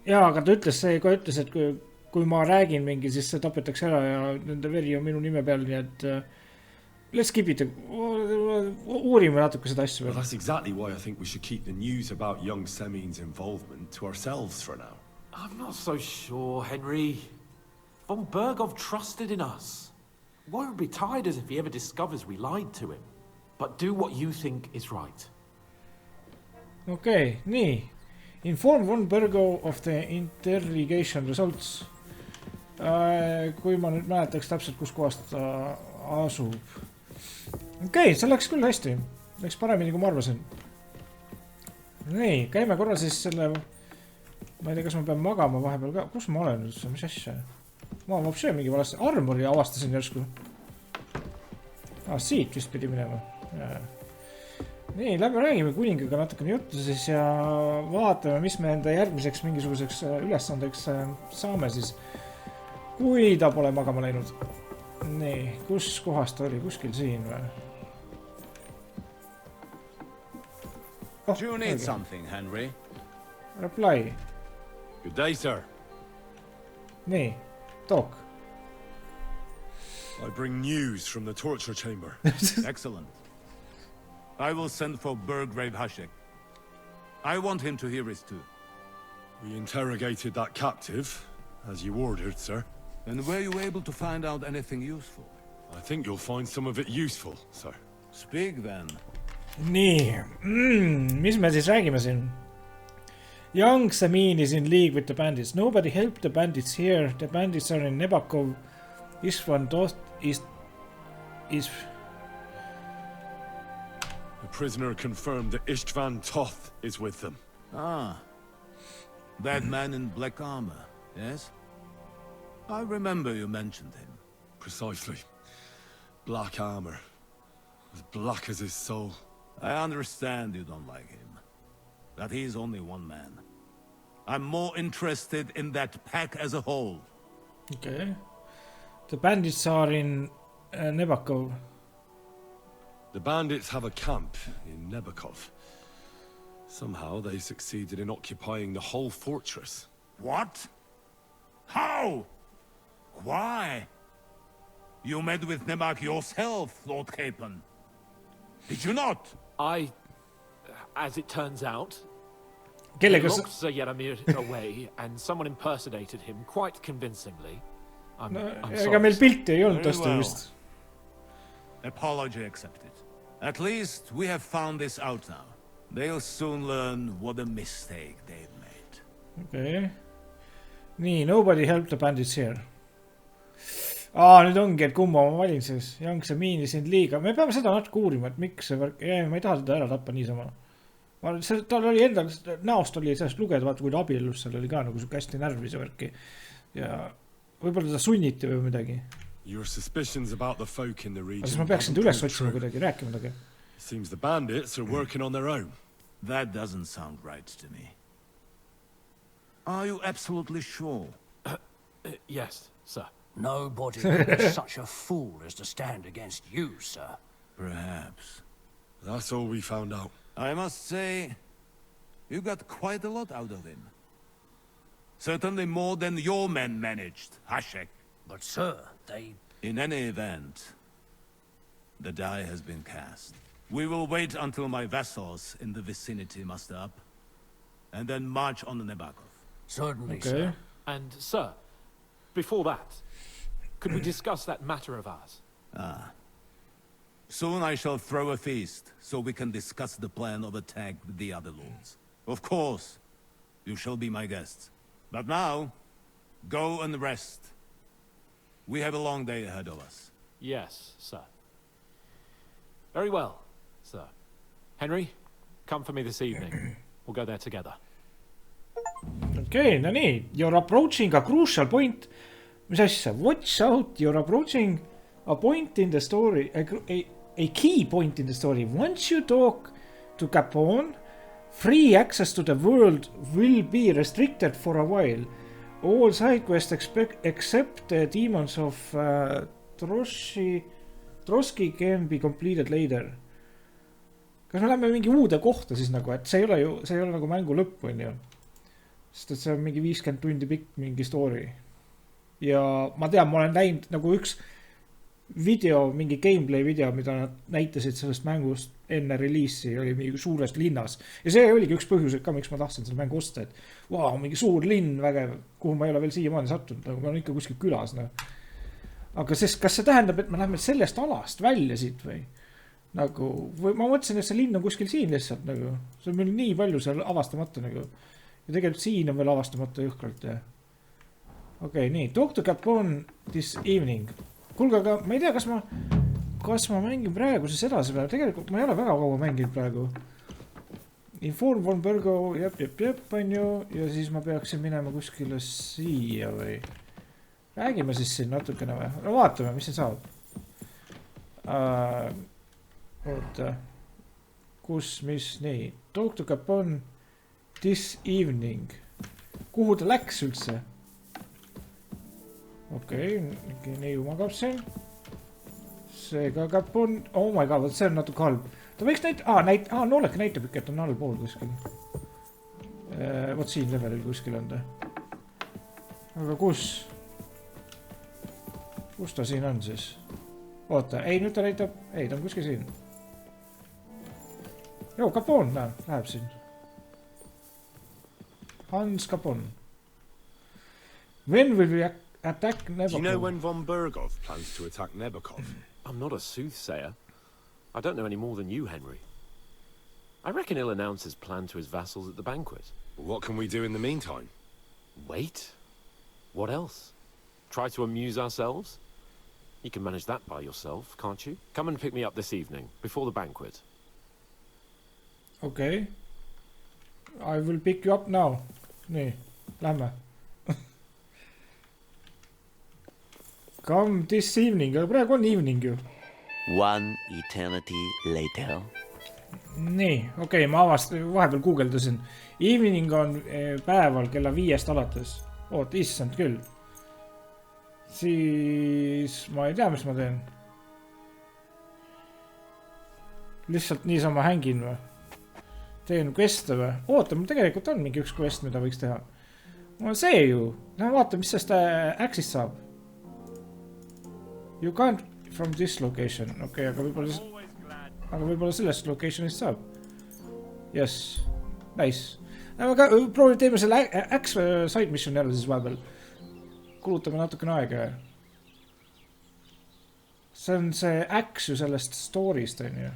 Jaa, aga ta ütles, et kui ma räägin mingi, siis see tapetakse ära ja nende veri on minu nime peal, nii et let's keep it. Uurime natuke seda asja. Well, that's exactly why I think we should keep the news about young Semine's involvement to ourselves for now. I'm not so sure, Henry. Von Bergov trusted in us. Won't be tired as if he ever discovers we lied to him. But do what you think is right. Okay, nii. Inform Von Bergov of the interrogation results. Kui ma nüüd mäletaks täpselt, kus kohast ta asub. Okei, see läks küll hästi. Läks paremini, kui ma arvasin. Nii, käime korra siis selle... Ma ei tea, kas ma pean magama vahepeal ka. Kus ma olen üldse? Mis asja? Ma vapsee mingi valesti. Armori avastasin järsku. Siit vist pidi minema. Nii, läbi räägime kuningaga natukene juttu siis ja vaatame, mis me enda järgmiseks mingisuguseks ülesandeks saame siis, kui ta pole magama läinud. Nii, kus kohast oli? Kuskil siin või? Do you need something, Henry? Reply. Good day, sir. Nii, talk. I bring news from the torture chamber. Excellent. I will send for Burgrave Hashek. I want him to hear it too. We interrogated that captive, as you ordered, sir. And were you able to find out anything useful? I think you'll find some of it useful, sir. Speak then. Nii, mis me siis räägime siin? Young Samine is in league with the bandits. Nobody helped the bandits here. The bandits are in Nebakov. Isvandost is... The prisoner confirmed that Istvan Toth is with them. Ah. That man in black armor, yes? I remember you mentioned him. Precisely. Black armor. As black as his soul. I understand you don't like him. That he's only one man. I'm more interested in that pack as a whole. Okay. The bandits are in Nebakov. The bandits have a camp in Nebakov. Somehow they succeeded in occupying the whole fortress. What? How? Why? You met with Nebak yourself, Lord Capon. Did you not? As it turns out, Kellega locked Sir Yaramir away and someone impersonated him quite convincingly. I'm sorry. Ega meil pilti ei olnud tõsta vist. Apology accepted. At least we have found this out now. They'll soon learn what a mistake they've made. Okay. Nii, nobody helped the bandits here. Nüüd ongi, et kumma ma valin siis. Young Samine siin liiga. Me peame seda natuke uurima, et miks see värk... Ma ei taha seda ära tappa niisama. Tal oli endal, näost oli sellest lugeda, vaata kui ta abiellus, seal oli ka nagu hästi närvi see värki. Ja võib-olla ta sunniti või midagi. Your suspicions about the folk in the region. Aga siis ma peaksin ta üles otsima kuidagi, rääkima midagi. Seems the bandits are working on their own. That doesn't sound right to me. Are you absolutely sure? Yes, sir. Nobody would be such a fool as to stand against you, sir. Perhaps. That's all we found out. I must say, you got quite a lot out of him. Certainly more than your men managed, Hashek. But sir, they... In any event, the die has been cast. We will wait until my vassals in the vicinity muster up, and then march on the Nebakov. Certainly, sir. And, sir, before that, could we discuss that matter of ours? Soon I shall throw a feast, so we can discuss the plan of attack with the other lords. Of course, you shall be my guests. But now, go and rest. We have a long day ahead of us. Yes, sir. Very well, sir. Henry, come for me this evening. We'll go there together. Okay, no nii. You're approaching a crucial point. Mis asja? Watch out, you're approaching a point in the story, a key point in the story. Once you talk to Capone, free access to the world will be restricted for a while. All side quests except the demons of Trotsky can be completed later. Kas me läheme mingi uude kohta siis nagu, et see ei ole nagu mängu lõpp, on ju. Sest et see on mingi 50 tundi pikk mingi story. Ja ma tean, ma olen näinud nagu üks video, mingi gameplay video, mida nad näitasid sellest mängust enne reliisi, oli mingi suures linnas. Ja see oligi üks põhjus, ka miks ma tahtsin selle mängu osta, et wow, mingi suur linn vägev, kuhu ma ei ole veel siiamaani sattunud, nagu ma olen ikka kuskil külas. No. Aga kas see tähendab, et me läheme sellest alast välja siit või? Nagu, või ma mõtlesin, et see linn on kuskil siin lihtsalt nagu. See on meil nii palju seal avastamata nagu. Ja tegelikult siin on veel avastamata jõhkralt. Okei, nii. Talk to Capone this evening. Kuulge, aga ma ei tea, kas ma mängin praegu siis edasi peale. Tegelikult ma ei ole väga kaua mänginud praegu. Inform von Bergo, jep, on ju. Ja siis ma peaksin minema kuskile siia või. Räägime siis siin natukene või. No vaatame, mis siin saab. Oota. Kus, mis, nii. Talk to Capone this evening. Kuhu ta läks üldse? Okei, neiu magab siin. Seega Capone, oh my god, see on natuke halb. Ta võiks nooleke näitab ikka, et on allpool kuskil. Vot siin levelil kuskil on ta. Aga kus? Kus ta siin on siis? Oota, ei, nüüd ta näitab, ei, ta on kuskil siin. Joo, Capone, läheb siin. Hans Capone. When will we attack Nebokov? Do you know when von Bergov plans to attack Nebokov? I'm not a soothsayer. I don't know any more than you, Henry. I reckon he'll announce his plan to his vassals at the banquet. What can we do in the meantime? Wait. What else? Try to amuse ourselves? You can manage that by yourself, can't you? Come and pick me up this evening, before the banquet. Okay. I will pick you up now. Nii, lähme. Come this evening, aga praegu on evening ju. One eternity later. Nii, okei, ma vahepeal guugeldasin. Evening on päeval kella 5 alates. Oot, issand küll. Siis ma ei tea, mis ma teen. Lihtsalt niisama hängin või? Teen queste või? Oota, mul tegelikult on mingi üks quest, mida võiks teha. No see ju. Lähen vaata, mis sellest Axist saab. You can't from this location. Okei, aga võib-olla sellest locationist saab. Yes. Nice. Aga proovi teeme selle Ax side mission jälle siis vahepeal. Kulutame natukene aega. See on see Ax ju sellest story'st on ju.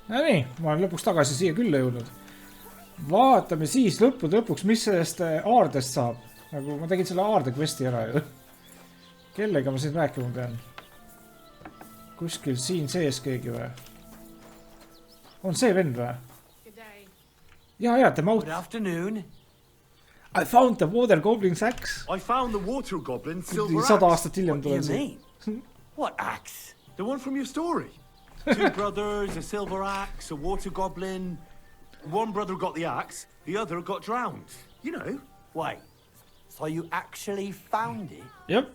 Ja nii, ma olen lõpuks tagasi siia külla jõudnud. Vaatame siis lõpuks, mis sellest aardest saab. Nagu ma tegin selle aarde questi ära ju. Kellega ma siin rääkima pean? Kuskil siin sees keegi või? On see vend või? Ja, the mouth. Good afternoon. I found the water goblin's axe. I found the water goblin's silver axe. 100 aastat hiljem What do you mean? What axe? The one from your story. 2 brothers, a silver axe, a water goblin. One brother got the axe, the other got drowned. You know. Wait, so you actually found it? Yep.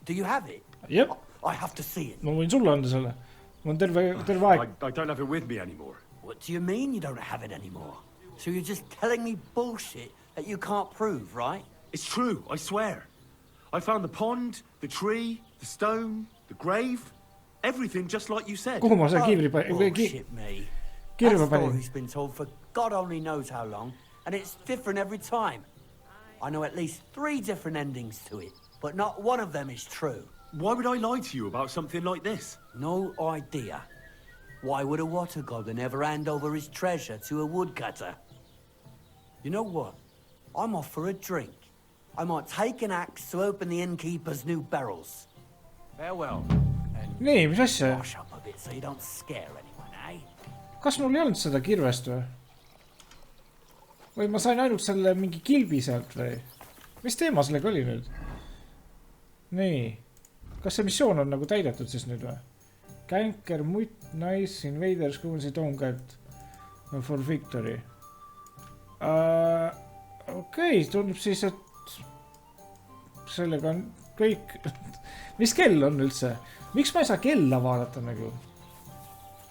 Do you have it? Yep. I have to see it. Ma võin sulle anda selle. Ma on terve aeg. I don't have it with me anymore. What do you mean you don't have it anymore? So you're just telling me bullshit that you can't prove, right? It's true, I swear. I found the pond, the tree, the stone, the grave. Everything just like you said. Kuhu ma see kiivri bullshit me. That story's been told for God only knows how long, and it's different every time. I know at least 3 different endings to it, but not one of them is true. Why would I lie to you about something like this? No idea. Why would a water goblin ever hand over his treasure to a woodcutter? You know what? I'm off for a drink. I might take an axe to open the innkeeper's new barrels. Farewell. Nii, mis asja? Wash up a bit so you don't scare anyone, eh? Kas mul ei olnud seda kirvest või? Või ma sain ainult selle mingi kilbi sealt või? Mis teema sellega oli nüüd? Nii. Kas see missioon on nagu täidetud siis nüüd või? Canker, mutt, nice, invaders, kuulsi Tomcat for victory. Okei, tundub siis, et sellega on kõik. Mis kell on üldse? Miks ma ei saa kella vaadata nagu?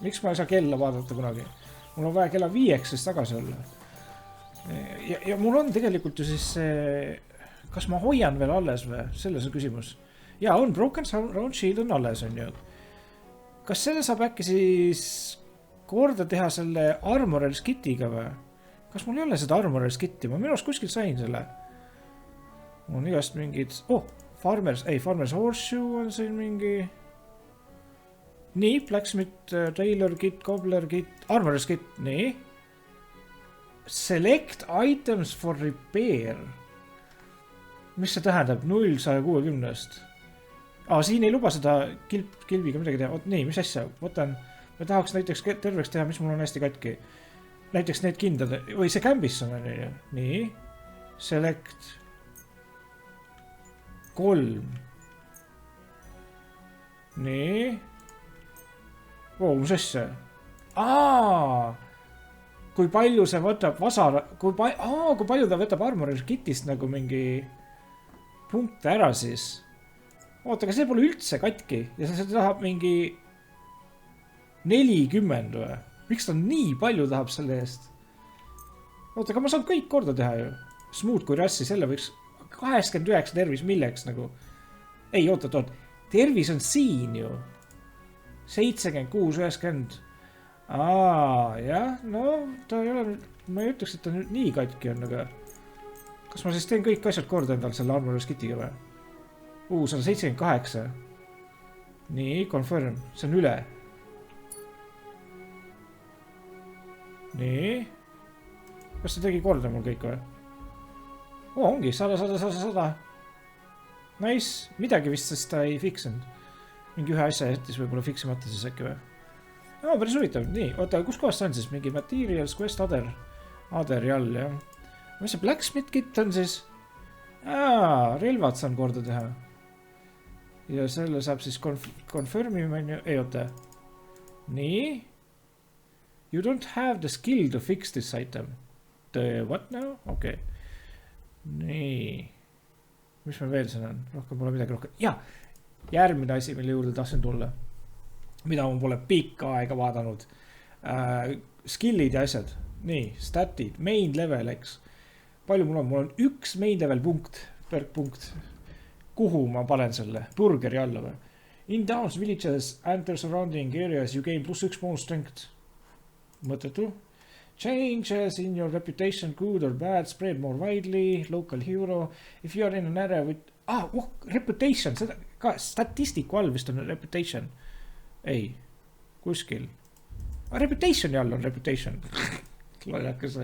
Miks ma ei saa kella vaadata kunagi? Mul on vaja kella 5 siis tagasi olla. Ja mul on tegelikult ju siis kas ma hoian veel alles või? Selles on küsimus. Ja on Broken Round Shield on alles on ju. Kas selle saab äkki siis korda teha selle Armorer skitiga või? Kas mul ei ole seda Armorer skitti? Ma minu arust kuskilt sain selle. Mul on igast mingid... Farmers Horseshoe on siin mingi... Nii, Blacksmith, Tailor Kit, Cobbler Kit, Armorer Kit, nii. Select items for repair. Mis see tähendab? 0-160-st. Siin ei luba seda kilbiga midagi teha. Nii, mis asja? Võtan, ma tahaks näiteks terveks teha, mis mul on hästi katki. Näiteks need kindad, või see kämbis on. Nii, select 3. Nii. Mis asja? Kui palju see võtab kui palju ta võtab Armorer kitist nagu mingi punkte ära siis. Oota, aga see pole üldse katki ja see tahab mingi 40 või? Miks ta nii palju tahab selle eest? Oota, aga ma saan kõik korda teha ju. Smooth kui rassi, selle võiks 89 tervis milleks nagu. Ei, oota. Tervis on siin ju. 76-90. Jah, no ta ei ole, ma ei ütleks, et ta nüüd nii katki on, aga kas ma siis teen kõik asjad korda endal selle Armorer skitiga või? 178. Nii, confirm, see on üle. Nii. Kas see tegi korda mul kõik või? Ongi, 100. Nice, midagi vist, sest ta ei fiksinud. Mingi ühe asja jättis võib-olla fiksimata siis äkki või? Päris huvitav, nii, oota, kus kohast on siis? Mingi materials, quest, other jall, jah. Mis see Blacksmith kit on siis? Relvad saan korda teha. Ja selle saab siis confirmi menu, ei oota. Nii. You don't have the skill to fix this item. What now? Okei. Nii. Mis meil veel siin on? Rohkem pole midagi rohkem. Ja, järgmine asi, mille juurde tahtsin tulla. Mida ma pole pikka aega vaadanud. Skillid ja asjad. Nii, statid, main level, eks. Palju mul on? Mul on üks main level punkt, per punkt. Kuhu ma panen selle? Burgeri alla või? In towns, villages, and their surrounding areas you gain +1 bonus strength. Mõttetu. Changes in your reputation, good or bad, spread more widely, local hero. If you are in an area with... reputation, seda ka statistiku all vist on reputation. Ei, kuskil. Reputationi all on reputation. Lollakas.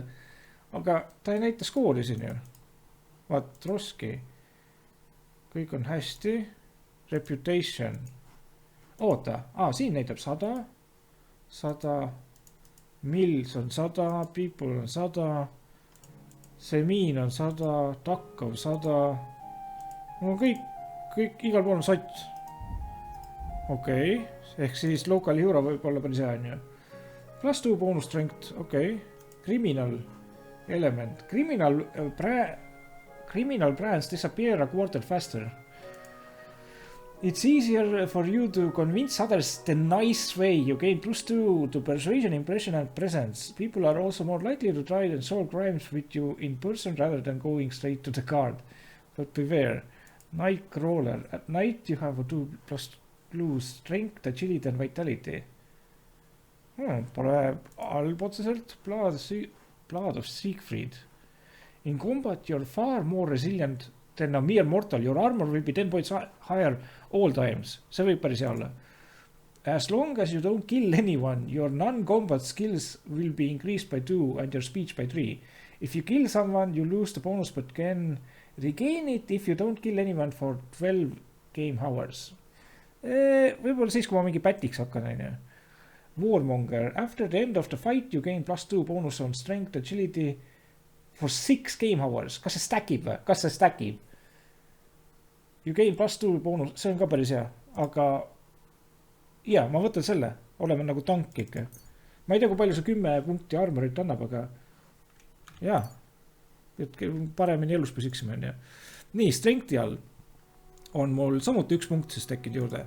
Aga ta ei näita skoori siin ju. Vaat, Roski. Kõik on hästi. Reputation. Oota, siin näitab 100. 100. Mills on 100. People on 100. Semiin on 100. Takov 100. No kõik igal pool on sott. Okei. Ehk siis local hero võib olla päris hea on ju. +2 bonus strength. Okei. Criminal element. Criminal brands disappear a quarter faster. It's easier for you to convince others the nice way. You gain +2 to persuasion, impression and presence. People are also more likely to try and solve crimes with you in person rather than going straight to the guard. But beware. Nightcrawler. At night you have a 2+2 strength, agility and vitality. Pole halb otseselt. Blood of Siegfried. In combat you're far more resilient than a mere mortal. Your armor will be 10 points higher all times. See võib päris hea olla. As long as you don't kill anyone, your non-combat skills will be increased by 2 and your speech by 3. If you kill someone, you lose the bonus but can regain it if you don't kill anyone for 12 game hours. Võib-olla siis, kui ma mingi pätiks hakkan, on ju. Warmonger. After the end of the fight, you gain +2 bonus on strength, agility For 6 game hours. Kas see stackib või? Kas see stackib? You gain +2 boonus. See on ka päris hea. Aga ja, ma võtan selle. Oleme nagu tank ikka. Ma ei tea, kui palju see 10 punkti armorit annab, aga jaa. Paremini elus püsiksime. Nii, strengthi all on mul samuti 1 punkt siis tekkinud juurde.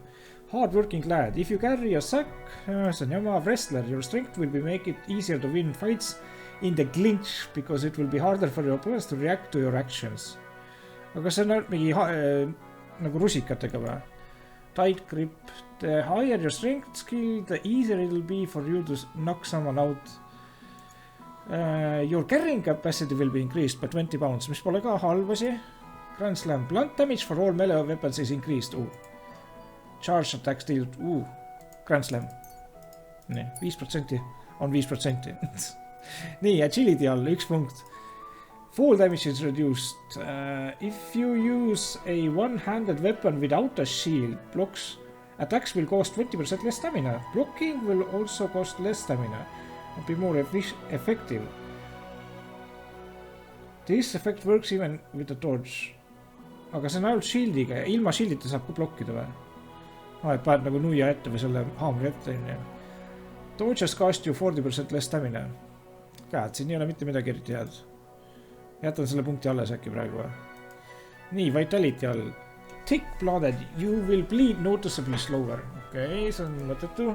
Hardworking lad. If you carry a sack, see on jama wrestler, your strength will be make it easier to win fights in the clinch because it will be harder for your opponents to react to your actions. Aga see on mingi nagu rusikatega või? Tight grip. The higher your strength skill, the easier it will be for you to knock someone out. Your carrying capacity will be increased by 20 pounds, mis pole ka halvasi. Grand Slam. Blunt damage for all melee weapons is increased. Charge attack steal. Grand Slam. Nii, 5% on 5%. Nii, agility all 1 punkt. Fall damage is reduced. If you use a one-handed weapon without a shield, blocks attacks will cost 20% less stamina. Blocking will also cost less stamina and be more effective. This effect works even with the torch. Aga see on ainult shieldiga ja ilma shieldita saab ka blokkida või? Et paned nagu nuia ette või selle haamri ette. Torches cost you 40% less stamina. Käed, siin ei ole mitte midagi eriti head. Jätan selle punkti alles äkki praegu või? Nii, vitality all. Thick-blooded, you will bleed noticeably slower. Okei, see on mõttetu.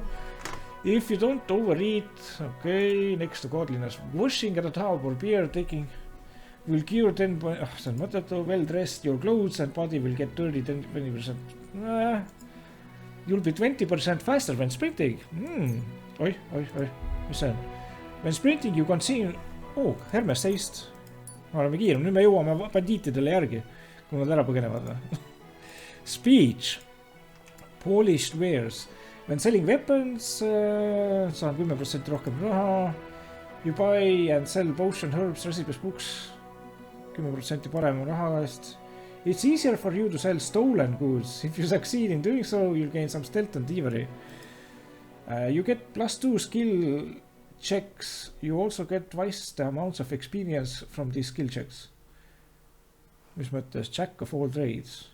If you don't overeat, okei, next to godliness. Washing at a tahab or beer taking will cure 10 points. See on mõttetu. Well dressed, your clothes and body will get dirty 20%. You'll be 20% faster when sprinting. Oi, mis see on? When sprinting you consume... Hermes seist. Oleme kiirem, nüüd me jõuame bandiitidele järgi, kui nad ära põgenevad. Speech. Polished wares. When selling weapons, saan 10% rohkem raha. You buy and sell potion, herbs, recipes, books. 10% parema raha eest. It's easier for you to sell stolen goods. If you succeed in doing so, you'll gain some stealth and thievery. You get +2 skill checks. You also get twice the amounts of experience from these skill checks. Mis mõttes? Jack of all trades.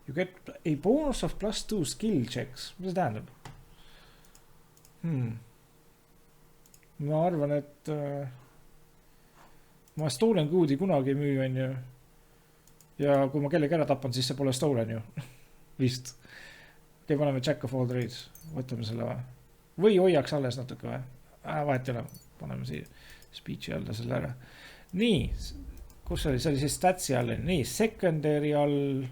You get a bonus of +2 skill checks. Mis see tähendab? Ma arvan, et ma stolen good'i kunagi ei müü, on ju. Ja kui ma kellegi ära tapan, siis see pole stolen ju. Vist. Okei, paneme Jack of all trades. Võtame selle või. Või hoiaks alles natuke või. Vahet ei ole. Paneme siia speechi alla selle ära. Nii. Kus oli? See oli siis statsi all. Nii. Secondary all.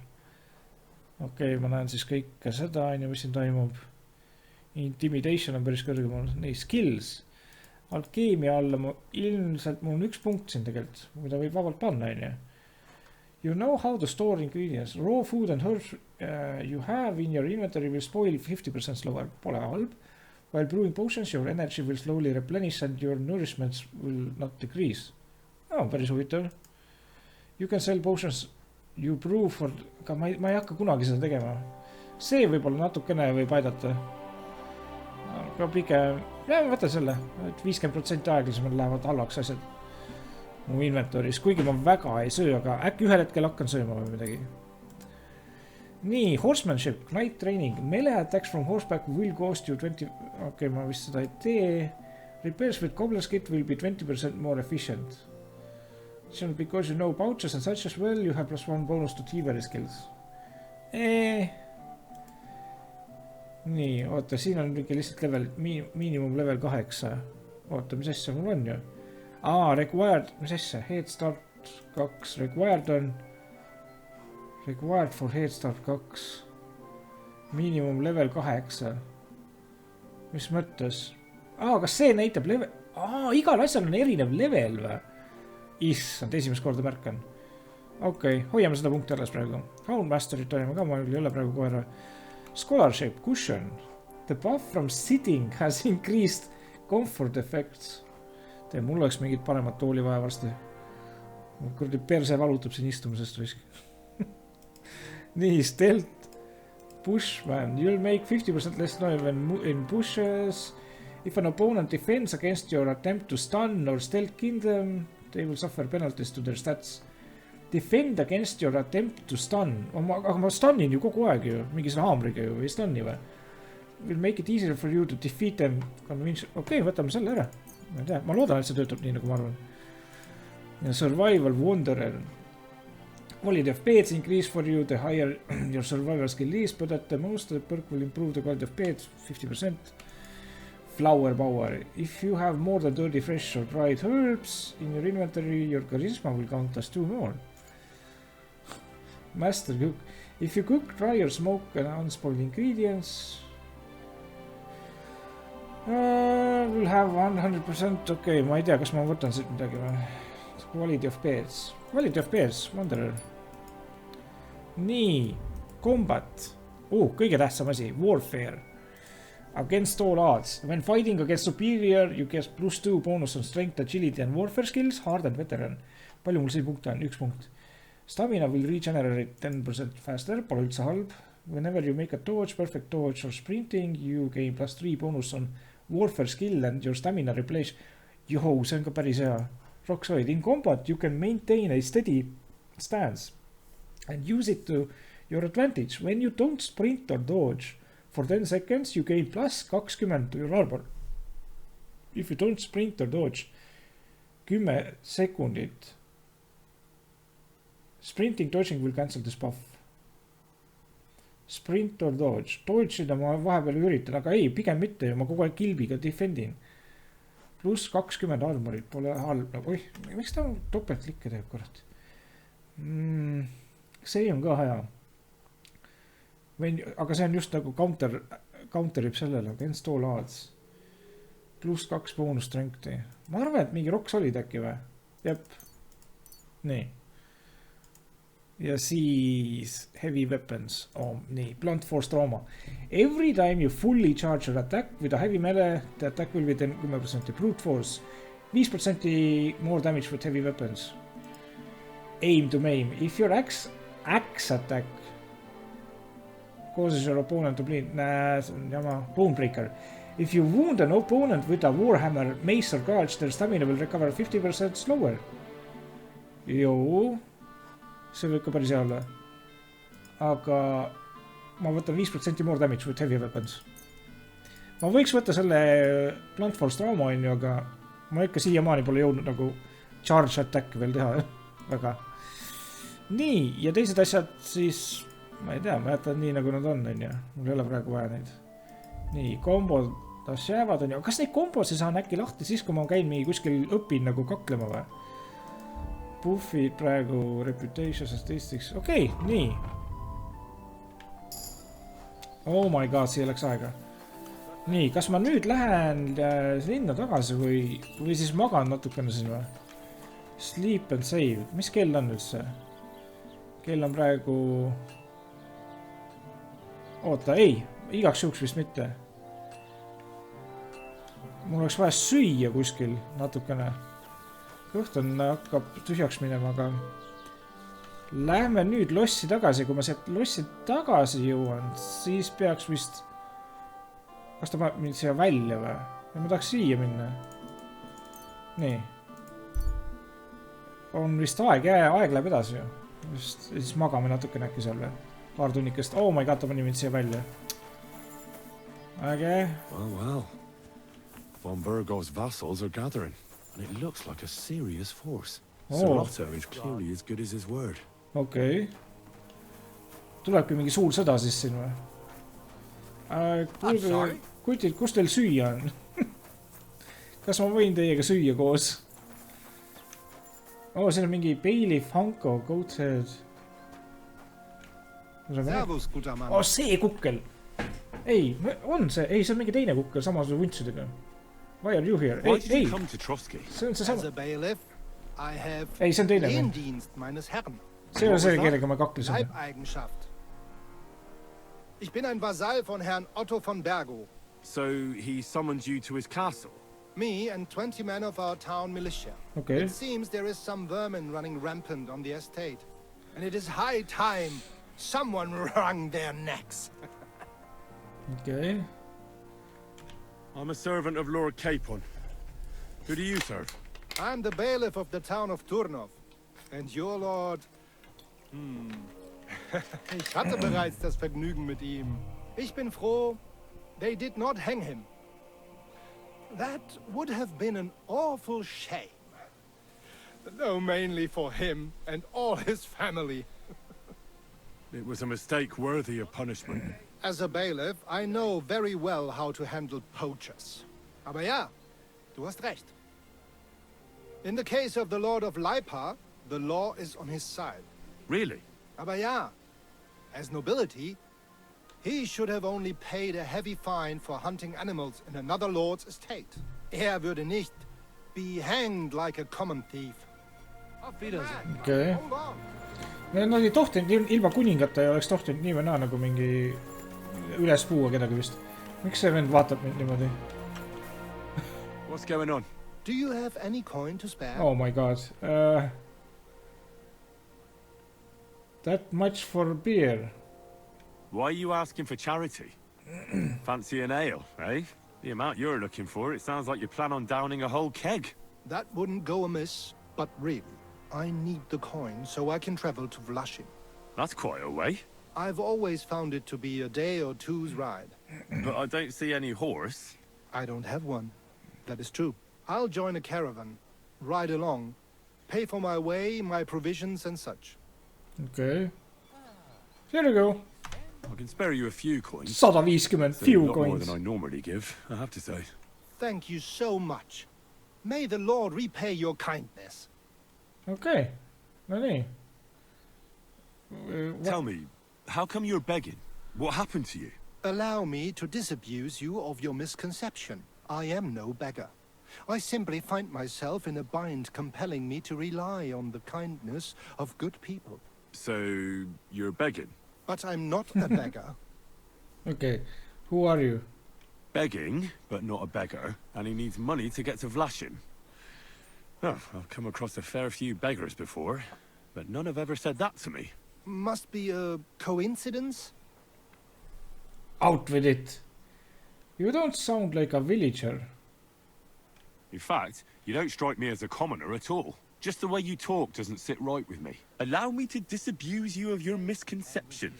Okei, ma näen siis kõike seda, mis siin toimub. Intimidation on päris kõrgemal. Nii. Skills. Alkeemia alla. Ilmselt mul on 1 punkt siin tegelikult, mida võib vabalt panna, on ju. You know how to store ingredients. Raw food and herbs you have in your inventory will spoil 50% slower. Pole halb. While brewing potions, your energy will slowly replenish and your nourishments will not decrease. Päris huvitav. You can sell potions you brew for... Aga ma ei hakka kunagi seda tegema. See võib-olla natukene võib aidata. Aga pigem... Ja, ma võtan selle. 50% aeglasemalt lähevad halvaks asjad. Mu inventoris, kuigi ma väga ei söö, aga äkki ühel hetkel hakkan sööma või midagi. Nii, horsemanship, night training. Melee attacks from horseback will cost you 20... Okei, ma vist seda ei tee. Repairs with cobbler's kit will be 20% more efficient. Because you know pouches and such as well, you have +1 bonus to thievery skills. Nii, oota, siin on mingi lihtsalt level, miinimum level 8. Oota, mis asja mul on ju? Required, mis asja? Head start 2. Required on... Required for head start 2. Miinimum level 8. Mis mõttes? Kas see näitab level... Igal asjal on erinev level või? Issand, esimest korda märkan. Okei, hoiame seda punkti alles praegu. Houndmasterit olime ka, ma ei ole praegu kohe. Scholarship, cushion. The buff from sitting has increased comfort effects. Mul oleks mingit paremat tooli vaja varsti. Kurdi perse valutab siin istumisest riski. Nii, stealth. Bushman. You'll make 50% less noise in bushes. If an opponent defends against your attempt to stun or stealth kill them, They will suffer penalties to their stats. Defend against your attempt to stun. Aga ma stunnin ju kogu aeg ju. Mingi selle haamriga ju. Ei stunni või? Will make it easier for you to defeat them. Okei, võtame selle ära. Ma loodan, et see töötab nii, nagu ma arvan. Survival Wanderer. Quality of pets increase for you the higher your survival skill is, but at the most the perk will improve the quality of pets 50%. Flower power. If you have more than 30 fresh or dried herbs in your inventory, your charisma will count as 2 more. Master cook. If you cook, dry or smoke unspoiled ingredients, will have 100%. Okay, ma ei tea, kas ma võtan siit midagi või? Quality of pets. Quality of pets, Wanderer. Nii, combat. Kõige tähtsam asi, warfare. Against all odds. When fighting against superior, you get +2 bonus on strength, agility and warfare skills. Hardened veteran. Palju mul see punkte on? 1 punkt. Stamina will regenerate 10% faster. Pole üldse halb. Whenever you make a dodge, perfect dodge or sprinting, you gain +3 bonus on warfare skill and your stamina replace. Joho, see on ka päris hea. Rock solid. In combat, you can maintain a steady stance and use it to your advantage. When you don't sprint or dodge for 10 seconds, you gain +20 to your armor. If you don't sprint or dodge 10 sekundit, sprinting, dodging will cancel this buff. Sprint or dodge. Dodge'ida ma vahepeal üritan, aga ei, pigem mitte. Ma kogu aeg kilbiga defendin. +20 armorit pole halb. Oih, miks ta topeltklikke teeb, kurat? See on ka hea. Aga see on just nagu counterib sellele. Against all odds. +2 bonus strength'i. Ma arvan, et mingi rock solid äkki või? Jep. Nii. Ja siis heavy weapons. Nii, blunt force trauma. Every time you fully charge your attack with a heavy melee, the attack will be 10% brute force. 5% more damage with heavy weapons. Aim to maim. If your axe attack causes your opponent to bleed, bone breaker. If you wound an opponent with a warhammer, mace or gouge, their stamina will recover 50% slower. Joo. See võib ka päris hea olla. Aga ma võtan 5% more damage with heavy weapons. Ma võiks võtta selle blunt force trauma on ju, aga ma ikka siiamaani pole jõudnud nagu charge attack veel teha. Väga. Nii, ja teised asjad siis, ma ei tea, ma jätan nii nagu nad on ju. Mul ei ole praegu vaja neid. Nii, kombod tas jäävad on ju. Kas neid kombose saan äkki lahti siis, kui ma käin mingi kuskil õpin nagu kaklema või? Buffid praegu reputation statistics. Okei, nii. Oh my god, siia läks aega. Nii, kas ma nüüd lähen linna tagasi või siis magan natukene siin või? Sleep and save. Mis kell on üldse? Kell on praegu... Oota, ei. Igaks juhuks vist mitte. Mul oleks vaja süüa kuskil natukene. Kõht on hakkab tühjaks minema, aga lähme nüüd lossi tagasi. Kui ma sealt lossi tagasi jõuan, siis peaks vist... Kas ta paneb mind siia välja või? Ja ma tahaks siia minna. Nii. On vist aeg läheb edasi ju. Just, siis magame natukene äkki seal või? Paar tunnikest. Oh my god, ta pani mind siia välja. Äge. Well. Von Burgo's vassals are gathering. And it looks like a serious force. Otto is clearly as good as his word. Okei. Tulebki mingi suur sõda siis siin või? Kutid, kus teil süüa on? Kas ma võin teiega süüa koos? Siin on mingi bailiff, Hanko, goathead. See kukkel. Ei, on see. Ei, see on mingi teine kukkel samasuguse vuntsidega. Why are you here? Why did you come to Trotsky? See on see sama. Ei, see on teine. See on see, kellega ma kaklesin. Ich bin ein Vasall von Herrn Otto von Bergo. So he summoned you to his castle? Me and 20 men of our town militia. Okay. It seems there is some vermin running rampant on the estate. And it is high time someone wrung their necks. Okay. I'm a servant of Lord Capon. Who do you serve? I'm the bailiff of the town of Turnov. And your lord... Ich hatte bereits das Vergnügen mit ihm. Ich bin froh, they did not hang him. That would have been an awful shame. Though mainly for him and all his family. It was a mistake worthy of punishment. As a bailiff, I know very well how to handle poachers. Aber ja, du hast recht. In the case of the Lord of Leipa, the law is on his side. Really? Aber ja, as nobility, he should have only paid a heavy fine for hunting animals in another lord's estate. Würde nicht be hanged like a common thief. Okei. Nad ei tohtinud, ilma kuningata ei oleks tohtinud nii või naa nagu mingi üles puua kedagi vist. Miks see vend vaatab mind niimoodi? What's going on? Do you have any coin to spare? Oh my god. That much for beer. Why are you asking for charity? Fancy an ale, eh? The amount you're looking for, it sounds like you plan on downing a whole keg. That wouldn't go amiss, but really, I need the coin so I can travel to Vlašim. That's quite a way. I've always found it to be a day or two's ride. But I don't see any horse. I don't have one. That is true. I'll join a caravan, ride along, pay for my way, my provisions and such. Okay. Here we go. I can spare you a few coins. 150 few a lot more coins. than I normally give, I have to say. Thank you so much. May the Lord repay your kindness. Okay. No nii. Tell me, how come you're begging? What happened to you? Allow me to disabuse you of your misconception. I am no beggar. I simply find myself in a bind compelling me to rely on the kindness of good people. So, you're begging? But I'm not a beggar. Okay. Who are you? Begging, but not a beggar, and he needs money to get to Vlašim. Oh, I've come across a fair few beggars before, but none have ever said that to me. Must be a coincidence? Out with it. You don't sound like a villager. In fact, you don't strike me as a commoner at all. Just the way you talk doesn't sit right with me. Allow me to disabuse you of your misconception.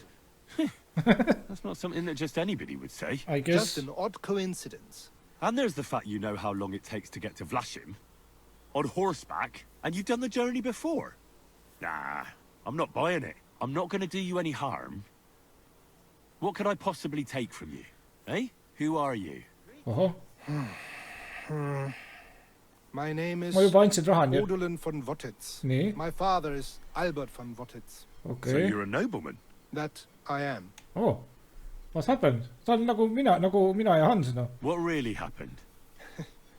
That's not something that just anybody would say. I guess. Just an odd coincidence. And there's the fact you know how long it takes to get to Vlašim. On horseback, and you've done the journey before. Nah, I'm not buying it. I'm not going to do you any harm. What could I possibly take from you? Eh? Who are you? My name is Ma juba andsid raha, nii? Odolin von Wottitz. Nii? My father is Albert von Wottitz. Okay. So you're a nobleman? That I am. Oh. What happened? Ta on nagu mina ja Hans, no. What really happened?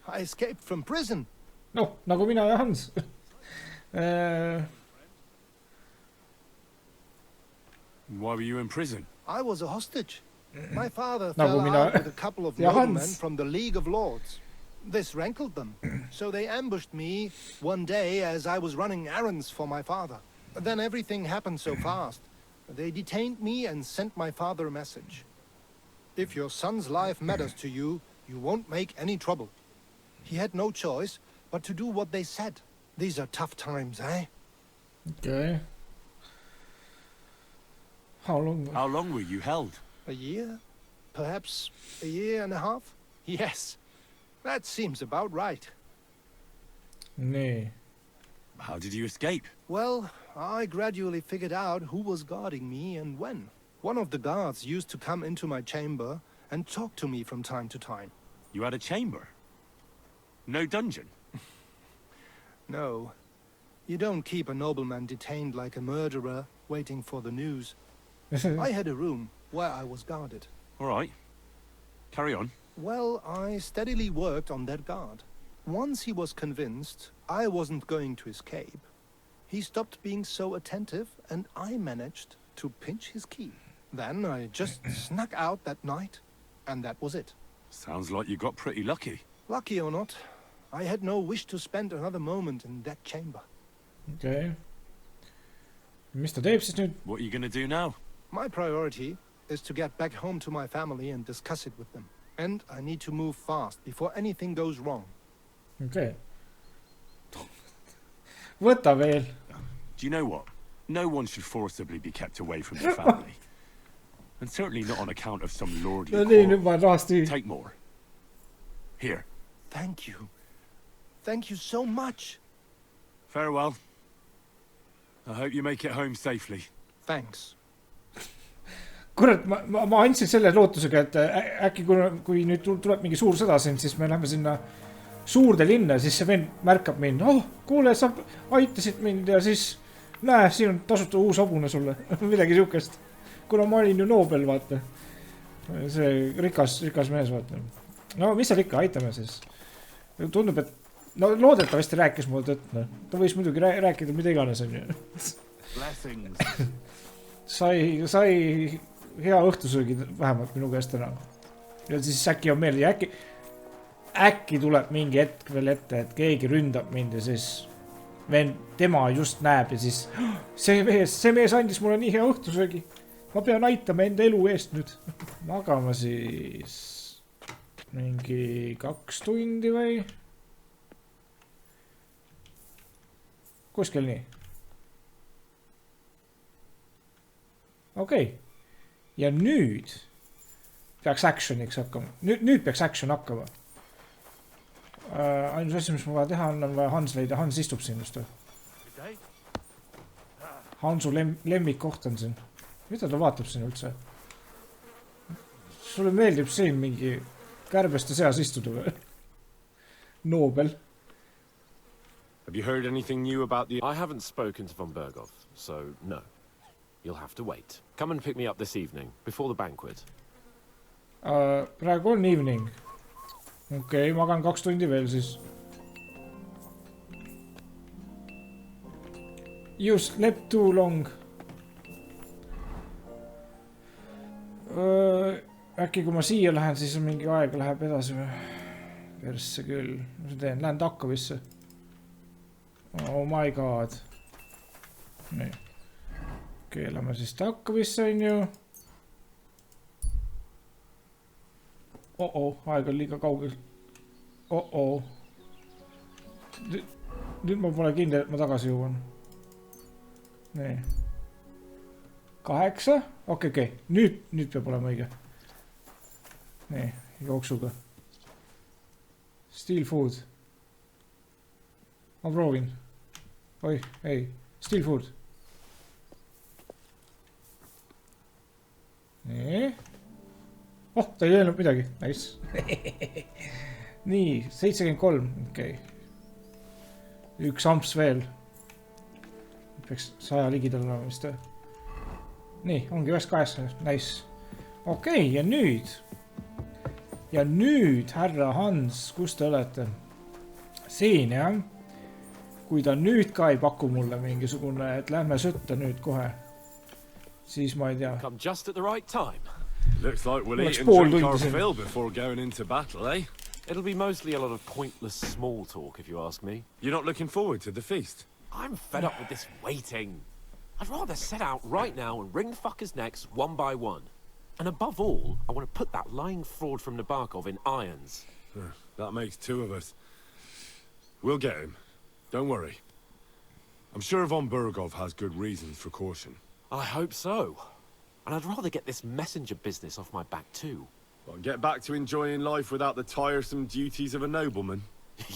I escaped from prison. No, nagu mina ja Hans. Why were you in prison? I was a hostage. My father fell out with a couple of noblemen from the League of Lords. This rankled them, so they ambushed me one day as I was running errands for my father. Then everything happened so fast. They detained me and sent my father a message. If your son's life matters to you, you won't make any trouble. He had no choice but to do what they said. These are tough times, eh? Okay. How long were you held? A year? Perhaps a year and a half? Yes. That seems about right. Nee. How did you escape? Well, I gradually figured out who was guarding me and when. One of the guards used to come into my chamber and talk to me from time to time. You had a chamber? No dungeon? No. You don't keep a nobleman detained like a murderer waiting for the news. I had a room where I was guarded. All right. Carry on. Well, I steadily worked on that guard. Once he was convinced I wasn't going to escape, he stopped being so attentive and I managed to pinch his key. Then I just snuck out that night, and that was it. Sounds like you got pretty lucky. Lucky or not, I had no wish to spend another moment in that chamber. Okay. Mis ta teeb siis nüüd? What are you going to do now? My priority is to get back home to my family and discuss it with them. And I need to move fast before anything goes wrong. Okay. Võta veel. Do you know what? No one should forcibly be kept away from their family. And certainly not on account of some lordly quarrel. Take more. Here. Thank you. Thank you so much. Farewell. I hope you make it home safely. Thanks. Kurat, ma andsin selle lootusega, et äkki kui nüüd tuleb mingi suur sõda siin, siis me läheme sinna suurde linna, siis see vend märkab mind. Kuule, sa aitasid mind ja siis näe, siin on tasuta uus hobune sulle. Midagi siukest. Kuna ma olin ju Nobel, vaata. See rikas mees, vaata. No, mis seal ikka, aitame siis. Tundub, et no loodetavasti rääkis mul tõtt. Ta võis muidugi rääkida mida iganes on ju. Sai hea õhtusöögi vähemalt minu käest täna. Ja siis äkki on meelde ja äkki tuleb mingi hetk veel ette, et keegi ründab mind ja siis tema just näeb ja siis see mees andis mulle nii hea õhtusöögi. Ma pean aitama enda elu eest nüüd. Magama siis mingi 2 tundi või? Kuskil nii. Okei. Ja nüüd peaks actioniks hakkama. Nüüd peaks action hakkama. Ainus asi, mis ma vaja teha on vaja Hans leida. Hans istub siin just. Hansu lemmik koht on siin. Mida ta vaatab siin üldse? Sulle meeldib siin mingi kärbeste seas istuda või? Nobel. Have you heard anything new about the... I haven't spoken to von Berghoff, so no. You'll have to wait. Come and pick me up this evening, before the banquet. Praegu on evening. Okei, magan 2 tundi veel siis. You slept too long. Äkki kui ma siia lähen, siis mingi aeg läheb edasi või? Persse küll. Mis ma teen? Lähen takkavisse. Oh my god. Nii. Keelame siis takkavisse on ju. Aeg on liiga kaugel. Nüüd ma pole kindel, et ma tagasi jõuan. Nii. 8. Okei. Nüüd peab olema õige. Nii, jooksuga. Steal food. Ma proovin. Oi, ei. Steal food. Nii. Ta ei öelnud midagi. Nice. Nii, 73. Okei. 1 amps veel. Peaks 100 ligidal olema vist. Nii, ongi 98. Nice. Okei, ja nüüd, härra Hans, kus te olete? Siin, jah. Kui ta nüüd ka ei paku mulle mingisugune, et lähme sõtta nüüd kohe. Siis ma ei tea. Come just at the right time. Looks like we'll eat and drink our fill before going into battle, eh? It'll be mostly a lot of pointless small talk, if you ask me. You're not looking forward to the feast? I'm fed up with this waiting. I'd rather set out right now and wring the fuckers' necks one by one. And above all, I want to put that lying fraud from Nabokov in irons. That makes 2 of us. We'll get him. Don't worry. I'm sure von Berghoff has good reasons for caution. I hope so. And I'd rather get this messenger business off my back too. Well, get back to enjoying life without the tiresome duties of a nobleman.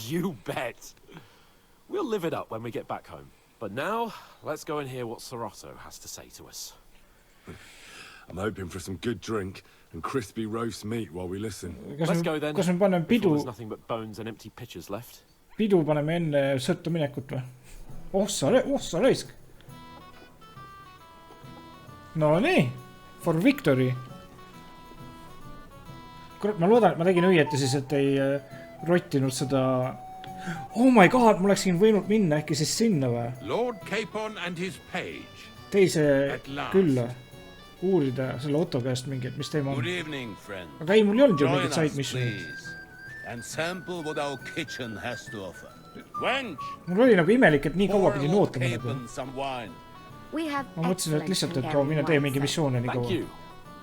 You bet. We'll live it up when we get back home. But now, let's go and hear what Soroto has to say to us. I'm hoping for some good drink and crispy roast meat while we listen. Let's go then. Kas me paneme pidu? There's nothing but bones and empty pitchers left. Pidu paneme enne sõtta minekut või? Sa raisk. No nii. For victory. Kurat, ma loodan, et ma tegin õieti siis, et ei rottinud seda... Oh my god, ma oleksin võinud minna äkki siis sinna või? Lord Capon and his page. Teise külla. Uurida selle Otto käest mingi, et mis teema on. Good evening, friend. Aga ei, mul ei olnud ju mingit side missionit. And sample what our kitchen has to offer. Wench! Mul oli nagu imelik, et nii kaua pidin ootama nagu. Ma mõtlesin, et lihtsalt, et mine tee mingi missioone nii kaua. Thank you.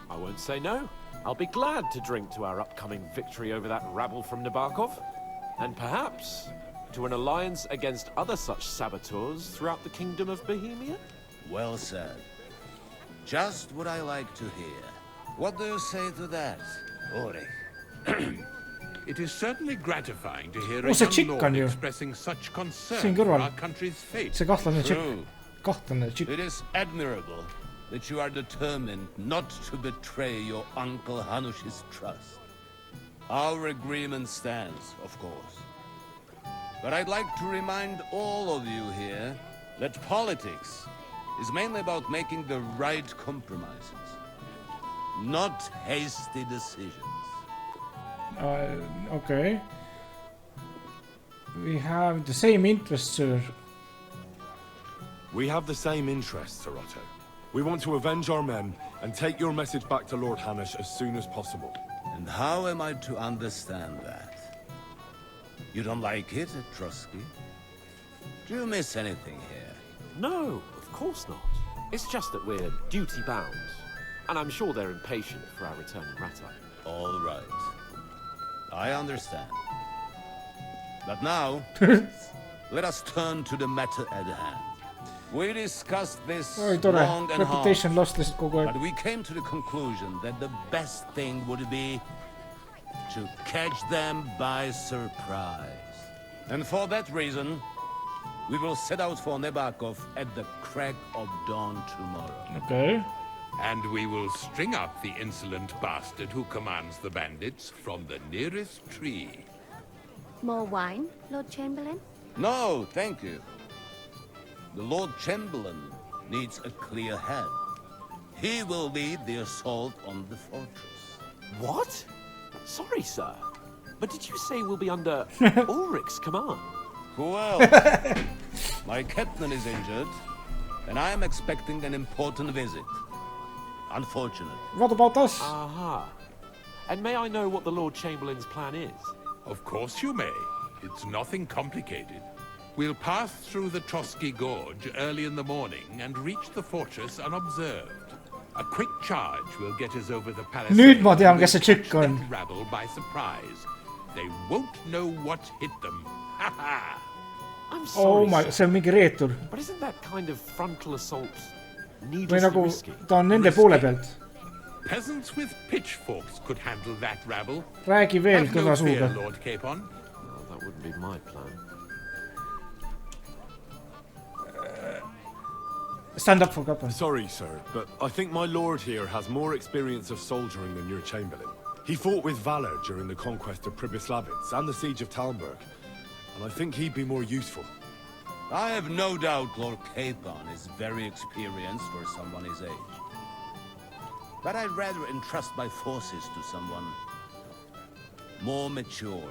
I won't say no. I'll be glad to drink to our upcoming victory over that rabble from Nabokov. And perhaps To an alliance against other such saboteurs throughout the kingdom of Bohemia? Well said. Just what I like to hear. What do you say to that, Ori? It is certainly gratifying to hear Oh, a see young chick lord on you. expressing such concern Siin for kõrval. our country's fate. See kahtlane chick. True. Kahtlane chick. It is admirable that you are determined not to betray your uncle Hanush's trust. Our agreement stands, of course. But I'd like to remind all of you here that politics is mainly about making the right compromises, not hasty decisions. Okay. We have the same interest, sir. We have the same interests, Sir Otto. We want to avenge our men and take your message back to Lord Hanush as soon as possible. And how am I to understand that? You don't like it at Trotsky? Do you miss anything here? No, of course not. It's just that we're duty-bound. And I'm sure they're impatient for our return in Rattay. All right. I understand. But now, let us turn to the matter at hand. We discussed this long and hard, Reputation lost lihtsalt kogu aeg. but we came to the conclusion that the best thing would be to catch them by surprise. And for that reason, we will set out for Nebakov at the crack of dawn tomorrow. Okay. And we will string up the insolent bastard who commands the bandits from the nearest tree. More wine, Lord Chamberlain? No, thank you. The Lord Chamberlain needs a clear head. He will lead the assault on the fortress. What? Sorry, sir. But did you say we'll be under Ulrich's command? Who else? My captain is injured, and I am expecting an important visit. Unfortunate. What about us? Aha. And may I know what the Lord Chamberlain's plan is? Of course you may. It's nothing complicated. We'll pass through the Trotsky Gorge early in the morning and reach the fortress unobserved. A quick charge will get us over the palisade. Nüüd ma tean, kes see chick on. Rabble by surprise. They won't know what hit them. Ha ha! I'm sorry, Oh my, see on mingi reetur. But isn't that kind of frontal assault Või needlessly nagu risky? ta on nende poole pealt. Peasants with pitchforks could handle that rabble. Räägi veel Have no kõva fear, suuga. Lord Capon. Well, that wouldn't be my plan. Stand up for Captain. Sorry, sir, but I think my lord here has more experience of soldiering than your chamberlain. He fought with valor during the conquest of Pribyslavitz and the siege of Talmberg, and I think he'd be more useful. I have no doubt Lord Capon is very experienced for someone his age. But I'd rather entrust my forces to someone more mature.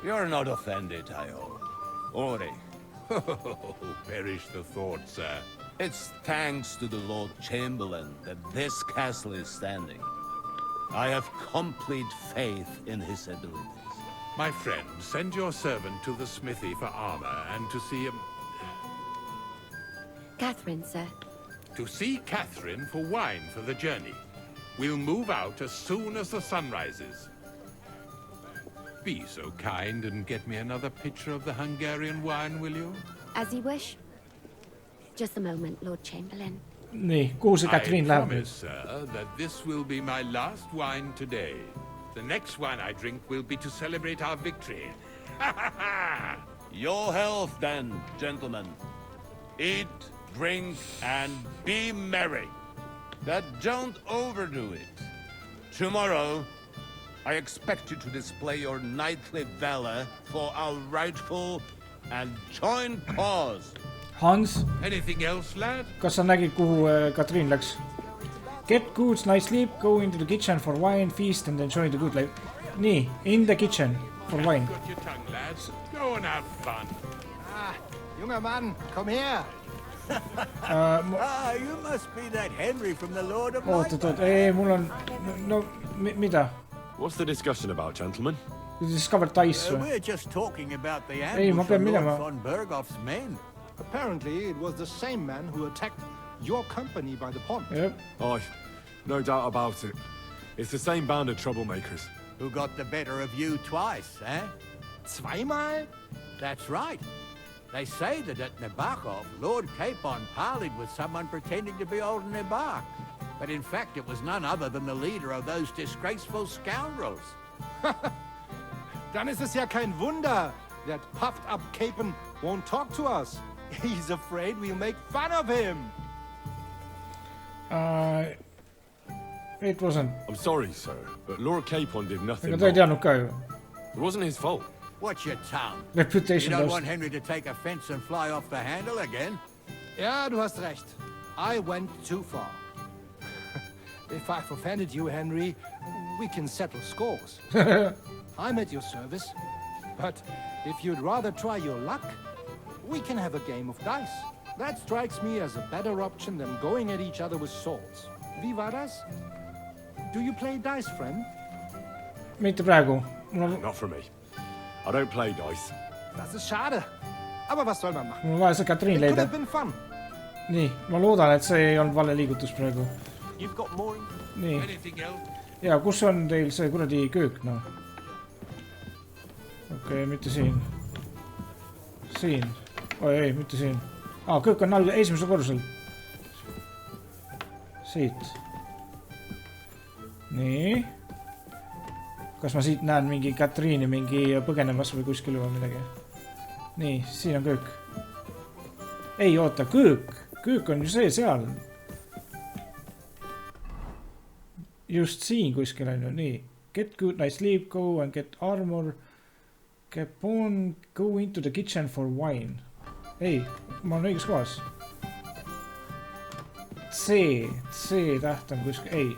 You're not offended, I hope. Ori. Oh, perish the thought, sir. It's thanks to the Lord Chamberlain that this castle is standing. I have complete faith in his abilities. My friend, send your servant to the smithy for armor and to see Catherine, sir. To see Catherine for wine for the journey. We'll move out as soon as the sun rises. Be so kind and get me another pitcher of the Hungarian wine, will you? As you wish. Just a moment, Lord Chamberlain. Nii, kuhu see Catherine I läheb? promise, sir, that this will be my last wine today. The next wine I drink will be to celebrate our victory. Your health, then, gentlemen. Eat, drink, and be merry. But don't overdo it. Tomorrow, I expect you to display your knightly valor for our rightful and joint cause. Hans, Anything else, lad? kas sa nägid, kuhu Catherine läks? Get good, nice sleep, go into the kitchen for wine, feast and enjoy the good life. Nii, in the kitchen for wine. Got your tongue, lads. Go and have fun. Ah, junger Mann, komm her. You must be that Henry from the Lord of Oot, ei, mul on... No, mida? What's the discussion about, gentlemen? Discovered dice või? We're just talking about the Ei, ma ambush pean on Lord minema. von Bergoff's men. Apparently, it was the same man who attacked your company by the pond. Yep. Aye, no doubt about it. It's the same band of troublemakers. Who got the better of you twice, eh? Zweimal? That's right. They say that at Nabokov, Lord Capon parleyed with someone pretending to be old Nabok. But in fact, it was none other than the leader of those disgraceful scoundrels. Dann ist es ja kein Wunder that puffed-up Capon won't talk to us. He's afraid we'll make fun of him. It wasn't. I'm sorry, sir, but Lord Capon did nothing Ega ta ei wrong. teadnud ka ju. It wasn't his fault. What's your tongue? Reputation You don't lost. want Henry to take offense and fly off the handle again? Ja, du hast recht. I went too far. If I've offended you, Henry, we can settle scores. I'm at your service. But if you'd rather try your luck, we can have a game of dice. That strikes me as a better option than going at each other with swords. Wie war das? Do you play dice, friend? Mitte praegu. Not for me. I don't play dice. Das ist schade. Aber was soll man machen? Mul on vaja see Katriin It could leida. have been fun. Nii, ma loodan, et see ei olnud vale liigutus praegu. You've got more. Nii. Anything else? Ja, kus on teil see kuradi köök, noh? Okei, mitte siin. Siin. Oi, ei, mitte siin. Köök on all esimesel korrusel. Siit. Nii. Kas ma siit näen mingi Katriini mingi põgenemas või kuskil või midagi? Nii, siin on köök. Ei, oota, köök. Köök on ju see seal. Just siin kuskil on ju, nii. Get good night sleep, go and get armor. Keep on, go into the kitchen for wine. Ei, ma olen õiges kohas. C täht on kuskil, ei.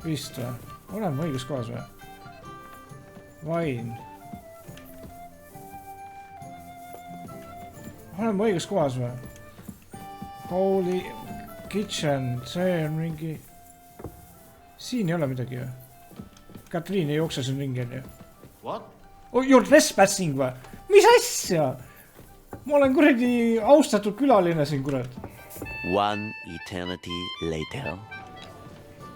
Vist või? Olen ma õiges kohas või? Wine. Olen ma õiges kohas või? Holy kitchen, see on mingi... Siin ei ole midagi ju. Katriin ei jookse siin ringi on ju. What? Oh, you're trespassing või? Mis asja? Ma olen kuradi austatud külaline siin kurat. One eternity later.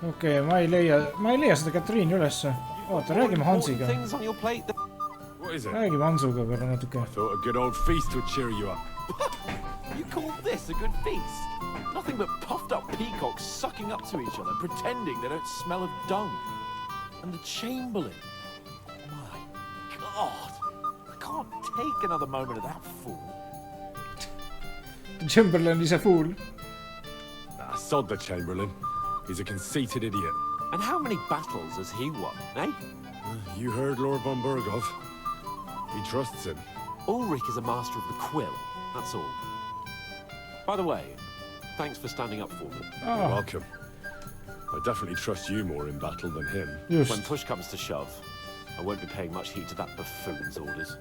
Okei, ma ei leia seda Katriini ülesse. Oota, räägime Hansiga. Räägime Hansuga korra natuke. I thought a good old feast would cheer you up. You call this a good feast? Nothing but puffed up peacocks sucking up to each other, pretending they don't smell of dung. And the Chamberlain. My God. I can't take another moment of that fool. The Chamberlain is a fool. Nah, sod the Chamberlain. He's a conceited idiot. And how many battles has he won, eh? You heard Lord von Burgov. He trusts him. Ulrich is a master of the quill, that's all. By the way, thanks for standing up for me. You're welcome. I definitely trust you more in battle than him. Just. When push comes to shove, I won't be paying much heed to that buffoon's orders.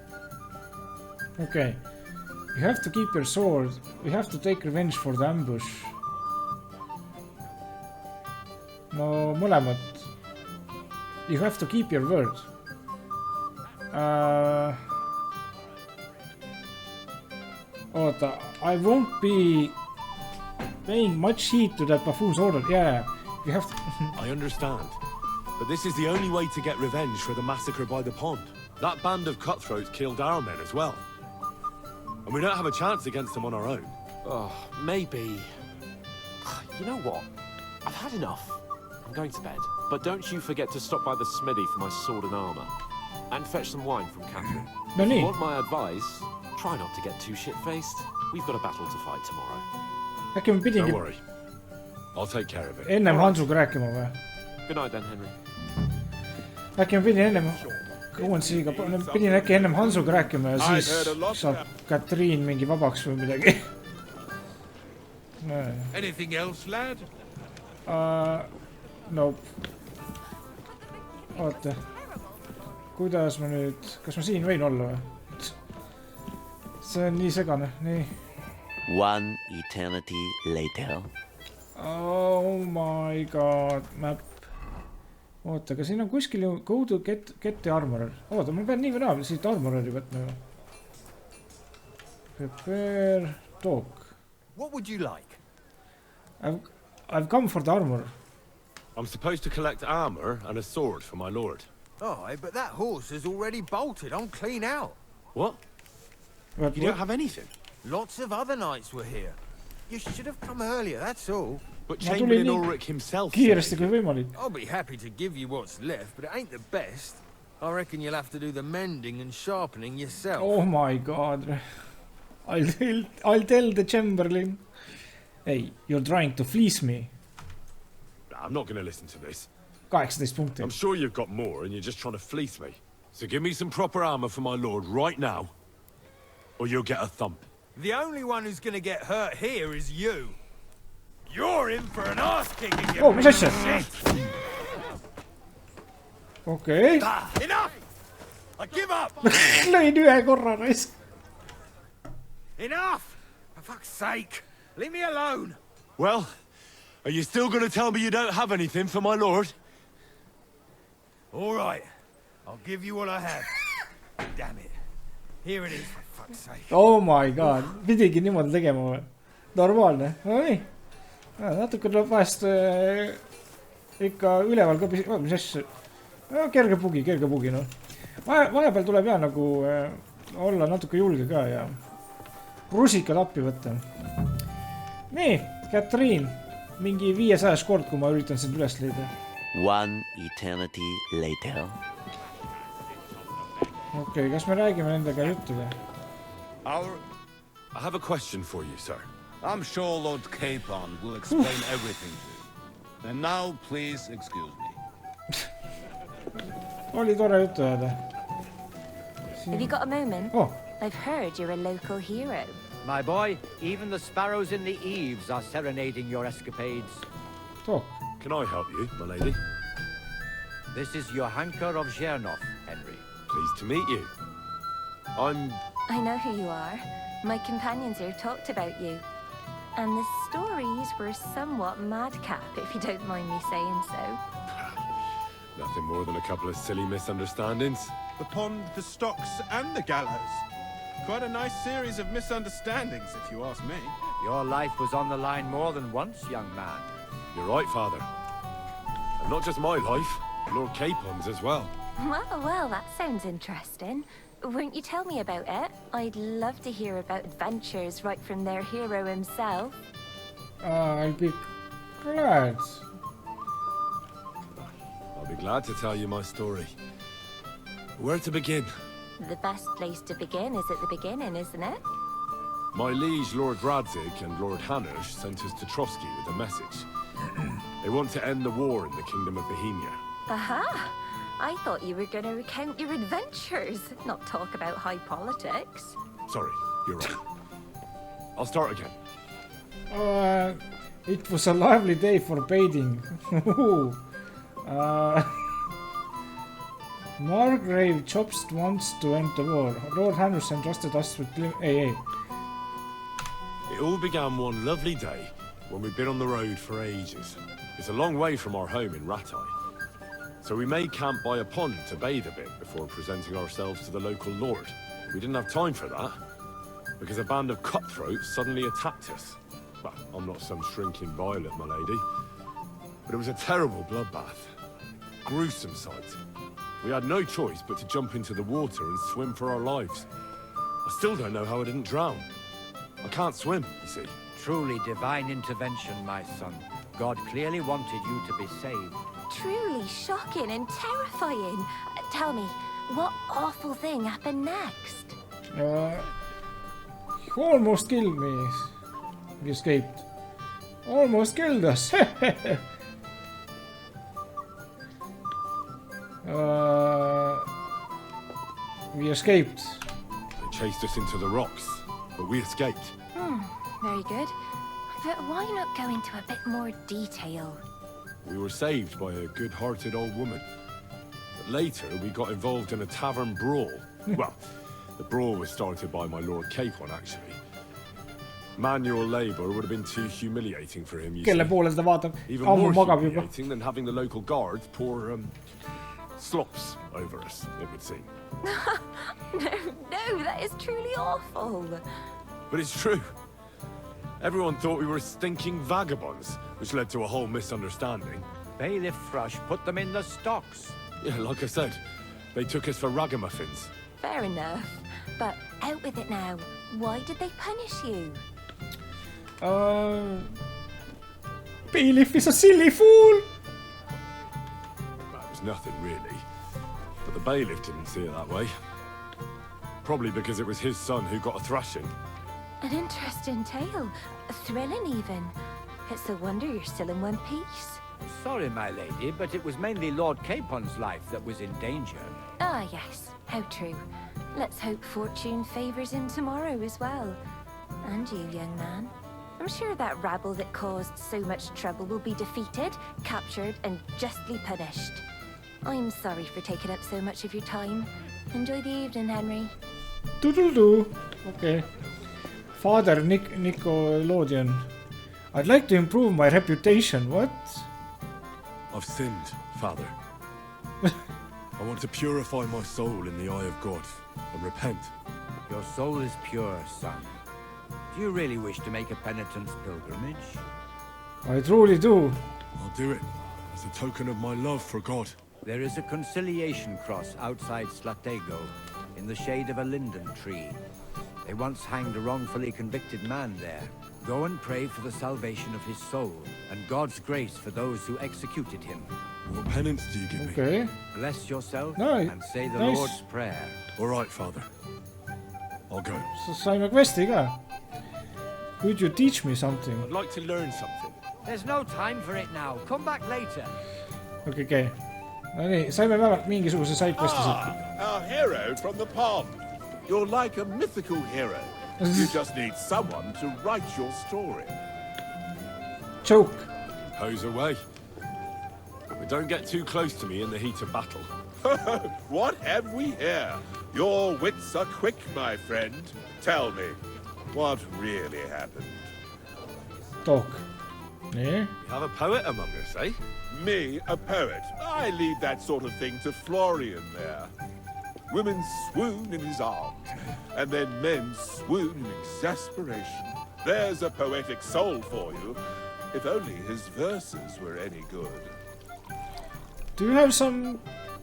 Okay. You have to keep your sword. We have to take revenge for the ambush. No, mõlemad. You have to keep your word. Oota, I won't be paying much heed to that buffoon's order. Yeah, you have to... I understand. But this is the only way to get revenge for the massacre by the pond. That band of cutthroats killed our men as well. And we don't have a chance against them on our own. Oh, maybe... You know what? I've had enough. I'm going to bed. But don't you forget to stop by the smithy for my sword and armor. And fetch some wine from Catherine. If you want my advice, try not to get too shit-faced. We've got a battle to fight tomorrow. Äkki ma pidingi... Don't worry. I'll take care of it. Ennem Hansuga rääkima või? Good night then, Henry. Äkki ma pidin ennem... Pidin äkki ennem Hansuga rääkima ja siis saab Katriin mingi vabaks või midagi. Anything else, lad? Nope. Oota. Kuidas ma nüüd... Kas ma siin võin olla või? See on nii segane. Nii. One eternity later. Oh my god. Map. Oota, aga siin on kuskil ju go to get the armorer. Oota, ma pean nii või naa siit armoreri võtma ju. Prepare talk. What would you like? I've come for the armor. I'm supposed to collect armor and a sword for my lord. Oh, but that horse is already bolted. I'm clean out. What? You don't have anything? Lots of other knights were here. You should have come earlier, that's all. But Chamberlain Ulrich himself kiiresti kui võimalik. I'll be happy to give you what's left, but it ain't the best. I reckon you'll have to do the mending and sharpening yourself. Oh my god. I'll tell the Chamberlain. Hey, you're trying to fleece me. I'm not going to listen to this. 18 punkti. I'm sure you've got more and you're just trying to fleece me. So give me some proper armor for my lord right now, or you'll get a thump. The only one who's going to get hurt here is you. You're in for an ass kicking, you mis asja? Okei. Enough! I give up! Lõin ühe korra raisk. Enough! For fuck's sake! Leave me alone! Well, are you still going to tell me you don't have anything for my lord? All right. I'll give you what I have. Damn it. Here it is, for fuck's sake. Oh my god. Pidigi niimoodi tegema või? Normaalne. No nii. Natuke tuleb vahest ikka üleval ka mis asja. Kerge bugi no. Vahepeal tuleb jah nagu olla natuke julge ka ja rusikad appi võtta. Nii, Katriin. Mingi 500 kord, kui ma üritan sind üles leida. One eternity later. Okei, kas me räägime nendega juttu või? I have a question for you, sir. I'm sure Lord Capon will explain everything to you. And now, please excuse me. Oli tore juttu jääda. Have you got a moment? Oh. I've heard you're a local hero. My boy, even the sparrows in the eaves are serenading your escapades. Talk. Can I help you, my lady? This is Johanka of Zhernov, Henry. Pleased to meet you. I know who you are. My companions here talked about you. And the stories were somewhat madcap, if you don't mind me saying so. Nothing more than a couple of silly misunderstandings. The pond, the stocks, and the gallows. Quite a nice series of misunderstandings, if you ask me. Your life was on the line more than once, young man. You're right, father. And not just my life, Lord Capon's as well. Well, that sounds interesting. Won't you tell me about it? I'd love to hear about adventures right from their hero himself. I'll be glad. I'll be glad to tell you my story. Where to begin? The best place to begin is at the beginning, isn't it? My liege, Lord Radzig, and Lord Hanush sent us to Trotsky with a message. They want to end the war in the Kingdom of Bohemia. Aha! I thought you were going to recount your adventures, not talk about high politics. Sorry, you're right. I'll start again. It was a lovely day for bathing. Margrave Chopst wants to end the war. Lord Henderson entrusted us with AA. It all began one lovely day when we'd been on the road for ages. It's a long way from our home in Ratai. So we made camp by a pond to bathe a bit before presenting ourselves to the local lord. We didn't have time for that, because a band of cutthroats suddenly attacked us. Well, I'm not some shrinking violet, my lady, but it was a terrible bloodbath. Gruesome sight. We had no choice but to jump into the water and swim for our lives. I still don't know how I didn't drown. I can't swim, you see. Truly divine intervention, my son. God clearly wanted you to be saved. Truly shocking and terrifying. Tell me, what awful thing happened next? He almost killed me. We escaped. Almost killed us. We escaped. They chased us into the rocks, but we escaped. Very good. But why not go into a bit more detail? We were saved by a good-hearted old woman. But later, we got involved in a tavern brawl. Well, the brawl was started by my Lord Capon, actually. Manual labor would have been too humiliating for him, you see. Even more humiliating than having the local guards pour, slops over us, it would seem. No, that is truly awful. But it's true. Everyone thought we were stinking vagabonds, which led to a whole misunderstanding. Bailiff Thrush put them in the stocks. Yeah, like I said, they took us for ragamuffins. Fair enough. But out with it now. Why did they punish you? Bailiff is a silly fool! That was nothing, really. But the bailiff didn't see it that way. Probably because it was his son who got a thrashing. An interesting tale. Thrilling, even. It's a wonder you're still in one piece. Sorry, my lady, but it was mainly Lord Capon's life that was in danger. Ah, yes. How true. Let's hope fortune favors him tomorrow as well. And you, young man. I'm sure that rabble that caused so much trouble will be defeated, captured, and justly punished. I'm sorry for taking up so much of your time. Enjoy the evening, Henry. Doodle-doo. Okay. Father Nickelodeon. I'd like to improve my reputation. What? I've sinned, Father. I want to purify my soul in the eye of God and repent. Your soul is pure, son. Do you really wish to make a penitence pilgrimage? I truly do. I'll do it as a token of my love for God. There is a conciliation cross outside Slatego, in the shade of a linden tree. They once hanged a wrongfully convicted man there. Go and pray for the salvation of his soul, and God's grace for those who executed him. What penance do you give me? Okay. Bless yourself Nice. and say the Nice. Lord's Prayer. All right, Father. I'll go. So saime questi ka. Could you teach me something? I'd like to learn something. There's no time for it now. Come back later. Okay. No nii, saime vähemalt mingisuguse side questi siit. Our hero from the pond. You're like a mythical hero. You just need someone to write your story. Joke. Hose away. But don't get too close to me in the heat of battle. What have we here? Your wits are quick, my friend. Tell me, what really happened? Talk. Nee. We have a poet among us, eh? Me, a poet. I leave that sort of thing to Florian there. Women swoon in his arms, and then men swoon in exasperation. There's a poetic soul for you, if only his verses were any good. Do you have some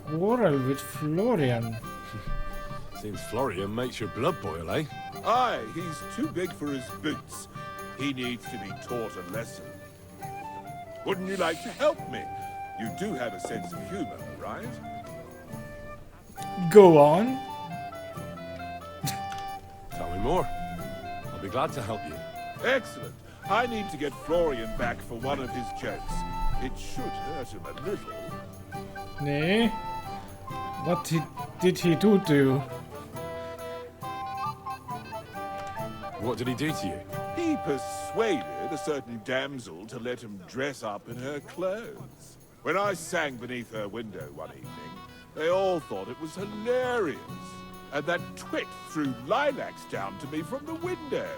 quarrel with Florian? Seems Florian makes your blood boil, eh? Aye, he's too big for his boots. He needs to be taught a lesson. Wouldn't you like to help me? You do have a sense of humor, right? Go on. Tell me more. I'll be glad to help you. Excellent. I need to get Florian back for one of his jokes. It should hurt him a little. Nee. What did he do to you? What did he do to you? He persuaded a certain damsel to let him dress up in her clothes. When I sang beneath her window one evening, they all thought it was hilarious. And that twit threw lilacs down to me from the window.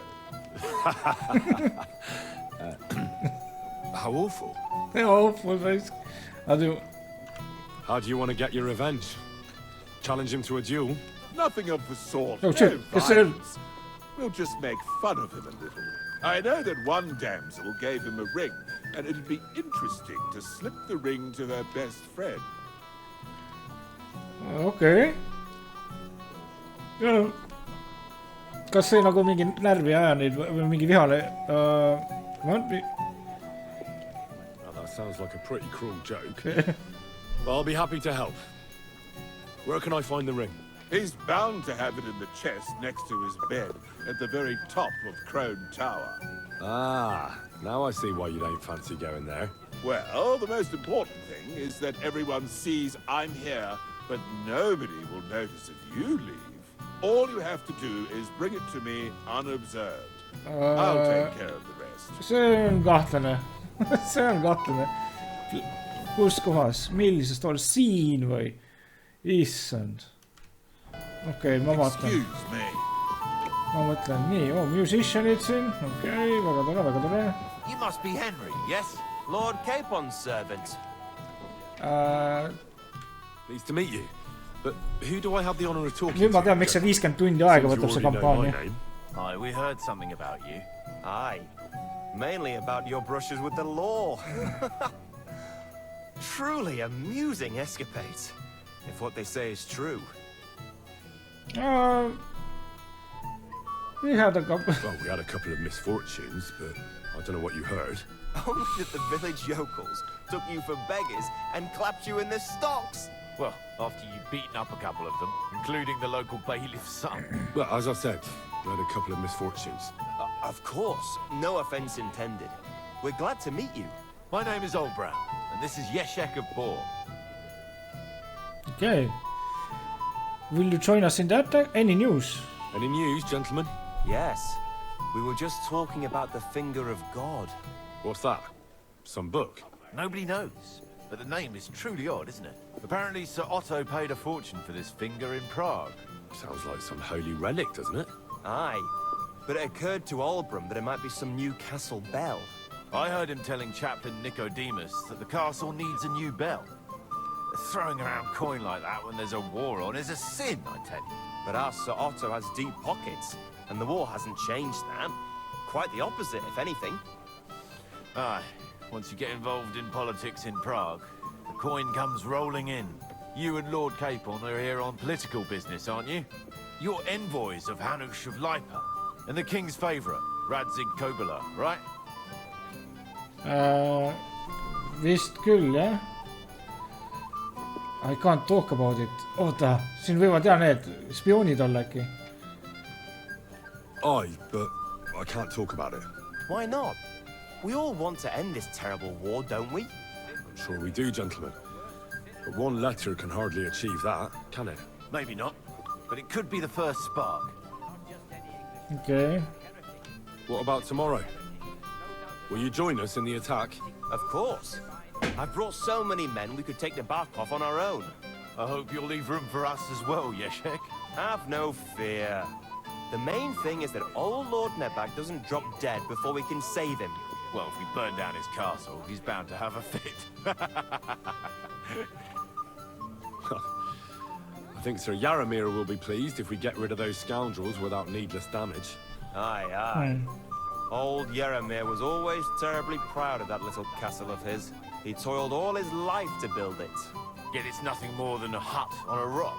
How awful. Awful, guys. How do you want to get your revenge? Challenge him to a duel? Nothing of the sort. Oh, No shit. Yes, sir. violence. We'll just make fun of him a little. I know that one damsel gave him a ring, and it'd be interesting to slip the ring to her best friend. Okay. Kas see nagu mingi närvi aja neid või mingi vihale? Well, that sounds like a pretty cruel joke. But I'll be happy to help. Where can I find the ring? He's bound to have it in the chest next to his bed at the very top of Crone Tower. Ah, now I see why you don't fancy going there. Well, the most important thing is that everyone sees I'm here, but nobody will notice if you leave. All you have to do is bring it to me unobserved. I'll take care of the rest. See on kahtlane. See on kahtlane. Kus kohas? Millises toolis? Siin või? Issand. Okei, ma vaatan. Ma mõtlen, nii, musicianid siin. Okei, väga tore, väga tore. You must be Henry, yes? Lord Capon's servant. Pleased to meet you. But who do I have the honor of talking Nüüd ma to? tean, miks see 50 tundi aega võtab see kampaania. Aye, we heard something about you. Aye. Mainly about your brushes with the law. Truly amusing escapades, if what they say is true. We had a couple of misfortunes, but I don't know what you heard. Only that the village yokels took you for beggars and clapped you in the stocks. Well, after you'd beaten up a couple of them, including the local bailiff's son. Well, as I said, we had a couple of misfortunes. Of course, no offense intended. We're glad to meet you. My name is Olbran, and this is Yeshek of Boar. Okay. Will you join us in that? Any news? Any news, gentlemen? Yes. We were just talking about the finger of God. What's that? Some book? Nobody knows, but the name is truly odd, isn't it? Apparently Sir Otto paid a fortune for this finger in Prague. Sounds like some holy relic, doesn't it? Aye. But it occurred to Olbram that it might be some new castle bell. I heard him telling Chaplain Nicodemus that the castle needs a new bell. Throwing around coin like that when there's a war on is a sin, I tell you. But our Sir Otto has deep pockets, and the war hasn't changed that. Quite the opposite, if anything. Aye. Once you get involved in politics in Prague, the coin comes rolling in. You and Lord Capon are here on political business, aren't you? You're envoys of Hanush of Lipa, and the king's favourite, Radzig Kobyla, right? Vist küll, jah. I can't talk about it. Oota, siin võivad jah need spioonid olla äkki. Aye, but I can't talk about it. Why not? We all want to end this terrible war, don't we? I'm sure we do, gentlemen. But one letter can hardly achieve that, can it? Maybe not, but it could be the first spark. Okay. What about tomorrow? Will you join us in the attack? Of course. I've brought so many men we could take the bark off on our own. I hope you'll leave room for us as well, Yeshek. Have no fear. The main thing is that old Lord Nebak doesn't drop dead before we can save him. Well, if we burn down his castle, he's bound to have a fit. I think Sir Yaramir will be pleased if we get rid of those scoundrels without needless damage. Aye, aye. Old Yaramir was always terribly proud of that little castle of his. He toiled all his life to build it. Yet it's nothing more than a hut on a rock.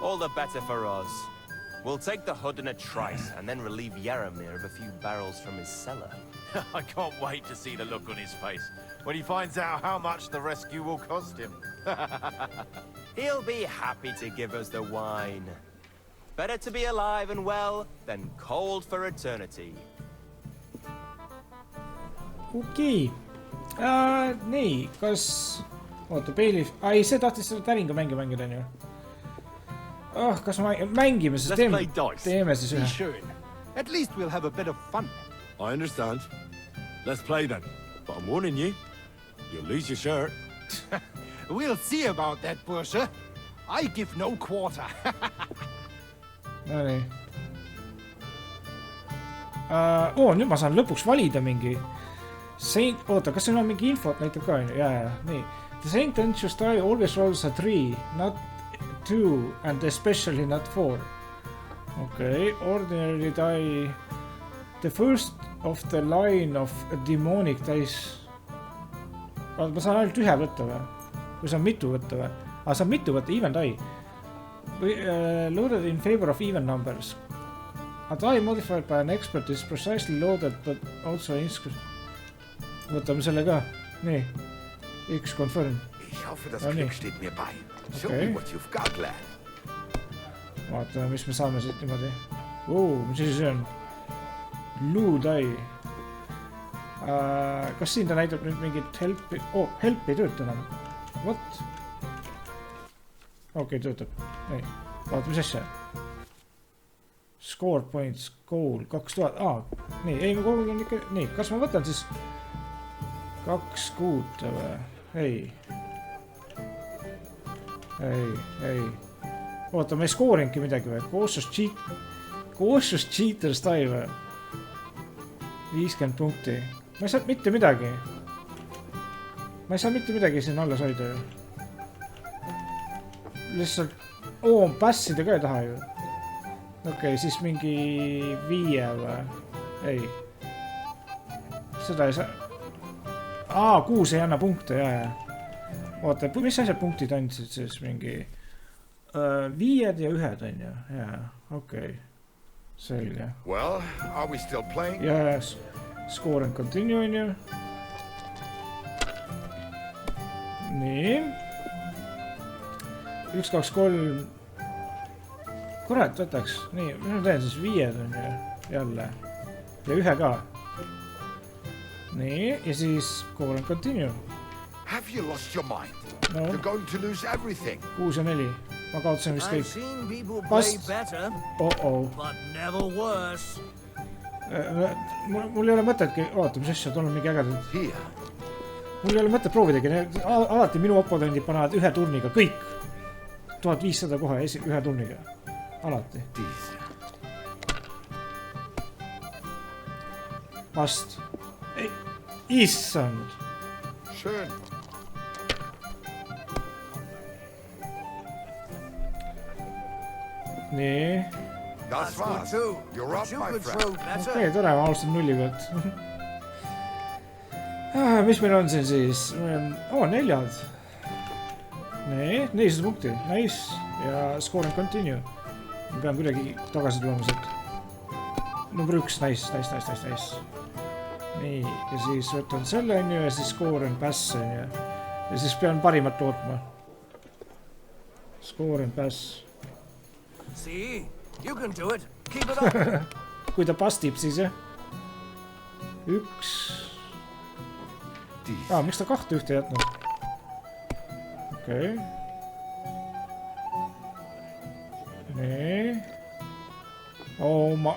All the better for us. We'll take the hut in a trice and then relieve Yaramir of a few barrels from his cellar. I can't wait to see the look on his face when he finds out how much the rescue will cost him. He'll be happy to give us the wine. Better to be alive and well than cold for eternity. Okei. Nii, kas... Oota, Bailiff... Ai, see tahtis selle täringa mängida, on ju. Kas mängime, siis teeme siis ühe. At least we'll have a bit of fun. I understand. Let's play then. But I'm warning you, you'll lose your shirt. We'll see about that, Bursche. I give no quarter. No nii. Nüüd ma saan lõpuks valida mingi... Oota, kas siin on mingi infot näitab ka, jaa, nii. The Saint Anxious die always rolls a 3, not 2, and especially not 4. Okay, ordinary die... The first of the line of demonic dice... Ma saan ainult ühe võtta või? Või saan mitu võtta või? Saan mitu võtta, even die. Loaded in favor of even numbers. A die modified by an expert is precisely loaded, but also inscribed. Võtame selle ka. Nii. X confirm. Ich hoffe, das Glück steht mir bei. Show me what you've got, lad. Vaatame, mis me saame siit niimoodi. Mis asi see on? Luu die. Kas siin ta näitab nüüd mingit helpi? Help ei tööta enam. What? Okei, töötab. Nii. Vaatame, mis asja. Score points, goal, 2000. Nii, ei, ma kogu on ikka... Nii, kas ma võtan siis... 2 kuud või? Ei. Oota, ma ei skooringi midagi või? Cautious cheaters die või? 50 punkti. Ma ei saa mitte midagi. Ma ei saa mitte midagi siin alles hoida ju. Lihtsalt... Passida ka ei taha ju. Okei, siis mingi 5 või? Ei. Seda ei saa... 6 ei anna punkte, jaa. Oota, mis asjad punktid andsid siis mingi 5 ja 1 on ju, jaa, okei. Selge. Well, are we still playing? Yes. Score and continue on ju. Nii. 1, 2, 3. Kurat, võtaks. Nii, ma teen siis 5 on ju. Jälle. Ja 1 ka. Nii, ja siis score and continue. Have you lost your mind? No. You're going to lose everything. 6 ja 4. Ma kaotasin vist kõik. Vast. But never worse. Mul ei ole mõtetki, oota, mis asja, on mingi ägedad. Mul ei ole mõtet proovidagi, alati minu oponendid panevad 1 turniga, kõik. 1500 kohe 1 turniga. Alati. Vast. Issand. Schön. Nii. Das war's. You're up, my friend. Okei, tore, ma alustan nulli pealt. Mis meil on siin siis? 4. Nii, 400 punkti. Nice. Ja score and continue. Ma pean kuidagi tagasi tulema sealt. Number 1, nice. Nii, ja siis võtan selle on ju ja siis score and pass on ju. Ja siis pean parimat lootma. Score and pass. See, you can do it. Keep it up. Kui ta pastib siis jah. 1. Miks ta 2 ühte jätnud? Okei. Nii.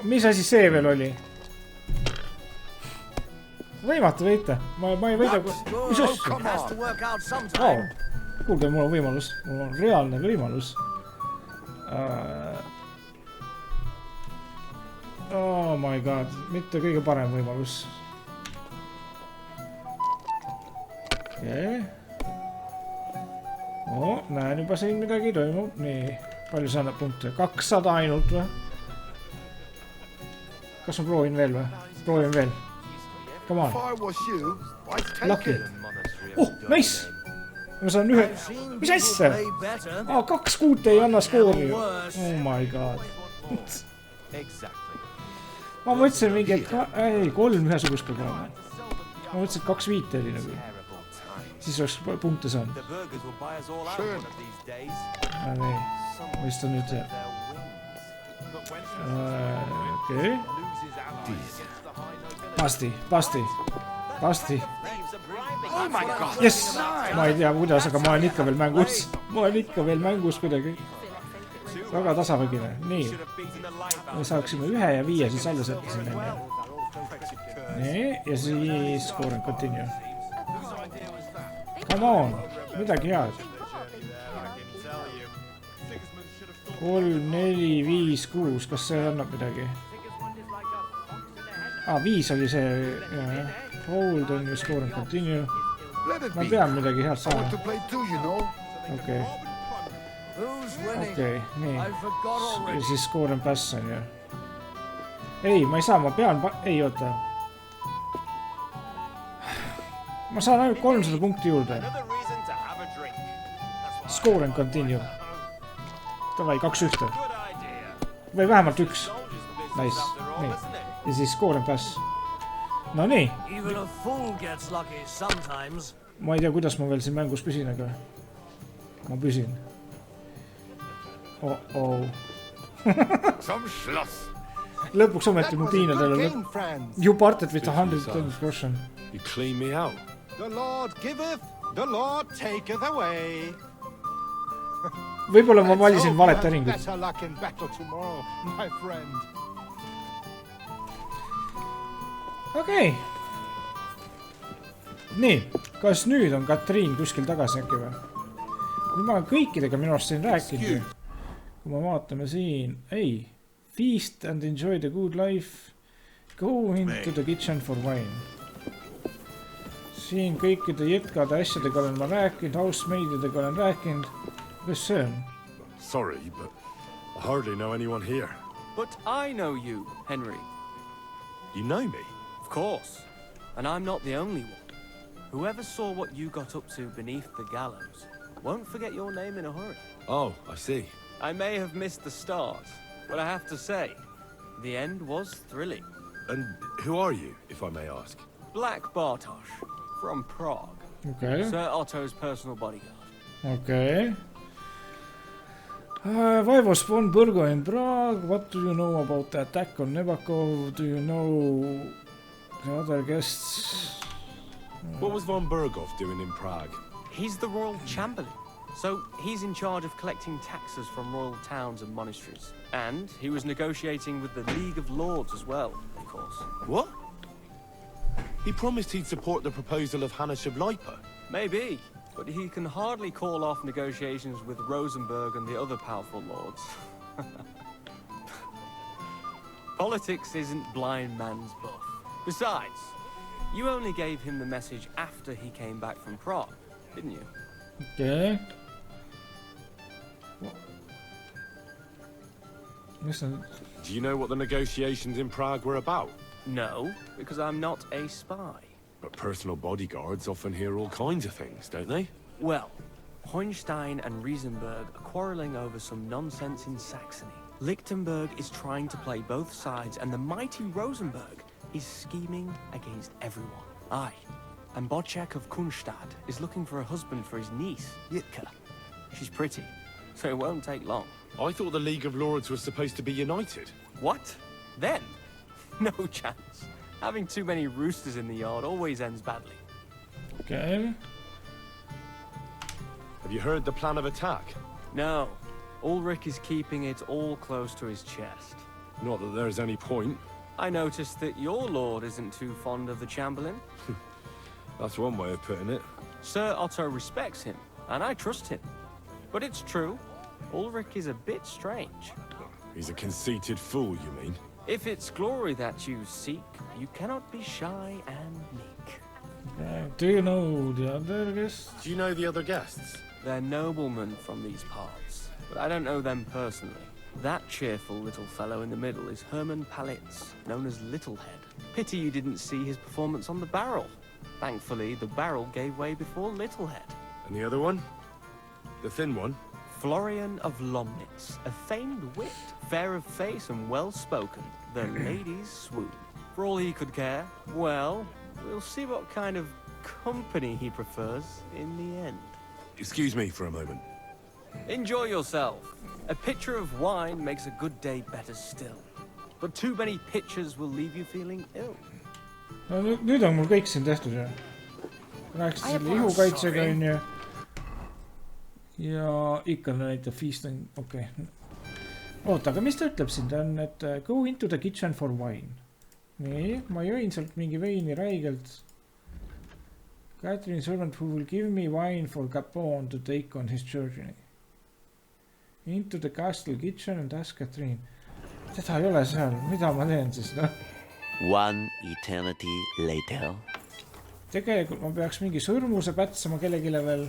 Mis asi see veel oli? Võimatu võita. Ma ei võida. Mis asja? Kuulge, mul on võimalus. Mul on reaalne võimalus. Oh my god, mitte kõige parem võimalus. Okei. Näen juba siin midagi toimub. Nii, palju see annab punkte? 200 ainult või? Kas ma proovin veel või? Proovin veel. Come on. Lucky. Nice! Ma saan 1. Mis asja? 2 kuut ei anna skoori. Oh my god. Ma mõtlesin mingi, et 3 ühesugust peab olema. Ma mõtlesin, et 2 viite oli nagu. Siis oleks punkte saanud. Nii, mis ta nüüd teeb? Okei. Pasti. Jess! Ma ei tea kuidas, aga ma olen ikka veel mängus. Kuidagi. Väga tasavägine. Nii. Me saaksime 1 ja 5 siis alla sättisin. Nii. Ja siis score and continue. Come on. Midagi head. 3, 4, 5, 6. Kas see annab midagi? 5 oli see. Hold on ju score and continue. Ma pean midagi head saama. Okei. Okei, nii. Ja siis score and pass on ju. Ei, ma ei saa, ma pean... Ei, oota. Ma saan ainult 300 punkti juurde. Score and continue. Tavai, 2 ühte. Või vähemalt 1. Nice. Nii. Ja siis score and pass. No nii. Ma ei tea, kuidas ma veel siin mängus püsin, aga ma püsin. Lõpuks ometi mu piinadele lõpp. You parted with 110%. You clean me out. The Lord giveth, the Lord taketh away. Võib-olla ma valisin valet äringut. Better luck in battle tomorrow, my friend. Okei. Nii, kas nüüd on Katriin kuskil tagasi äkki või? Nüüd ma olen kõikidega minu arust siin rääkinud. Kui me vaatame siin, ei, feast and enjoy the good life, go into the kitchen for wine. Siin kõikide jätkade asjadega olen ma rääkinud, housemaididega olen rääkinud. Kas see on? Sorry, but I hardly know anyone here. But I know you, Henry. You know me? Of course. And I'm not the only one. Whoever saw what you got up to beneath the gallows won't forget your name in a hurry. Oh, I see. I may have missed the start, but I have to say, The end was thrilling. And who are you, if I may ask? Black Bartosz, from Prague. Okay. Sir Otto's personal bodyguard. Okay. Why was von Burgo in Prague? What do you know about the attack on Nebakov? Do you know the other guests? What was von Burgov doing in Prague? He's the royal chamberlain, so he's in charge of collecting taxes from royal towns and monasteries. And he was negotiating with the League of Lords as well, of course. What? He promised he'd support the proposal of Hannes of Leipa. Maybe, but he can hardly call off negotiations with Rosenberg and the other powerful lords. Politics isn't blind man's buff. Besides, you only gave him the message after he came back from Prague, didn't you? Okay. Listen. Do you know what the negotiations in Prague were about? No, because I'm not a spy. But personal bodyguards often hear all kinds of things, don't they? Well, Hohenstein and Riesenberg are quarreling over some nonsense in Saxony. Lichtenberg is trying to play both sides, and the mighty Rosenberg is scheming against everyone. Aye, and Bocek of Kunstadt is looking for a husband for his niece, Yitka. She's pretty, so it won't take long. I thought the League of Lords was supposed to be united. What? Then? No chance. Having too many roosters in the yard always ends badly. Okay. Have you heard the plan of attack? No. Ulrich is keeping it all close to his chest. Not that there's any point. I noticed that your lord isn't too fond of the Chamberlain. That's one way of putting it. Sir Otto respects him, and I trust him. But it's true, Ulrich is a bit strange. He's a conceited fool, you mean? If it's glory that you seek, you cannot be shy and meek. Do you know the other guests? Do you know the other guests? They're noblemen from these parts, but I don't know them personally. That cheerful little fellow in the middle is Hermann Palitz, known as Littlehead. Pity you didn't see his performance on the barrel. Thankfully, the barrel gave way before Littlehead. And the other one? The thin one? Florian of Lomnitz, a famed wit, fair of face and well-spoken. The ladies swoon. For all he could care, well, we'll see what kind of company he prefers in the end. Excuse me for a moment. Enjoy yourself. A pitcher of wine makes a good day better still. But too many pitchers will leave you feeling ill. No, nüüd on mul kõik siin tehtud ju. Rääkis selle ihukaitsega on ju. Ja ikka näitab feasting, okei. Oota, aga mis ta ütleb siin? Ta on, et go into the kitchen for wine. Nii, ma jõin sealt mingi veini räigelt. Catherine servant who will give me wine for Capone to take on his journey. Into the castle kitchen and ask Catherine. Teda ei ole seal, mida ma teen siis? One eternity later. Tegelikult ma peaks mingi sõrmuse pätsama kellegile veel.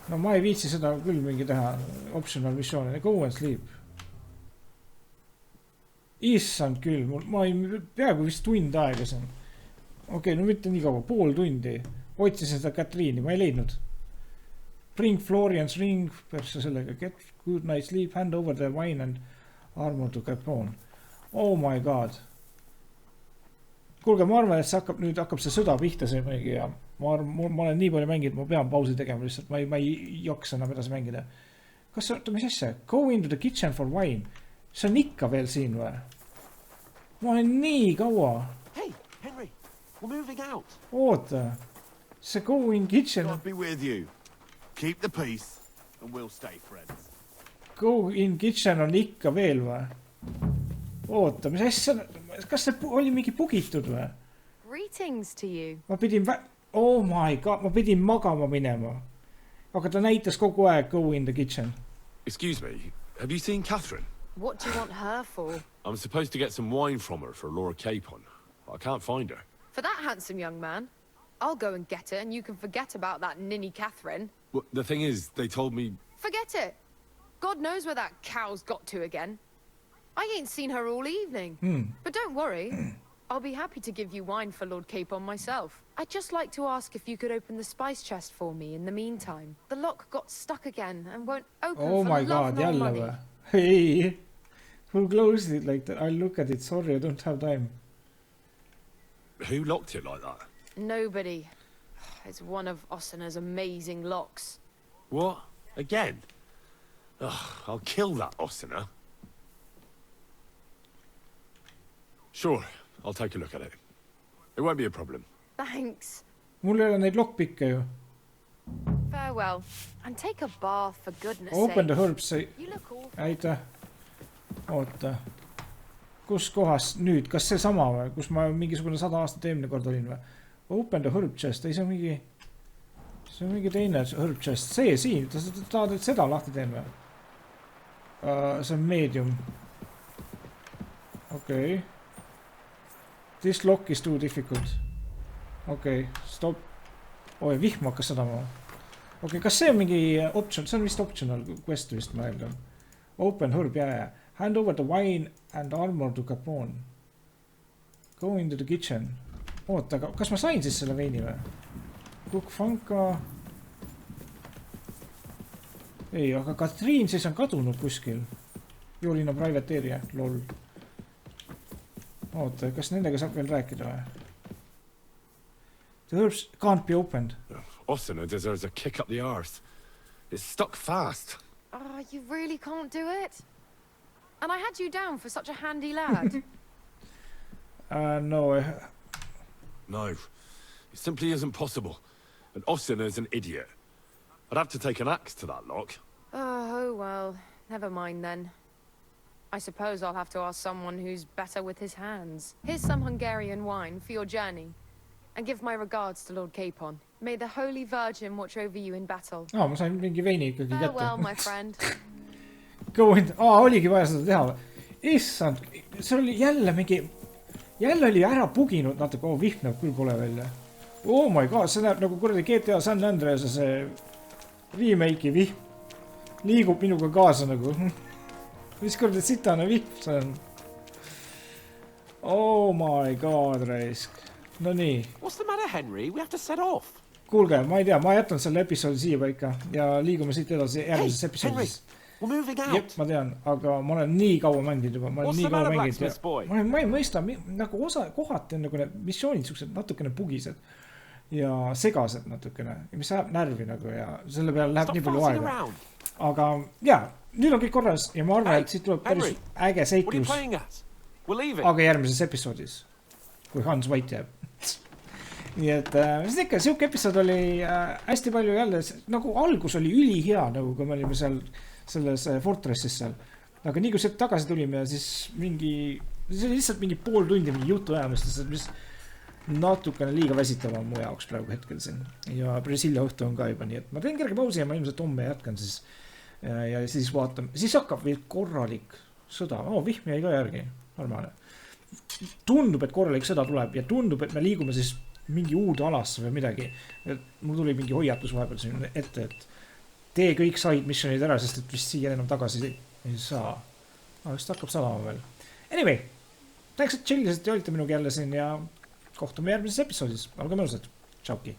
No ma ei viitsi seda küll mingi teha optional missiooni. Go and sleep. Issand küll, ma ei peaaegu vist tund aega siin. Okei, no mitte nii kaua, pool tundi. Otsisin seda Katriini, ma ei leidnud. Bring Florian's ring, persse sellega. Get good night sleep, hand over the wine and armor to Capone. Oh my god. Kuulge, ma arvan, et see hakkab see sõda pihta see mingi ja ma olen nii palju mänginud, ma pean pausi tegema lihtsalt, ma ei jaksa enam edasi mängida. Kas see, mis asja? Go into the kitchen for wine. See on ikka veel siin või? Ma olen nii kaua. Hey, Henry, we're moving out. Oota. See go in kitchen. God be with you. Keep the peace and we'll stay friends. Go in kitchen on ikka veel või? Oota, mis asja? Kas see oli mingi pugitud või? Greetings to you. Ma pidin oh my god, ma pidin magama minema. Aga ta näitas kogu aeg go in the kitchen. Excuse me, have you seen Catherine? What do you want her for? I'm supposed to get some wine from her for Laura Capon. I can't find her. For that handsome young man? I'll go and get her and you can forget about that ninny Catherine. Well, the thing is, they told me... Forget it. God knows where that cow's got to again. I ain't seen her all evening. But don't worry. I'll be happy to give you wine for Lord Capon myself. I'd just like to ask if you could open the spice chest for me in the meantime. The lock got stuck again and won't open for love nor money. Hei. Who closed it like that? I'll look at it. Sorry, I don't have time. Who locked it like that? Nobody. It's one of Osina's amazing locks. What? Again? Ugh, I'll kill that Osina. Sure, I'll take a look at it. It won't be a problem. Thanks. Mul ei ole neid lockpicke ju. Farewell. And take a bath for goodness Open the sake. herbs. You look awful. Aitäh. Oota. Kus kohas nüüd? Kas see sama või? Kus ma mingisugune 100 aastat eelmine kord olin või? Open the herb chest. Ei, see on mingi teine herb chest. See siin. Ta tahad, et seda lahti teen või? See on medium. Okei. This lock is too difficult. Okei, stop. Oi, vihm hakkas sadama. Okei, kas see on mingi option? See on vist optional quest vist ma eeldan. Open herb, jaa. Hand over the wine and armor to Capone. Go into the kitchen. Oota, aga kas ma sain siis selle veini või? Cook Funka. Ei, aga Katriin siis on kadunud kuskil. Joolina private area, lol. Oota, kas nendega saab veel rääkida või? The herbs can't be opened. Osina deserves a kick up the arse. It's stuck fast. Oh, you really can't do it? And I had you down for such a handy lad. No. No, it simply isn't possible. And Osina is an idiot. I'd have to take an axe to that lock. Oh, well, never mind then. I suppose I'll have to ask someone who's better with his hands. Here's some Hungarian wine for your journey. And give my regards to Lord Capon. May the Holy Virgin watch over you in battle. Ma sain mingi veini ikkagi kätte. Farewell, my friend. Oligi vaja seda teha. Issand, see oli jälle mingi... Jälle oli ära puginud natuke. Vihm näeb küll pole välja. Oh my god, see näeb nagu kuradi GTA San Andreas see remake'i vihm. Liigub minuga kaasa nagu. Mis kuradi sitane vihm see on. Oh my god, raisk. No nii. What's the matter, Henry? We have to set off. Kuulge, ma ei tea, ma jätan selle episoodi siia paika ja liigume siit edasi järgmises episoodis. We're moving out. Jep, ma tean, aga ma olen nii kaua mänginud juba. Ma ei mõista, nagu osa kohati on nagu need missioonid suksed natukene bugised ja segased natukene, mis läheb närvi nagu ja selle peale läheb nii palju aega. Aga jaa, nüüd on kõik korras ja ma arvan, et siit tuleb päris äge seiklus. Aga järgmises episoodis, kui Hans White jääb. Nii et mis ikka, siuke episood oli hästi palju jälle, nagu algus oli ülihea, nagu kui me olime seal selles Fortressis seal. Aga nii kui sealt tagasi tulime ja siis mingi, see oli lihtsalt mingi pool tundi mingi jutu ajamist, mis natukene liiga väsitava mu jaoks praegu hetkel siin. Ja Brasilia õhtu on ka juba, nii et ma teen kerge pausi ja ma ilmselt homme jätkan siis. Ja siis vaatame, siis hakkab veel korralik sõda. Vihm jäi ka järgi, normaalne. Tundub, et korralik sõda tuleb ja tundub, et me liigume siis mingi uude alasse või midagi. Mul tuli mingi hoiatus vahepeal siin ette, et tee kõik side missionid ära, sest et vist siia enam tagasi ei saa. Vist hakkab salama veel. Anyway, tänks, et chillised ja olite minuga jälle siin ja kohtume järgmises episoodis. Olge mõnusad. Tšauki.